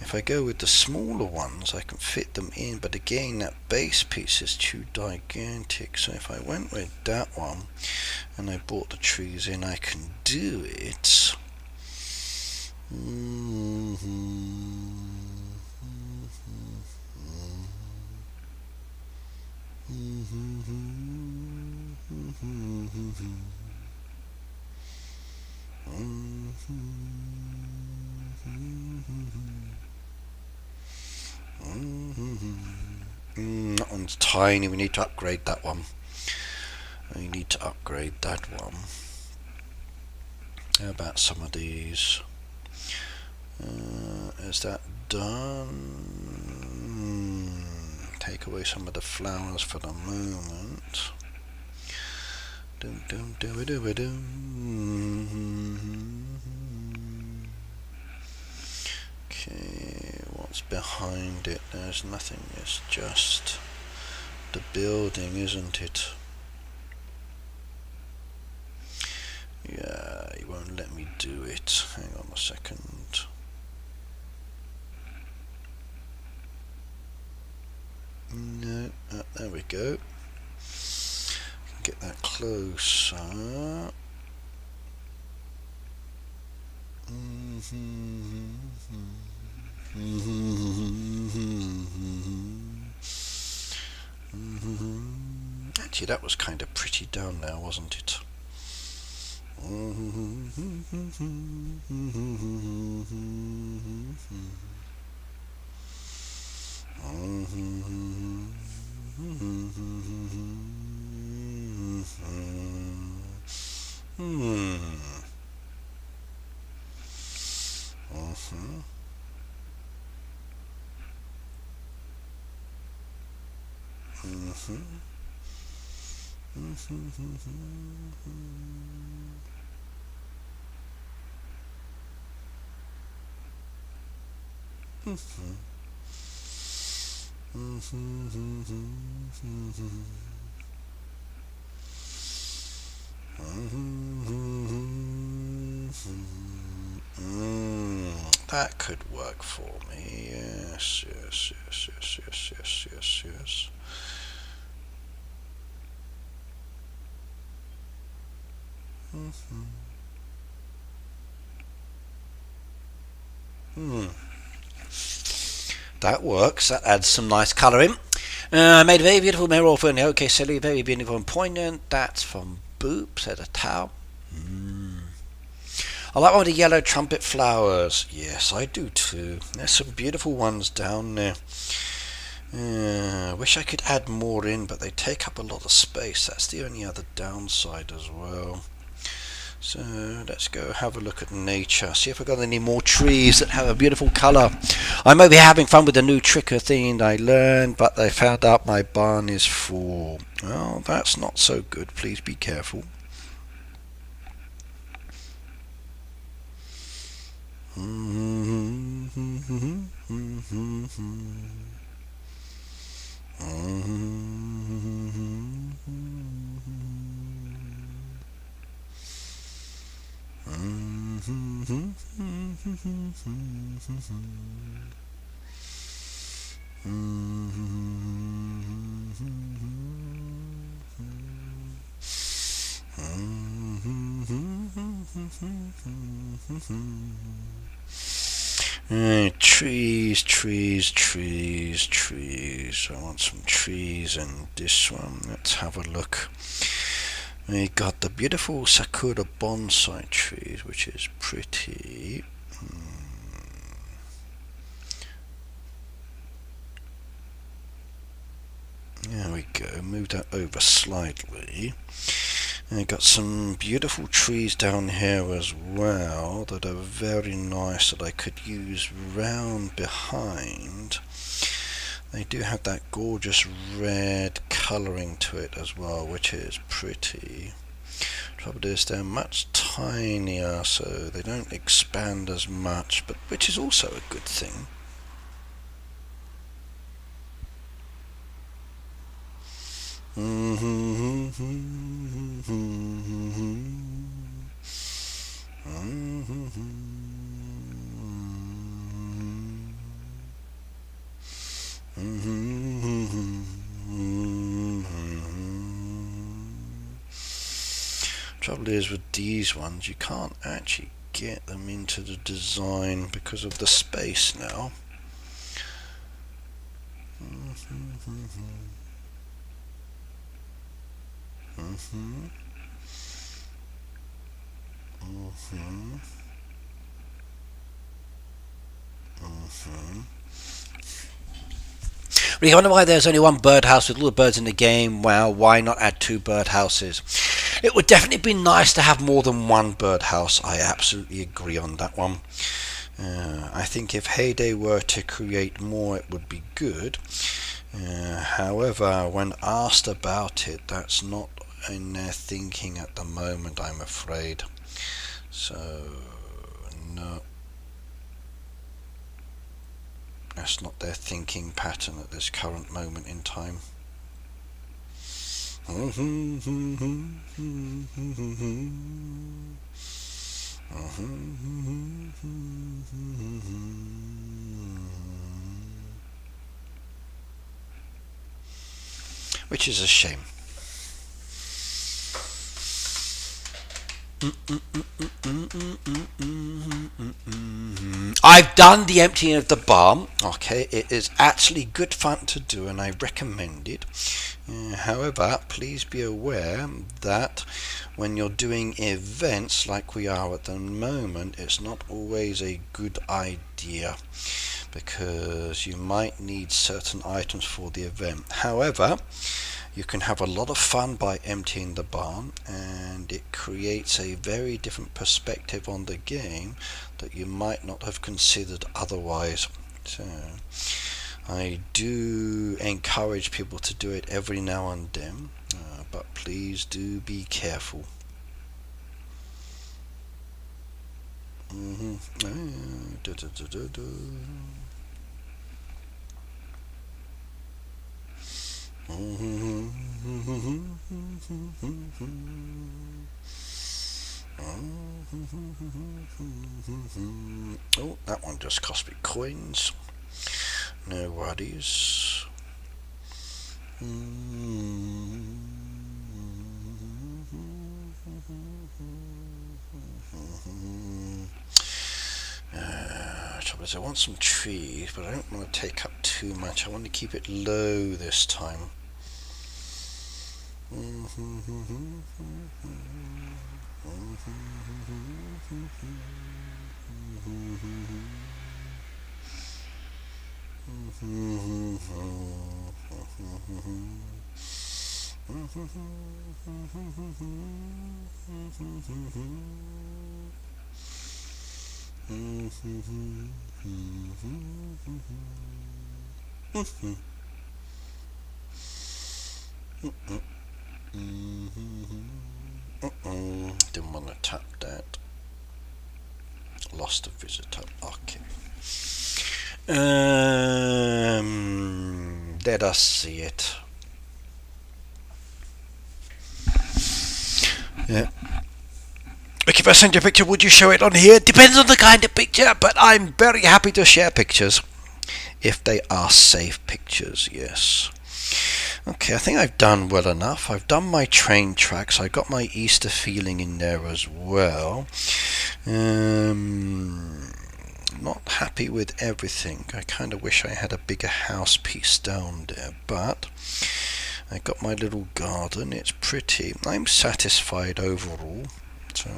If I go with the smaller ones, I can fit them in, but again, that base piece is too gigantic. So if I went with that one and I brought the trees in, I can do it. That one's tiny. We need to upgrade that one. We need to upgrade that one. How about some of these? Is that done? Take away some of the flowers for the moment. Okay, what's behind it? There's nothing. It's just the building, isn't it? Yeah, he won't let me do it. Hang on a second. No, there we go. Get that closer. Actually, that was kind of pretty down there, wasn't it? That could work for me. Yes, yes, yes, yes, yes, yes, yes, yes. That works. That adds some nice colour in. Made a very beautiful mirror for okay, silly, very beautiful and poignant. That's from Boop, said a towel. I like one of the yellow trumpet flowers. Yes, I do too. There's some beautiful ones down there. Wish I could add more in, but they take up a lot of space. That's the only other downside as well. So let's go have a look at nature. See if I've got any more trees that have a beautiful colour. I might be having fun with the new tricker thing I learned, but I found out my barn is full. Well, that's not so good. Please be careful. Trees, trees, trees, trees. I want some trees in this one. Let's have a look. We got the beautiful Sakura bonsai trees, which is pretty. There we go. Move that over slightly. And we got some beautiful trees down here as well that are very nice that I could use round behind. They do have that gorgeous red colouring to it as well, which is pretty. Trouble is they're much tinier, so they don't expand as much, but which is also a good thing. Trouble is with these ones, you can't actually get them into the design because of the space now. You wonder why there's only one birdhouse with all the birds in the game. Well, why not add 2 birdhouses? It would definitely be nice to have more than one birdhouse. I absolutely agree on that one. I think if Heyday were to create more, it would be good. However, when asked about it, that's not in their thinking at the moment, I'm afraid. So, no. That's not their thinking pattern at this current moment in time. Which is a shame. I've done the emptying of the barn. Okay, it is actually good fun to do and I recommend it. However, please be aware that when you're doing events like we are at the moment, it's not always a good idea because you might need certain items for the event. However, you can have a lot of fun by emptying the barn, and it creates a very different perspective on the game that you might not have considered otherwise. So I do encourage people to do it every now and then, but please do be careful. Oh, that one just cost me coins. No worries. I want some trees, but I don't want to take up too much. I want to keep it low this time. Didn't want to tap that. Lost a visitor. Okay. Let us see it. Yeah. Look, if I send you a picture, would you show it on here? Depends on the kind of picture, but I'm very happy to share pictures. If they are safe pictures, yes. Okay, I think I've done well enough. I've done my train tracks. I got my Easter feeling in there as well. Not happy with everything. I kind of wish I had a bigger house piece down there, but I got my little garden. It's pretty. I'm satisfied overall. So,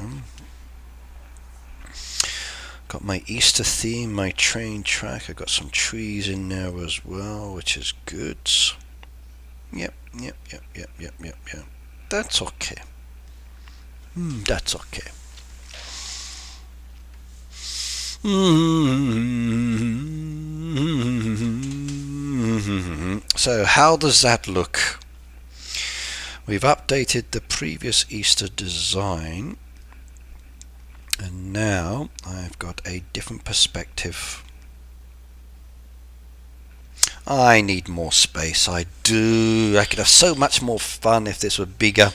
got my Easter theme, my train track. I got some trees in there as well, which is good. Yep. That's okay. That's okay. So how does that look? We've updated the previous Easter design, and now I've got a different perspective. I need more space, I do. I could have so much more fun if this were bigger.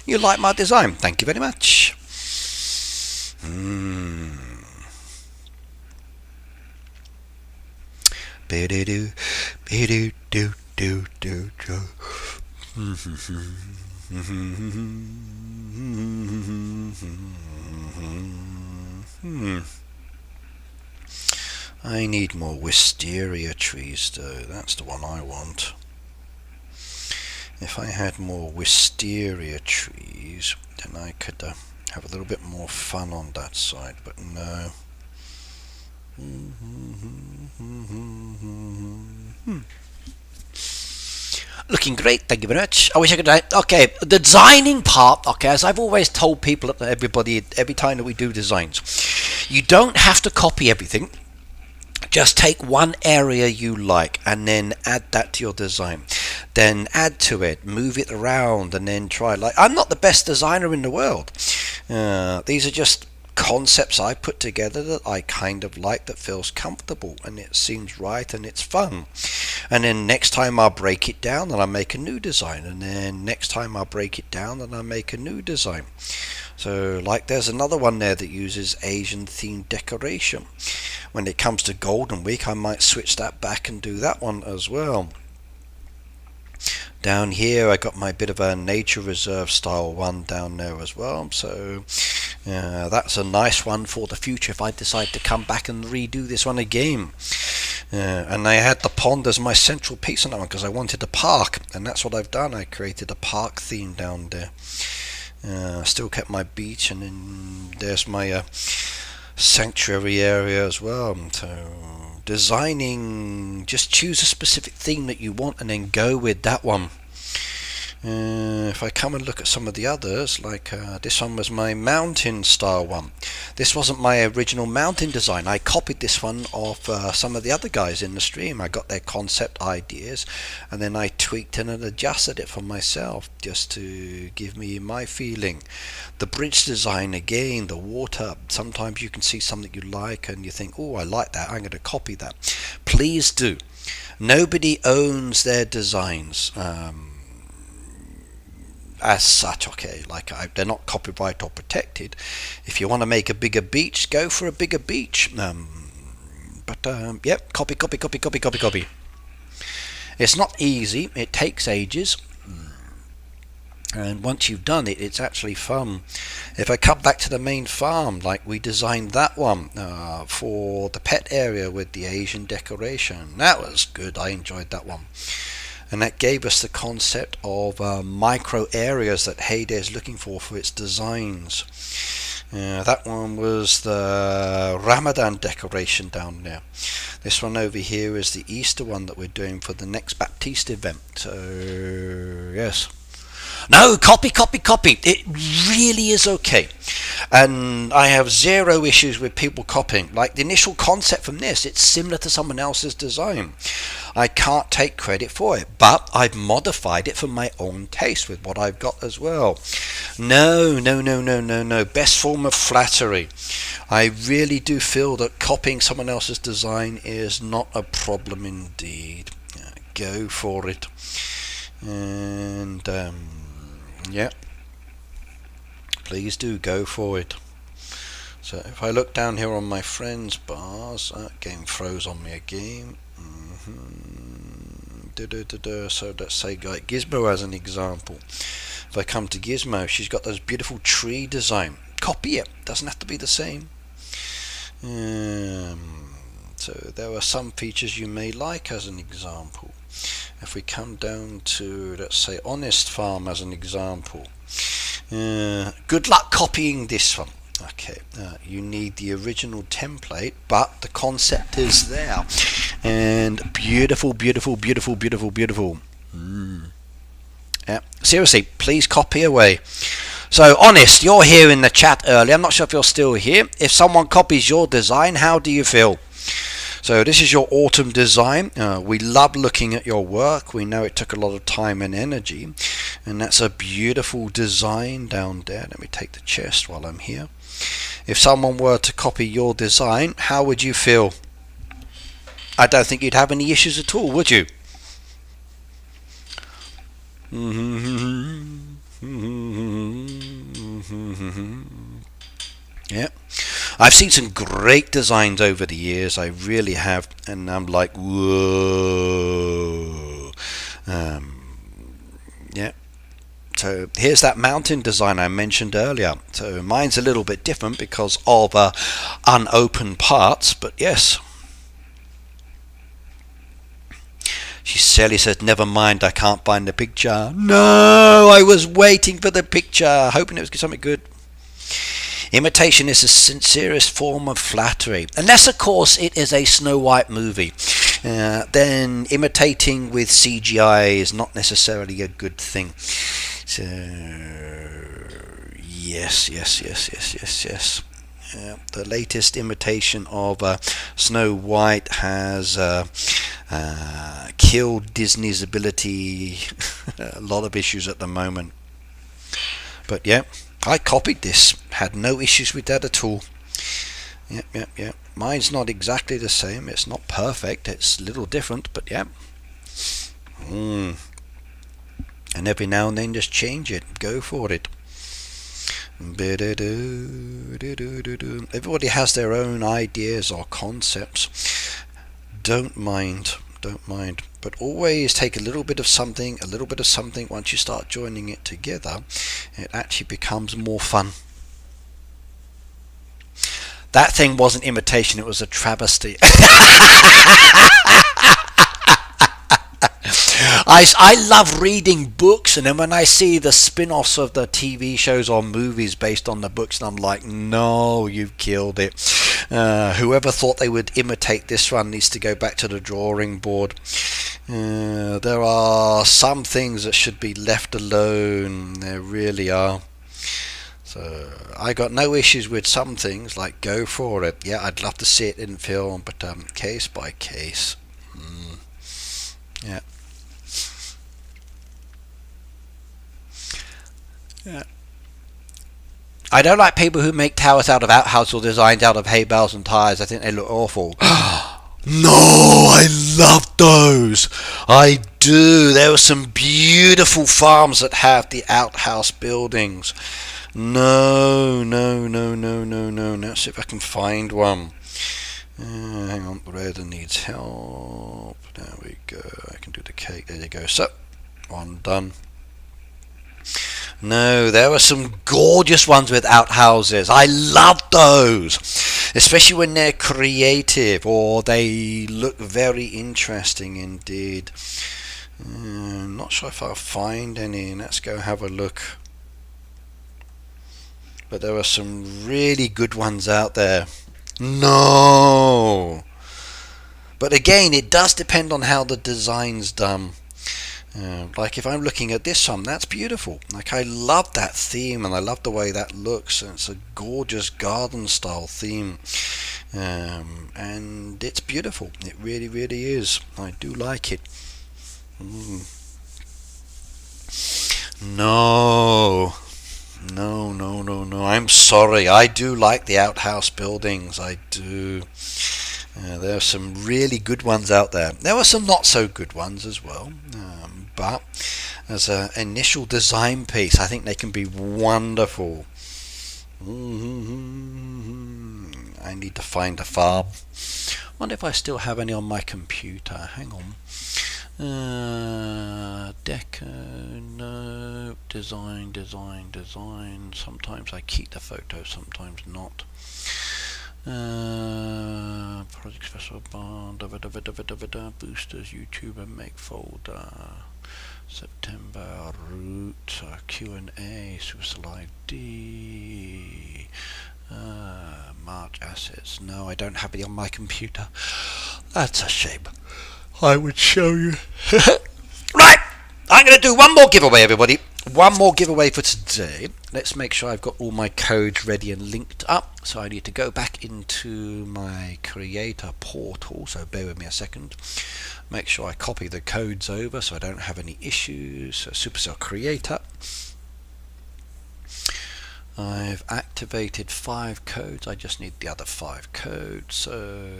You like my design? Thank you very much. I need more wisteria trees though, that's the one I want. If I had more wisteria trees, then I could have a little bit more fun on that side, but no. Looking great, thank you very much. I wish I could. Okay, the designing part. Okay, as I've always told people, everybody, every time that we do designs, you don't have to copy everything. Just take one area you like and then add that to your design. Then add to it, move it around, and then try. Like, I'm not the best designer in the world. These are just concepts I put together that I kind of like, that feels comfortable and it seems right and it's fun. And then next time I'll break it down and I'll make a new design, and then next time I'll break it down and I'll make a new design. So like there's another one there that uses Asian themed decoration. When it comes to Golden Week, I might switch that back and do that one as well. Down here I got my bit of a nature reserve style one down there as well, so that's a nice one for the future if I decide to come back and redo this one again. And I had the pond as my central piece on that one because I wanted a park, and that's what I've done. I created a park theme down there. Still kept my beach, and then there's my sanctuary area as well. So designing, just choose a specific theme that you want and then go with that one. If I come and look at some of the others, like this one was my mountain style one. This wasn't my original mountain design. I copied this one off some of the other guys in the stream. I got their concept ideas and then I tweaked it and adjusted it for myself just to give me my feeling. The bridge design again, the water, sometimes you can see something you like and you think, oh, I like that, I'm going to copy that. Please do. Nobody owns their designs as such, okay, like they're not copyright or protected. If you want to make a bigger beach, go for a bigger beach. Yep, copy. It's not easy, it takes ages, and once you've done it, it's actually fun. If I come back to the main farm, like we designed that one for the pet area with the Asian decoration, that was good, I enjoyed that one. And that gave us the concept of micro areas that Heyday is looking for its designs. That one was the Ramadan decoration down there. This one over here is the Easter one that we're doing for the next Baptiste event. So yes. No, copy. It really is okay. And I have zero issues with people copying. Like the initial concept from this, it's similar to someone else's design. I can't take credit for it, but I've modified it for my own taste with what I've got as well. No. Best form of flattery. I really do feel that copying someone else's design is not a problem indeed. Go for it. And yeah, please do go for it. So if I look down here on my friends bars, game froze on me again. So let's say like Gizmo as an example. If I come to Gizmo, she's got those beautiful tree design. Copy it, doesn't have to be the same. So there are some features you may like as an example. If we come down to, let's say, Honest Farm as an example, good luck copying this one. Okay, you need the original template, but the concept is there, and beautiful. Yeah, seriously, please copy away. So, Honest, you're here in the chat earlier. I'm not sure if you're still here. If someone copies your design, how do you feel? So this is your autumn design. We love looking at your work. We know it took a lot of time and energy, and that's a beautiful design down there. Let me take the chest while I'm here. If someone were to copy your design, how would you feel? I don't think you'd have any issues at all, would you? Yeah, I've seen some great designs over the years. I really have, and I'm like, whoa. Yeah. So here's that mountain design I mentioned earlier. So mine's a little bit different because of unopened parts, but yes. Sally says, never mind, I can't find the picture. No, I was waiting for the picture, hoping it was something good. Imitation is the sincerest form of flattery, unless of course it is a Snow White movie. Then imitating with CGI is not necessarily a good thing. So yes. The latest imitation of Snow White has killed Disney's ability. A lot of issues at the moment. But yeah, I copied this. Had no issues with that at all. Yep. Mine's not exactly the same. It's not perfect. It's a little different, but yeah. And every now and then just change it. Go for it. Everybody has their own ideas or concepts. Don't mind, but always take a little bit of something, once you start joining it together, it actually becomes more fun. That thing wasn't imitation, it was a travesty. I love reading books, and then when I see the spin-offs of the TV shows or movies based on the books, and I'm like, no, you've killed it. Whoever thought they would imitate this one needs to go back to the drawing board. There are some things that should be left alone. There really are. So I got no issues with some things, like go for it. Yeah, I'd love to see it in film, but case by case. Yeah. I don't like people who make towers out of outhouses or designs out of hay bales and tires. I think they look awful. No, I love those. I do. There are some beautiful farms that have the outhouse buildings. No. Let's see if I can find one. Hang on, Reda needs help. There we go. I can do the cake. There you go. So, one done. No, there are some gorgeous ones with outhouses. I love those, especially when they're creative or they look very interesting indeed. I'm not sure if I'll find any. Let's go have a look. But there are some really good ones out there. No. But again, it does depend on how the design's done. Like if I'm looking at this one, that's beautiful. Like I love that theme and I love the way that looks. It's a gorgeous garden style theme, and it's beautiful. It really is. I do like it. No. I'm sorry. I do like the outhouse buildings. I do. There are some really good ones out there. There are some not so good ones as well. But as an initial design piece, I think they can be wonderful. I need to find a farm. I wonder if I still have any on my computer. Hang on. Deco, no. Design. Sometimes I keep the photo, sometimes not. Project special bar, boosters, YouTube and make folder. September root, Q&A, Suicide ID, March assets. No, I don't have it on my computer. That's a shame. I would show you. Right, I'm going to do one more giveaway, everybody. one more giveaway for today. Let's make sure I've got all my codes ready and linked up. So I need to go back into my creator portal, so bear with me a second. Make sure I copy the codes over so I don't have any issues. So Supercell Creator. I've activated 5 codes. I just need the other 5 codes. So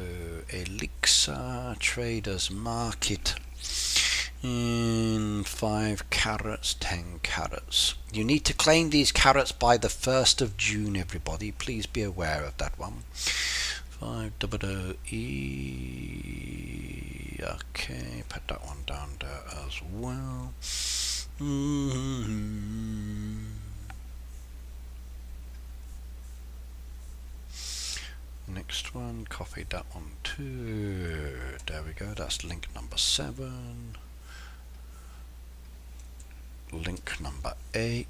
Elixir, Traders Market, in 5 carats, 10 carats. You need to claim these carats by the 1st of June, everybody. Please be aware of that one. 500E. Okay, put that one down there as well. Next one, copy that one too. There we go, that's link number 7. Link number 8.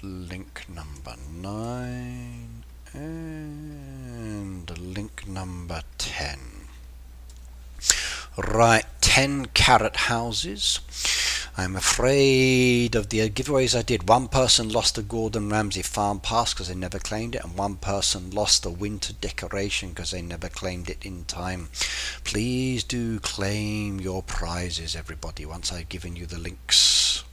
Link number 9. And link number 10. Right, 10 carat houses. I'm afraid of the giveaways I did. One person lost the Gordon Ramsay Farm Pass because they never claimed it, and one person lost the winter decoration because they never claimed it in time. Please do claim your prizes, everybody, once I've given you the links.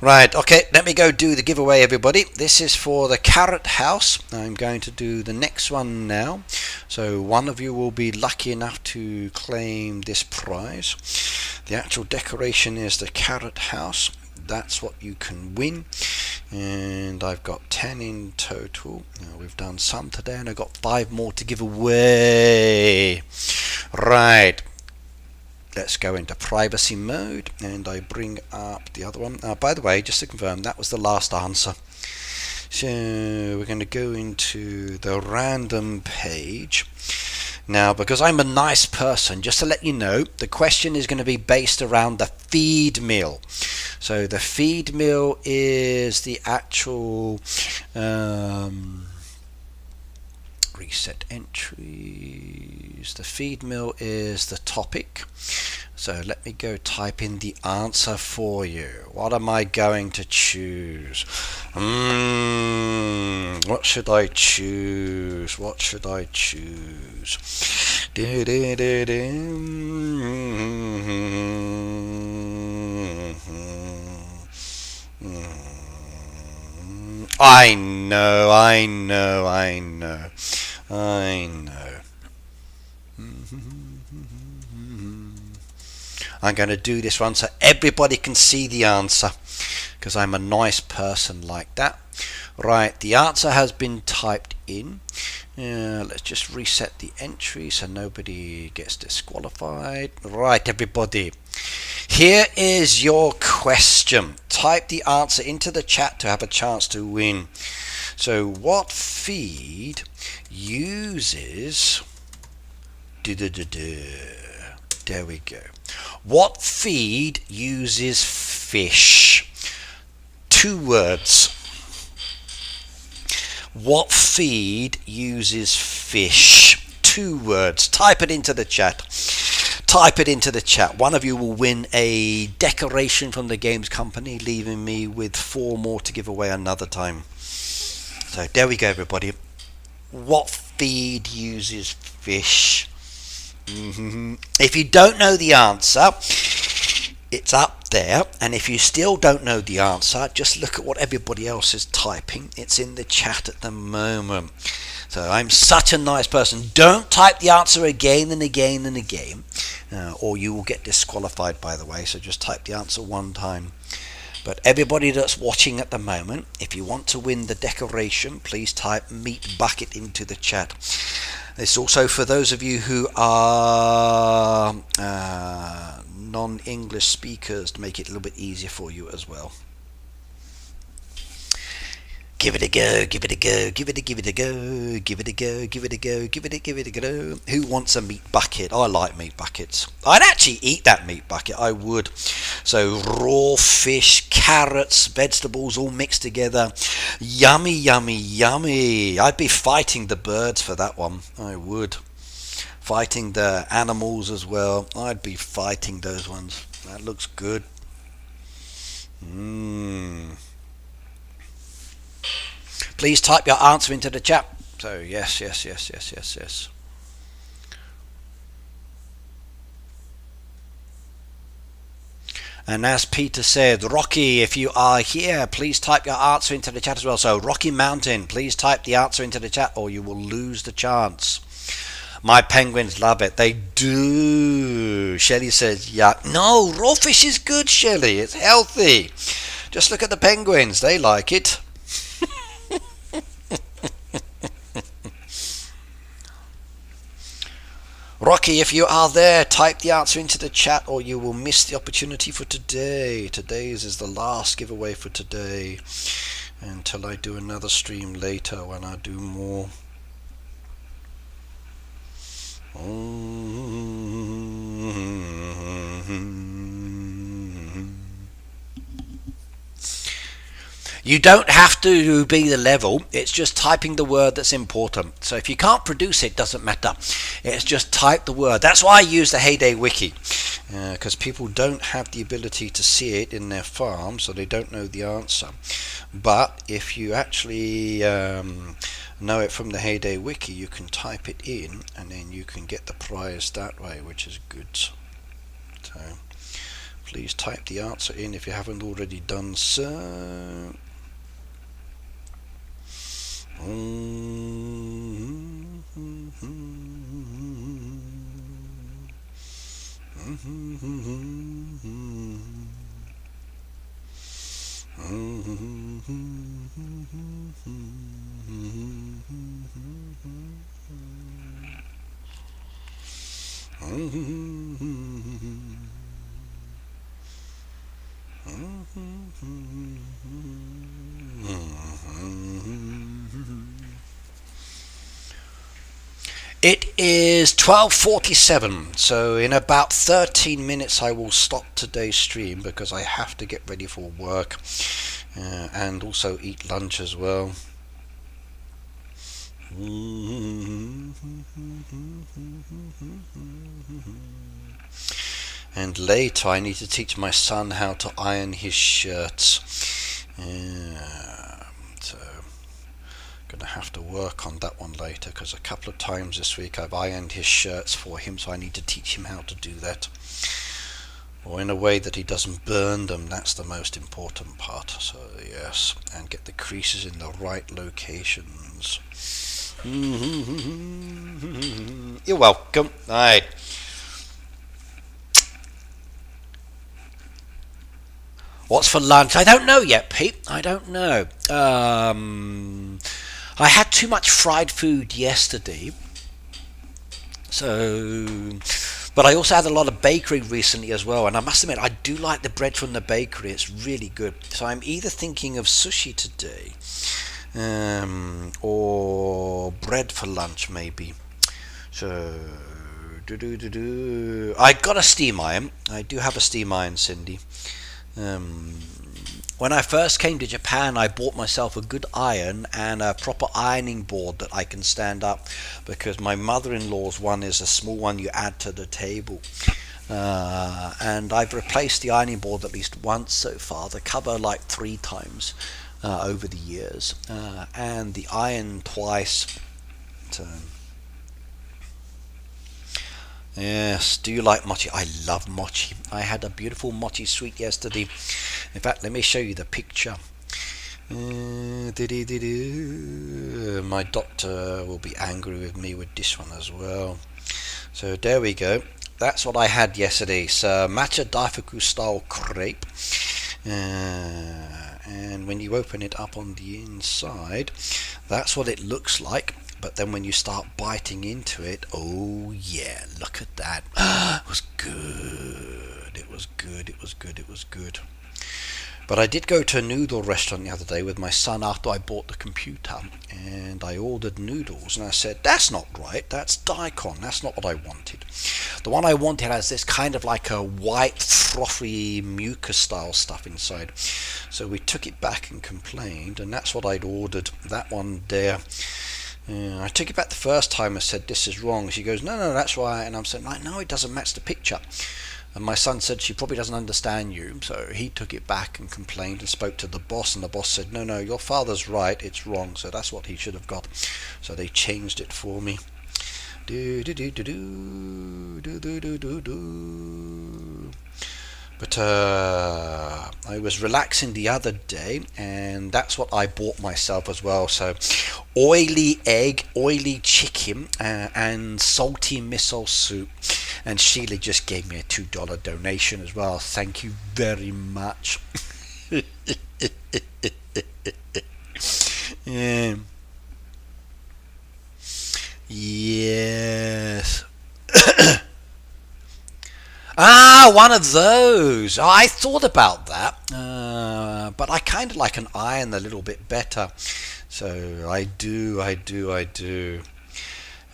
Right, okay, let me go do the giveaway, everybody. This is for the carrot house. I'm going to do the next one now. So one of you will be lucky enough to claim this prize. The actual decoration is the carrot house. That's what you can win. And I've got 10 in total. Now, we've done some today and I've got 5 more to give away. Right. Let's go into privacy mode and I bring up the other one. By the way, just to confirm, that was the last answer. So we're going to go into the random page. Now, because I'm a nice person, just to let you know, the question is going to be based around the feed mill. So the feed mill is the actual reset entries. The feed mill is the topic. So let me go type in the answer for you. What am I going to choose? What should I choose? What should I choose? I know. I'm going to do this one so everybody can see the answer, because I'm a nice person like that. Right, the answer has been typed in. Let's just reset the entry so nobody gets disqualified. Right, everybody, here is your question. Type the answer into the chat to have a chance to win. So what feed uses... There we go. What feed uses fish? 2 words. What feed uses fish? 2 words. Type it into the chat. Type it into the chat. One of you will win a decoration from the games company, leaving me with 4 more to give away another time. So there we go, everybody. What feed uses fish? If you don't know the answer, it's up there, and if you still don't know the answer, just look at what everybody else is typing. It's in the chat at the moment. So I'm such a nice person. Don't type the answer again and again and again, or you will get disqualified, by the way. So just type the answer 1 time. But everybody that's watching at the moment, if you want to win the decoration, please type meat bucket into the chat. It's also for those of you who are non-English speakers, to make it a little bit easier for you as well. Give it a go, give it a go, give it a go, give it a go, give it a go, give it a go. Who wants a meat bucket? I like meat buckets. I'd actually eat that meat bucket, I would. So raw fish, carrots, vegetables all mixed together. Yummy, yummy, yummy. I'd be fighting the birds for that one. I would. Fighting the animals as well. I'd be fighting those ones. That looks good. Please type your answer into the chat. So yes, yes, yes, yes, yes, yes. And as Peter said, Rocky, if you are here, please type your answer into the chat as well. So Rocky Mountain, please type the answer into the chat or you will lose the chance. My penguins love it. They do. Shelley says, yeah. No, raw fish is good, Shelley. It's healthy. Just look at the penguins. They like it. Rocky, if you are there, type the answer into the chat or you will miss the opportunity for today. Today's is the last giveaway for today until I do another stream later when I do more. You don't have to be the level, it's just typing the word that's important. So if you can't produce it, doesn't matter. It's just type the word. That's why I use the Heyday Wiki, because people don't have the ability to see it in their farm, so they don't know the answer. But if you actually know it from the Heyday Wiki, you can type it in and then you can get the prize that way, which is good. So please type the answer in if you haven't already done so. It is 12:47, so in about 13 minutes I will stop today's stream because I have to get ready for work and also eat lunch as well. And later I need to teach my son how to iron his shirts. So gonna have to work on that one later because a couple of times this week I've ironed his shirts for him, so I need to teach him how to do that, or in a way that he doesn't burn them. That's the most important part. So yes, and get the creases in the right locations. You're welcome. Alright. What's for lunch? I don't know yet, Pete. I don't know. I had too much fried food yesterday, but I also had a lot of bakery recently as well, and I must admit I do like the bread from the bakery. It's really good. So I'm either thinking of sushi today or bread for lunch maybe. So I got a steam iron. I do have a steam iron, Cindy. When I first came to Japan, I bought myself a good iron and a proper ironing board that I can stand up, because my mother-in-law's one is a small one you add to the table. And I've replaced the ironing board at least once so far, the cover like 3 times over the years, and the iron twice. So yes, do you like mochi? I love mochi. I had a beautiful mochi sweet yesterday. In fact, let me show you the picture. My doctor will be angry with me with this one as well. So there we go. That's what I had yesterday. So matcha daifuku style crepe. And when you open it up on the inside, that's what it looks like. But then when you start biting into it, oh yeah, look at that. It was good. It was good. It was good. It was good. But I did go to a noodle restaurant the other day with my son after I bought the computer, and I ordered noodles, and I said, that's not right, that's daikon, that's not what I wanted. The one I wanted has this kind of like a white, frothy, mucus style stuff inside. So we took it back and complained, and that's what I'd ordered, that one there. I took it back the first time and said, this is wrong. She goes, no, that's right. And I'm saying, like, no, it doesn't match the picture. And my son said, she probably doesn't understand you. So he took it back and complained and spoke to the boss. And the boss said, no, your father's right. It's wrong. So that's what he should have got. So they changed it for me. But I was relaxing the other day, and that's what I bought myself as well. So oily egg, oily chicken, and salty miso soup. And Sheila just gave me a $2 donation as well. Thank you very much. Yeah. Yes. One of those. I thought about that, but I kind of like an iron a little bit better. So I do.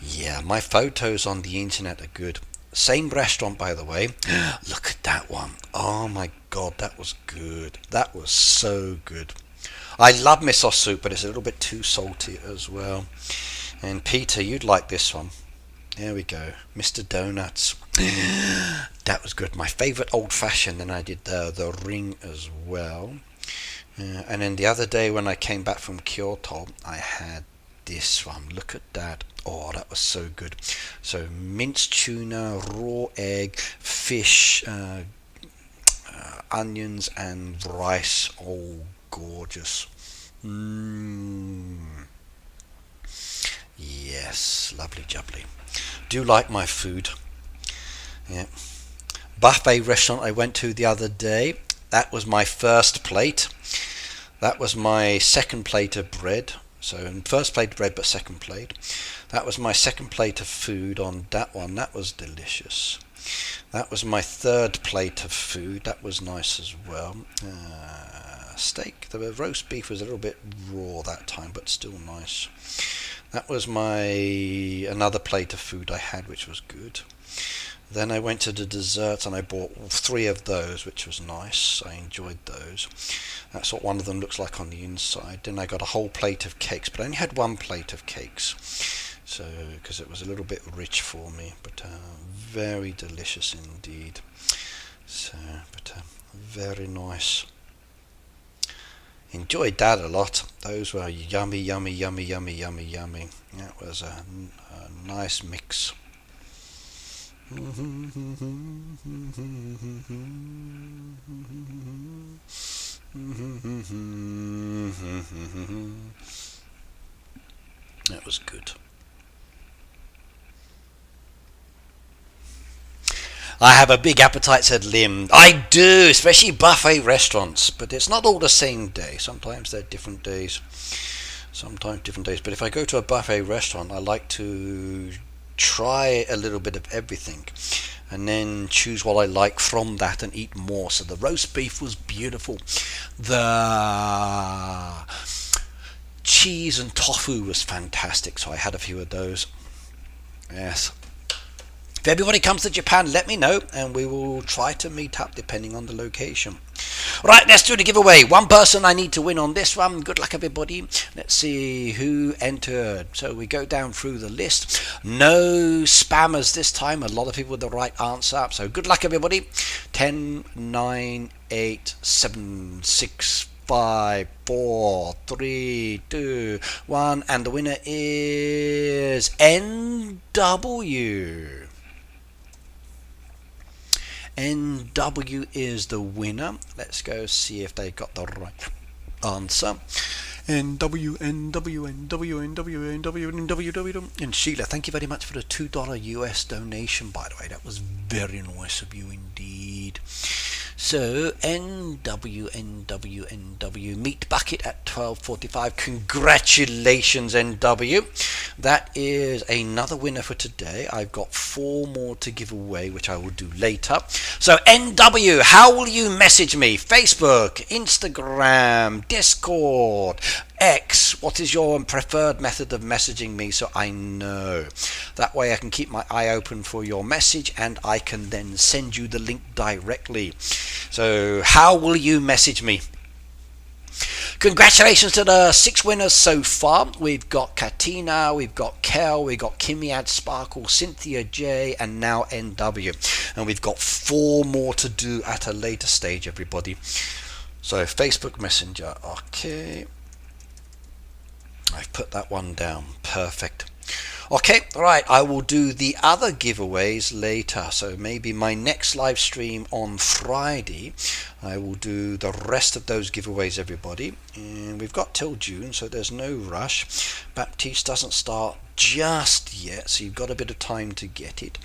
Yeah, my photos on the internet are good. Same restaurant, by the way. Look at that one. Oh my god, that was good. That was so good. I love miso soup, but it's a little bit too salty as well. And Peter, you'd like this one. There we go, Mr. Donuts. That was good. My favourite old-fashioned. Then I did the ring as well. And then the other day when I came back from Kyoto, I had this one. Look at that. Oh, that was so good. So minced tuna, raw egg, fish, onions and rice. Oh, gorgeous. Yes, lovely jubbly. Do like my food. Yeah. Buffet restaurant I went to the other day. That was my first plate. That was my second plate of bread. So first plate of bread, but second plate. That was my second plate of food on that one. That was delicious. That was my third plate of food. That was nice as well. Steak. The roast beef was a little bit raw that time, but still nice. That was another plate of food I had, which was good. Then I went to the desserts and I bought 3 of those, which was nice. I enjoyed those. That's what one of them looks like on the inside. Then I got a whole plate of cakes, but I only had 1 plate of cakes. So, because it was a little bit rich for me, but very delicious indeed. So, but very nice. Enjoyed that a lot. Those were yummy. That was a nice mix. That was good. I have a big appetite, said Lim. I do, especially buffet restaurants, but it's not all the same day. Sometimes they're different days. But if I go to a buffet restaurant, I like to try a little bit of everything and then choose what I like from that and eat more. So the roast beef was beautiful. The cheese and tofu was fantastic, so I had a few of those. Yes. If everybody comes to Japan, let me know and we will try to meet up depending on the location. Right, let's do the giveaway. 1 person I need to win on this one. Good luck, everybody. Let's see who entered. So we go down through the list. No spammers this time. A lot of people with the right answer. So good luck, everybody. 10, 9, 8, 7, 6, 5, 4, 3, 2, 1. And the winner is NW. NW is the winner. Let's go see if they got the right answer. NW. And Sheila, thank you very much for the $2 US donation, by the way. That was very nice of you indeed. So NW, Meat Bucket at 12:45. Congratulations, NW. That is another winner for today. I've got 4 more to give away, which I will do later. So NW, how will you message me? Facebook, Instagram, Discord, X. What is your preferred method of messaging me so I know? That way I can keep my eye open for your message and I can then send you the link directly. So how will you message me? Congratulations to the 6 winners so far. We've got Katina, we've got Kel, we've got Kimiad Sparkle, Cynthia J, and now NW. And we've got 4 more to do at a later stage, everybody. So Facebook Messenger, okay. I've put that one down. Perfect. Okay, right, I will do the other giveaways later. So maybe my next live stream on Friday, I will do the rest of those giveaways, everybody. And we've got till June, so there's no rush. Baptiste doesn't start just yet, so you've got a bit of time to get it.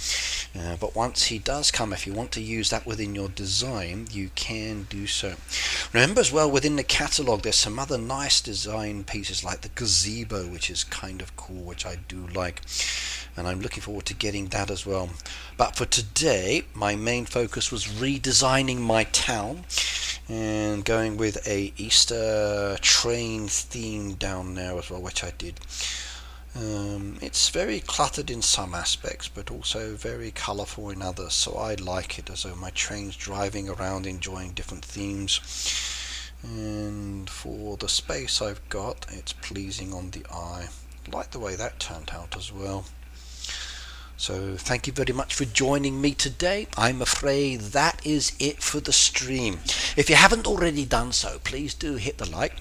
But once he does come, if you want to use that within your design, you can do so. Remember as well, within the catalogue, there's some other nice design pieces like the gazebo, which is kind of cool, which I do like. And I'm looking forward to getting that as well. But for today, my main focus was redesigning my town and going with a Easter train theme down there as well, which I did. It's very cluttered in some aspects, but also very colourful in others, so I like it, as though my train's driving around enjoying different themes. And for the space I've got, it's pleasing on the eye. I like the way that turned out as well. So thank you very much for joining me today. I'm afraid that is it for the stream. If you haven't already done so, please do hit the like.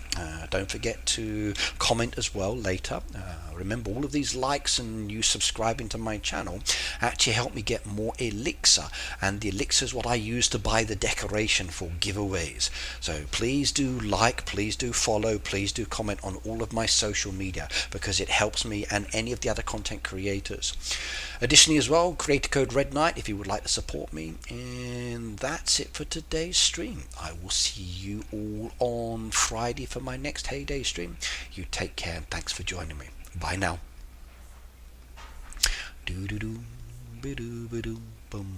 Don't forget to comment as well later. Remember, all of these likes and you subscribing to my channel actually help me get more elixir, and the elixir is what I use to buy the decoration for giveaways. So please do like, please do follow, please do comment on all of my social media, because it helps me and any of the other content creators. Additionally as well, creator code Red Knight if you would like to support me. And that's it for today's stream. I will see you all on Friday for my next Heyday stream. You take care and thanks for joining me. Bye now. Do do do, be do be do, boom.